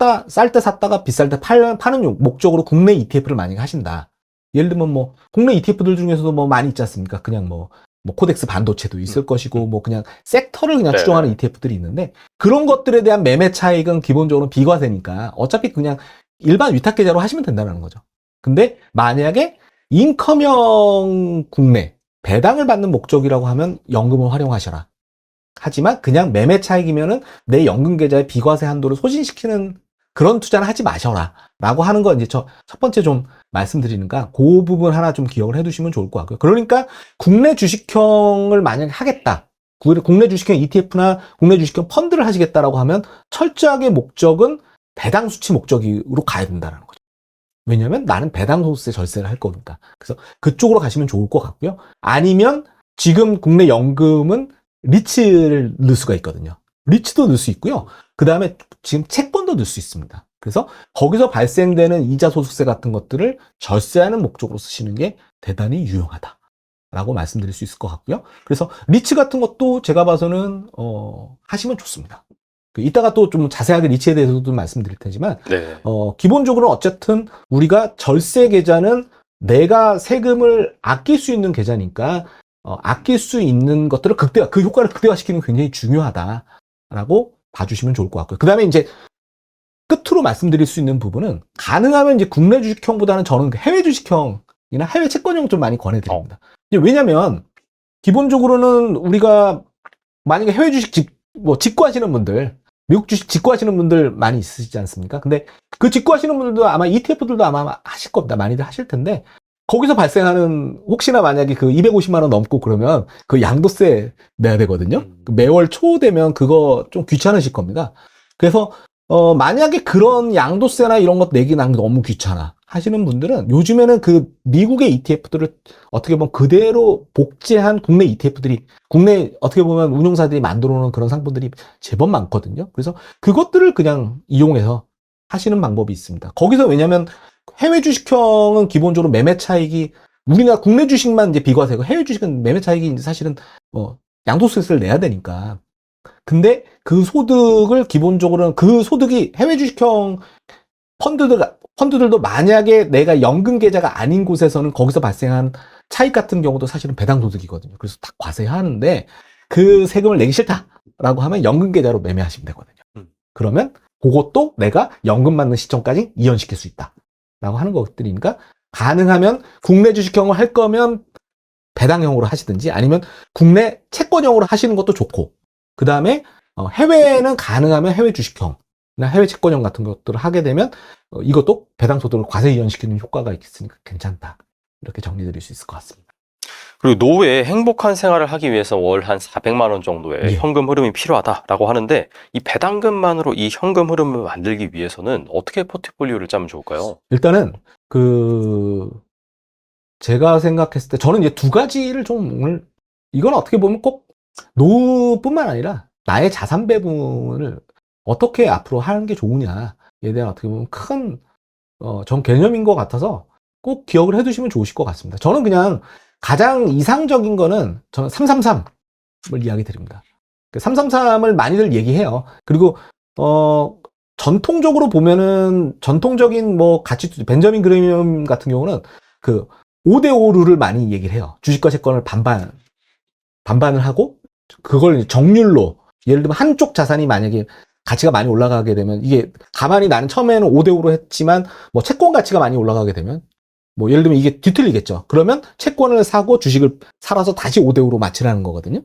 때 샀다가 비쌀 때 파는 목적으로 국내 ETF를 만약에 하신다. 예를 들면 뭐 국내 ETF들 중에서도 뭐 많이 있지 않습니까? 그냥 뭐 코덱스 반도체도 있을 것이고 뭐 그냥 섹터를 그냥 네네. 추종하는 ETF들이 있는데 그런 것들에 대한 매매 차익은 기본적으로 비과세니까 어차피 그냥 일반 위탁 계좌로 하시면 된다는 거죠. 근데 만약에 인컴형 국내 배당을 받는 목적이라고 하면 연금을 활용하셔라. 하지만 그냥 매매 차익이면은 내 연금 계좌의 비과세 한도를 소진시키는 그런 투자는 하지 마셔라. 라고 하는 거 이제 첫 번째 좀 말씀드리니까 그 부분 하나 좀 기억을 해 두시면 좋을 것 같고요. 그러니까 국내 주식형을 만약에 하겠다. 국내 주식형 ETF나 국내 주식형 펀드를 하시겠다라고 하면 철저하게 목적은 배당 수치 목적으로 가야 된다는 거죠. 왜냐하면 나는 배당 소득세 절세를 할 거니까. 그래서 그쪽으로 가시면 좋을 것 같고요. 아니면 지금 국내 연금은 리츠를 넣을 수가 있거든요. 리츠도 넣을 수 있고요. 그 다음에 지금 채권도 넣을 수 있습니다. 그래서 거기서 발생되는 이자 소득세 같은 것들을 절세하는 목적으로 쓰시는 게 대단히 유용하다라고 말씀드릴 수 있을 것 같고요. 그래서 리츠 같은 것도 제가 봐서는 하시면 좋습니다. 이따가 또 좀 자세하게 리츠에 대해서도 말씀드릴 테지만 네. 기본적으로 어쨌든 우리가 절세 계좌는 내가 세금을 아낄 수 있는 계좌니까 아낄 수 있는 것들을 그 효과를 극대화시키는 게 굉장히 중요하다라고 봐주시면 좋을 것 같고요. 그 다음에 이제 끝으로 말씀드릴 수 있는 부분은 가능하면 이제 국내 주식형보다는 저는 해외 주식형이나 해외 채권형 좀 많이 권해드립니다. 왜냐면 기본적으로는 우리가 만약에 해외 주식 직구하시는 분들, 미국 주식 직구하시는 분들 많이 있으시지 않습니까? 근데 그 직구하시는 분들도 아마 ETF들도 아마 하실 겁니다. 많이들 하실 텐데 거기서 발생하는 혹시나 만약에 그 250만 원 넘고 그러면 그 양도세 내야 되거든요. 매월 초 되면 그거 좀 귀찮으실 겁니다. 그래서 만약에 그런 양도세나 이런 것 내기 난 너무 귀찮아 하시는 분들은 요즘에는 그 미국의 ETF들을 어떻게 보면 그대로 복제한 국내 ETF들이 국내 어떻게 보면 운용사들이 만들어 놓은 그런 상품들이 제법 많거든요. 그래서 그것들을 그냥 이용해서 하시는 방법이 있습니다. 거기서 왜냐면 해외 주식형은 기본적으로 매매 차익이 우리나라 국내 주식만 이제 비과세고 해외 주식은 매매 차익이 이제 사실은 양도세를 내야 되니까. 근데 그 소득을 기본적으로는 그 소득이 해외 주식형 펀드들도 만약에 내가 연금 계좌가 아닌 곳에서는 거기서 발생한 차익 같은 경우도 사실은 배당 소득이거든요. 그래서 다 과세하는데 그 세금을 내기 싫다라고 하면 연금 계좌로 매매하시면 되거든요. 그러면 그것도 내가 연금 받는 시점까지 이연시킬 수 있다. 라고 하는 것들이니까 가능하면 국내 주식형을 할 거면 배당형으로 하시든지 아니면 국내 채권형으로 하시는 것도 좋고 그 다음에 해외는 가능하면 해외 주식형이나 해외 채권형 같은 것들을 하게 되면 이것도 배당 소득을 과세 이연시키는 효과가 있으니까 괜찮다. 이렇게 정리드릴 수 있을 것 같습니다. 그리고 노후에 행복한 생활을 하기 위해서 월 한 400만 원 정도의 예. 현금 흐름이 필요하다라고 하는데 이 배당금만으로 이 현금 흐름을 만들기 위해서는 어떻게 포트폴리오를 짜면 좋을까요? 일단은 제가 생각했을 때 저는 이제 두 가지를 좀 이건 어떻게 보면 꼭 노후뿐만 아니라 나의 자산 배분을 어떻게 앞으로 하는 게 좋으냐에 대한 어떻게 보면 큰 전 개념인 것 같아서 꼭 기억을 해두시면 좋으실 것 같습니다. 저는 그냥 가장 이상적인 거는 저는 333을 이야기 드립니다. 333을 많이들 얘기해요. 그리고 전통적으로 보면은 전통적인 뭐 가치 투자 벤저민 그레이엄 같은 경우는 그 5대5 룰을 많이 얘기를 해요. 주식과 채권을 반반을 하고 그걸 정률로 예를 들면 한쪽 자산이 만약에 가치가 많이 올라가게 되면 이게 가만히 나는 처음에는 5대5로 했지만 뭐 채권 가치가 많이 올라가게 되면 뭐 예를 들면 이게 뒤틀리겠죠. 그러면 채권을 사고 주식을 살아서 다시 5대5로 마치라는 거거든요.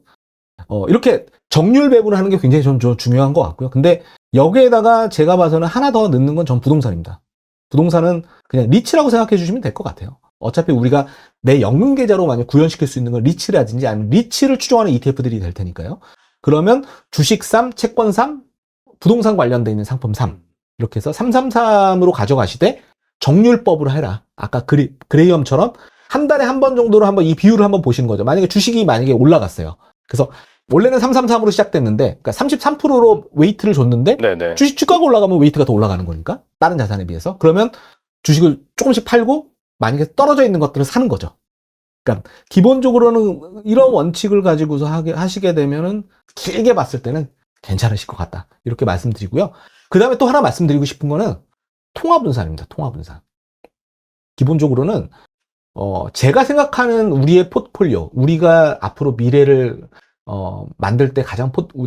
이렇게 정률 배분을 하는 게 굉장히 좀 중요한 것 같고요. 근데 여기에다가 제가 봐서는 하나 더 넣는 건 전 부동산입니다. 부동산은 그냥 리츠라고 생각해 주시면 될 것 같아요. 어차피 우리가 내 연금 계좌로 만약 구현시킬 수 있는 건 리츠라든지 아니면 리츠를 추종하는 ETF들이 될 테니까요. 그러면 주식 3, 채권 3, 부동산 관련돼 있는 상품 3 이렇게 해서 333으로 가져가시되 정률법으로 해라. 아까 그레이엄처럼 한 달에 한 번 정도로 한번 이 비율을 한번 보시는 거죠. 만약에 주식이 올라갔어요. 그래서 원래는 333으로 시작됐는데 그러니까 33%로 웨이트를 줬는데 네네. 주가가 올라가면 웨이트가 더 올라가는 거니까 다른 자산에 비해서 그러면 주식을 조금씩 팔고 만약에 떨어져 있는 것들을 사는 거죠. 그러니까 기본적으로는 이런 원칙을 가지고서 하시게 되면은 길게 봤을 때는 괜찮으실 것 같다. 이렇게 말씀드리고요. 그 다음에 또 하나 말씀드리고 싶은 거는 통화분산입니다. 통화분산. 기본적으로는 제가 생각하는 우리의 포트폴리오, 우리가 앞으로 미래를 만들 때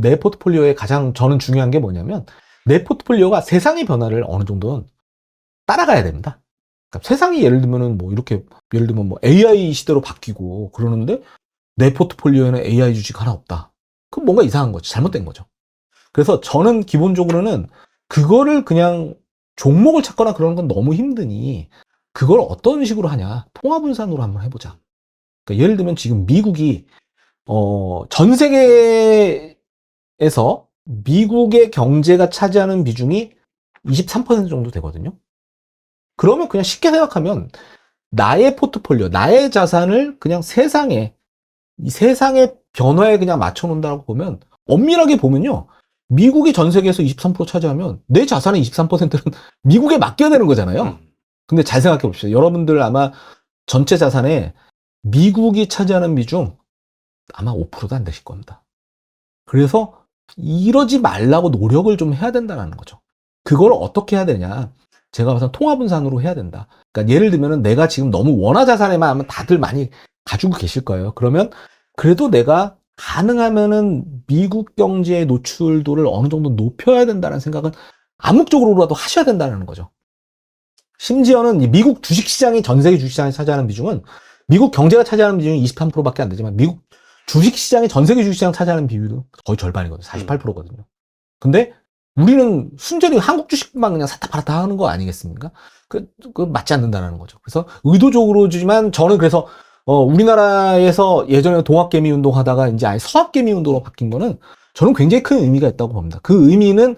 내 포트폴리오에 가장 저는 중요한 게 뭐냐면 내 포트폴리오가 세상의 변화를 어느 정도는 따라가야 됩니다. 그러니까 세상이 예를 들면 뭐 AI 시대로 바뀌고 그러는데 내 포트폴리오에는 AI 주식 하나 없다. 그럼 뭔가 이상한 거죠. 잘못된 거죠. 그래서 저는 기본적으로는 그거를 그냥 종목을 찾거나 그러는 건 너무 힘드니 그걸 어떤 식으로 하냐. 통화분산으로 한번 해보자. 그러니까 예를 들면 지금 미국이 전 세계에서 미국의 경제가 차지하는 비중이 23% 정도 되거든요. 그러면 그냥 쉽게 생각하면 나의 포트폴리오, 나의 자산을 그냥 이 세상의 변화에 그냥 맞춰 놓는다고 보면 엄밀하게 보면요. 미국이 전 세계에서 23% 차지하면 내 자산의 23%는 미국에 맡겨야 되는 거잖아요. 근데 잘 생각해 봅시다. 여러분들 아마 전체 자산에 미국이 차지하는 비중 아마 5%도 안 되실 겁니다. 그래서 이러지 말라고 노력을 좀 해야 된다는 거죠. 그걸 어떻게 해야 되냐. 제가 봐서 통화분산으로 해야 된다. 그러니까 예를 들면 내가 지금 너무 원화 자산에만 하면 다들 많이 가지고 계실 거예요. 그러면 그래도 내가 가능하면은 미국 경제의 노출도를 어느 정도 높여야 된다는 생각은 암묵적으로라도 하셔야 된다는 거죠. 심지어는 미국 주식시장이 전 세계 주식시장에 차지하는 비중은 미국 경제가 차지하는 비중이 23%밖에 안 되지만 미국 주식시장이 전 세계 주식시장 차지하는 비율은 거의 절반이거든요. 48%거든요. 근데 우리는 순전히 한국 주식만 그냥 샀다 팔았다 하는 거 아니겠습니까? 그 맞지 않는다는 거죠. 그래서 의도적으로지만 저는 그래서 우리나라에서 예전에 동학개미 운동 하다가 이제 아예 서학개미 운동으로 바뀐 거는 저는 굉장히 큰 의미가 있다고 봅니다. 그 의미는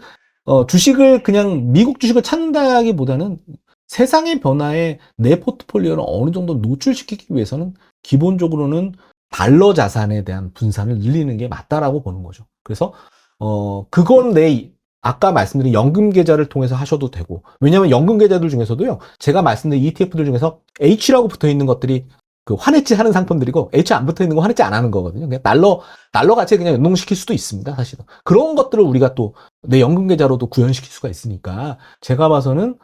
주식을 그냥 미국 주식을 찾는다기보다는 세상의 변화에 내 포트폴리오를 어느 정도 노출시키기 위해서는 기본적으로는 달러 자산에 대한 분산을 늘리는 게 맞다라고 보는 거죠. 그래서 그건 아까 말씀드린 연금 계좌를 통해서 하셔도 되고, 왜냐하면 연금 계좌들 중에서도요, 제가 말씀드린 ETF들 중에서 H라고 붙어 있는 것들이 그 환해지 하는 상품들이고 H 안 붙어 있는 거 환해지 안 하는 거거든요. 그냥 달러 가치에 그냥 연동시킬 수도 있습니다, 사실은. 그런 것들을 우리가 또 내 연금 계좌로도 구현시킬 수가 있으니까 제가 봐서는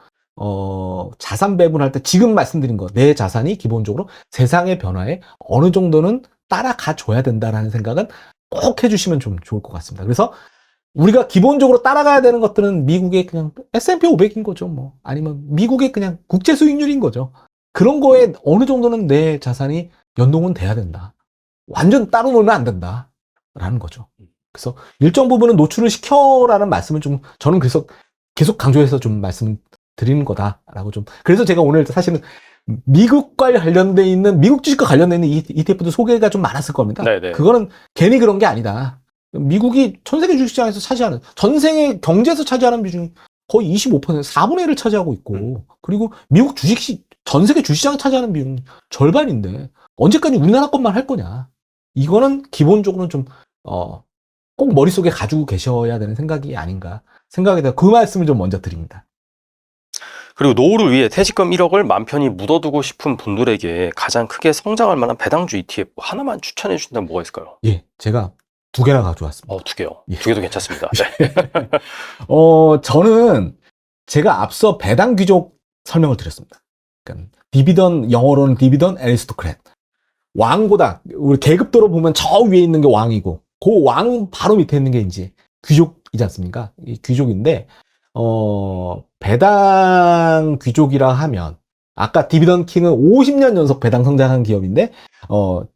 자산 배분할 때 지금 말씀드린 거, 내 자산이 기본적으로 세상의 변화에 어느 정도는 따라가 줘야 된다라는 생각은 꼭 해주시면 좀 좋을 것 같습니다. 그래서 우리가 기본적으로 따라가야 되는 것들은 미국의 그냥 S&P 500인 거죠, 뭐. 아니면 미국의 그냥 국제 수익률인 거죠. 그런 거에 어느 정도는 내 자산이 연동은 돼야 된다. 완전 따로 놀면 안 된다. 라는 거죠. 그래서 일정 부분은 노출을 시켜라는 말씀을 저는 그래서 계속 강조해서 좀 말씀 드리는 거다라고 그래서 제가 오늘 사실은 미국과 관련돼 있는, 미국 주식과 관련돼 있는 ETF도 소개가 좀 많았을 겁니다. 네네. 그거는 괜히 그런 게 아니다. 미국이 전 세계 주식시장에서 차지하는, 전 세계 경제에서 차지하는 비중이 거의 25%, 4분의 1을 차지하고 있고, 그리고 미국 전 세계 주식시장에 차지하는 비중이 절반인데, 언제까지 우리나라 것만 할 거냐. 이거는 기본적으로는 꼭 머릿속에 가지고 계셔야 되는 생각이 아닌가 생각에 대해 그 말씀을 좀 먼저 드립니다. 그리고 노후를 위해 퇴직금 1억을 맘 편히 묻어두고 싶은 분들에게 가장 크게 성장할 만한 배당주 ETF 하나만 추천해 주신다면 뭐가 있을까요? 예, 제가 2개나 가져왔습니다. 2개요. 예. 2개도 괜찮습니다. 네. 저는 제가 앞서 배당 귀족 설명을 드렸습니다. 그러니까 영어로는 디비던 애리스토크렛. 왕보다 우리 계급도로 보면 저 위에 있는 게 왕이고 그 왕 바로 밑에 있는 게 이제 귀족이지 않습니까? 이 귀족인데 배당 귀족이라 하면 아까 디비던 킹은 50년 연속 배당 성장한 기업인데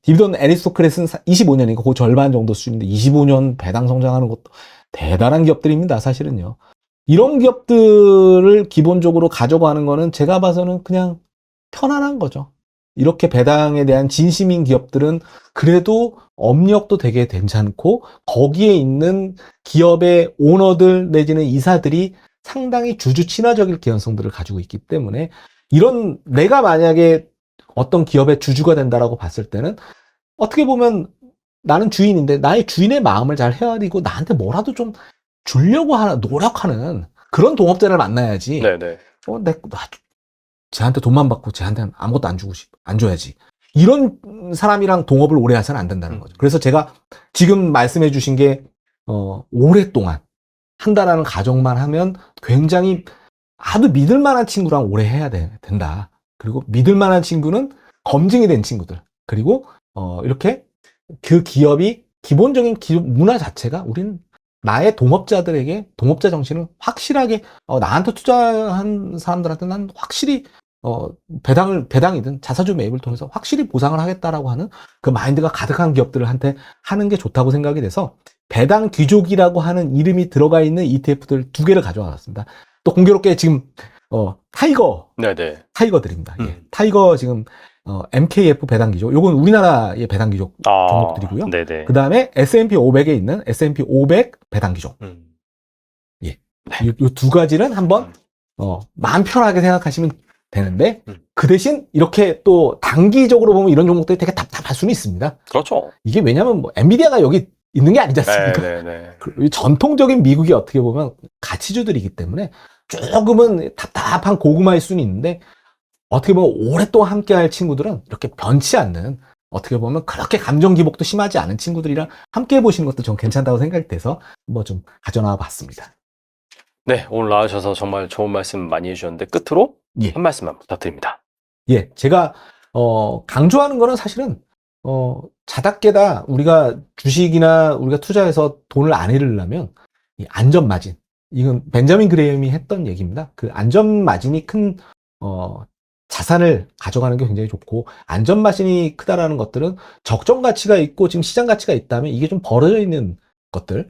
디비던 애리스토크렛은 25년이고 그 절반 정도 수준인데 25년 배당 성장하는 것도 대단한 기업들입니다, 사실은요. 이런 기업들을 기본적으로 가져가는 거는 제가 봐서는 그냥 편안한 거죠. 이렇게 배당에 대한 진심인 기업들은 그래도 업력도 되게 괜찮고 거기에 있는 기업의 오너들 내지는 이사들이 상당히 주주 친화적일 개연성들을 가지고 있기 때문에 이런 내가 만약에 어떤 기업의 주주가 된다라고 봤을 때는 어떻게 보면 나는 주인인데 나의 주인의 마음을 잘 헤아리고 나한테 뭐라도 좀 주려고 하는 노력하는 그런 동업자를 만나야지. 네네. 쟤한테 돈만 받고 쟤한테는 아무것도 안 줘야지. 이런 사람이랑 동업을 오래 해서는 안 된다는 거죠. 그래서 제가 지금 말씀해 주신 게, 오랫동안 한다라는 가정만 하면 굉장히 아주 믿을 만한 친구랑 오래 해야 된다. 그리고 믿을 만한 친구는 검증이 된 친구들. 그리고, 이렇게 그 기업이 기본적인 기업 문화 자체가 우리는 나의 동업자들에게 동업자 정신을 확실하게 나한테 투자한 사람들한테 난 확실히 배당이든 자사주 매입을 통해서 확실히 보상을 하겠다라고 하는 그 마인드가 가득한 기업들한테 하는 게 좋다고 생각이 돼서 배당 귀족이라고 하는 이름이 들어가 있는 ETF들 2개를 가져와봤습니다. 또 공교롭게 지금 네네. 타이거들입니다. 예. 타이거 지금 MKF 배당 귀족. 요건 우리나라의 배당 귀족 종목들이고요. 네네. 그 다음에 S&P 500에 있는 S&P 500 배당 귀족. 예. 이 2가지는 한번 마음 편하게 생각하시면 되는데 그 대신 이렇게 또 단기적으로 보면 이런 종목들이 되게 답답할 수는 있습니다. 그렇죠. 이게 왜냐하면 뭐 엔비디아가 여기 있는 게 아니지 않습니까? 네네네. 전통적인 미국이 어떻게 보면 가치주들이기 때문에 조금은 답답한 고구마일 수는 있는데 어떻게 보면 오랫동안 함께할 친구들은 이렇게 변치 않는 어떻게 보면 그렇게 감정 기복도 심하지 않은 친구들이랑 함께 해보시는 것도 좀 괜찮다고 생각이 돼서 뭐 좀 가져나와 봤습니다. 네, 오늘 나와주셔서 정말 좋은 말씀 많이 해주셨는데 끝으로 예. 한 말씀만 부탁드립니다. 예, 제가 강조하는 거는 사실은 자다깨다 우리가 주식이나 우리가 투자해서 돈을 안 잃으려면 이 안전 마진, 이건 벤자민 그레이엄이 했던 얘기입니다. 그 안전 마진이 큰 자산을 가져가는 게 굉장히 좋고 안전 마진이 크다라는 것들은 적정 가치가 있고 지금 시장 가치가 있다면 이게 좀 벌어져 있는 것들을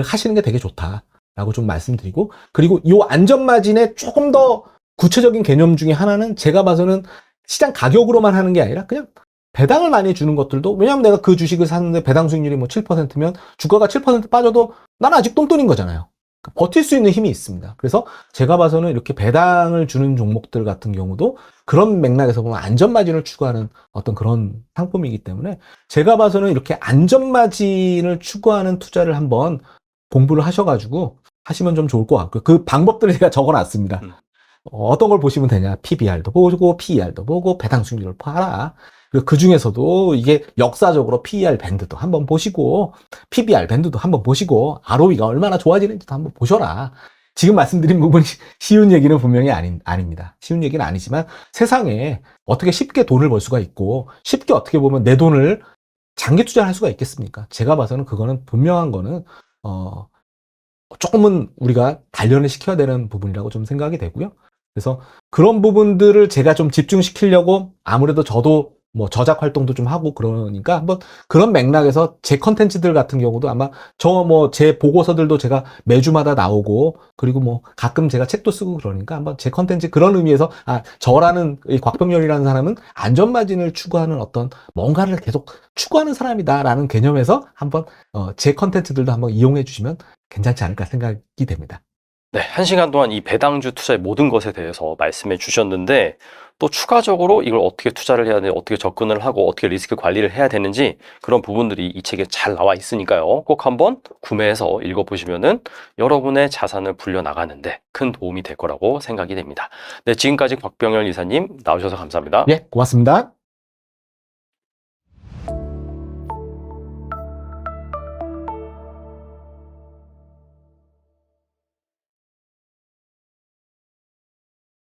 하시는 게 되게 좋다라고 좀 말씀드리고, 그리고 이 안전 마진의 조금 더 구체적인 개념 중에 하나는 제가 봐서는 시장 가격으로만 하는 게 아니라 그냥 배당을 많이 주는 것들도, 왜냐하면 내가 그 주식을 샀는데 배당 수익률이 뭐 7%면 주가가 7% 빠져도 난 아직 똥돈인 거잖아요. 버틸 수 있는 힘이 있습니다. 그래서 제가 봐서는 이렇게 배당을 주는 종목들 같은 경우도 그런 맥락에서 보면 안전마진을 추구하는 어떤 그런 상품이기 때문에 제가 봐서는 이렇게 안전마진을 추구하는 투자를 한번 공부를 하셔가지고 하시면 좀 좋을 것 같고요. 그 방법들을 제가 적어놨습니다. 어떤 걸 보시면 되냐. PBR도 보고 PER도 보고 배당 수익률을 봐라. 그 중에서도 이게 역사적으로 PER 밴드도 한번 보시고 PBR 밴드도 한번 보시고 ROE가 얼마나 좋아지는지도 한번 보셔라. 지금 말씀드린 부분이 쉬운 얘기는 분명히 아닙니다. 쉬운 얘기는 아니지만 세상에 어떻게 쉽게 돈을 벌 수가 있고 쉽게 어떻게 보면 내 돈을 장기 투자할 수가 있겠습니까? 제가 봐서는 그거는 분명한 거는 조금은 우리가 단련을 시켜야 되는 부분이라고 좀 생각이 되고요. 그래서 그런 부분들을 제가 좀 집중시키려고 아무래도 저도 뭐 저작 활동도 좀 하고 그러니까 한번 그런 맥락에서 제 컨텐츠들 같은 경우도 아마 제 보고서들도 제가 매주마다 나오고 그리고 뭐 가끔 제가 책도 쓰고 그러니까 한번 제 컨텐츠 그런 의미에서 저라는 이 곽병렬이라는 사람은 안전마진을 추구하는 어떤 뭔가를 계속 추구하는 사람이다라는 개념에서 한번 제 컨텐츠들도 한번 이용해 주시면 괜찮지 않을까 생각이 됩니다. 네, 1시간 동안 이 배당주 투자의 모든 것에 대해서 말씀해 주셨는데 또 추가적으로 이걸 어떻게 투자를 해야 되는지, 어떻게 접근을 하고 어떻게 리스크 관리를 해야 되는지 그런 부분들이 이 책에 잘 나와 있으니까요. 꼭 한번 구매해서 읽어보시면은 여러분의 자산을 불려나가는데 큰 도움이 될 거라고 생각이 됩니다. 네, 지금까지 곽병렬 이사님 나오셔서 감사합니다. 예, 고맙습니다.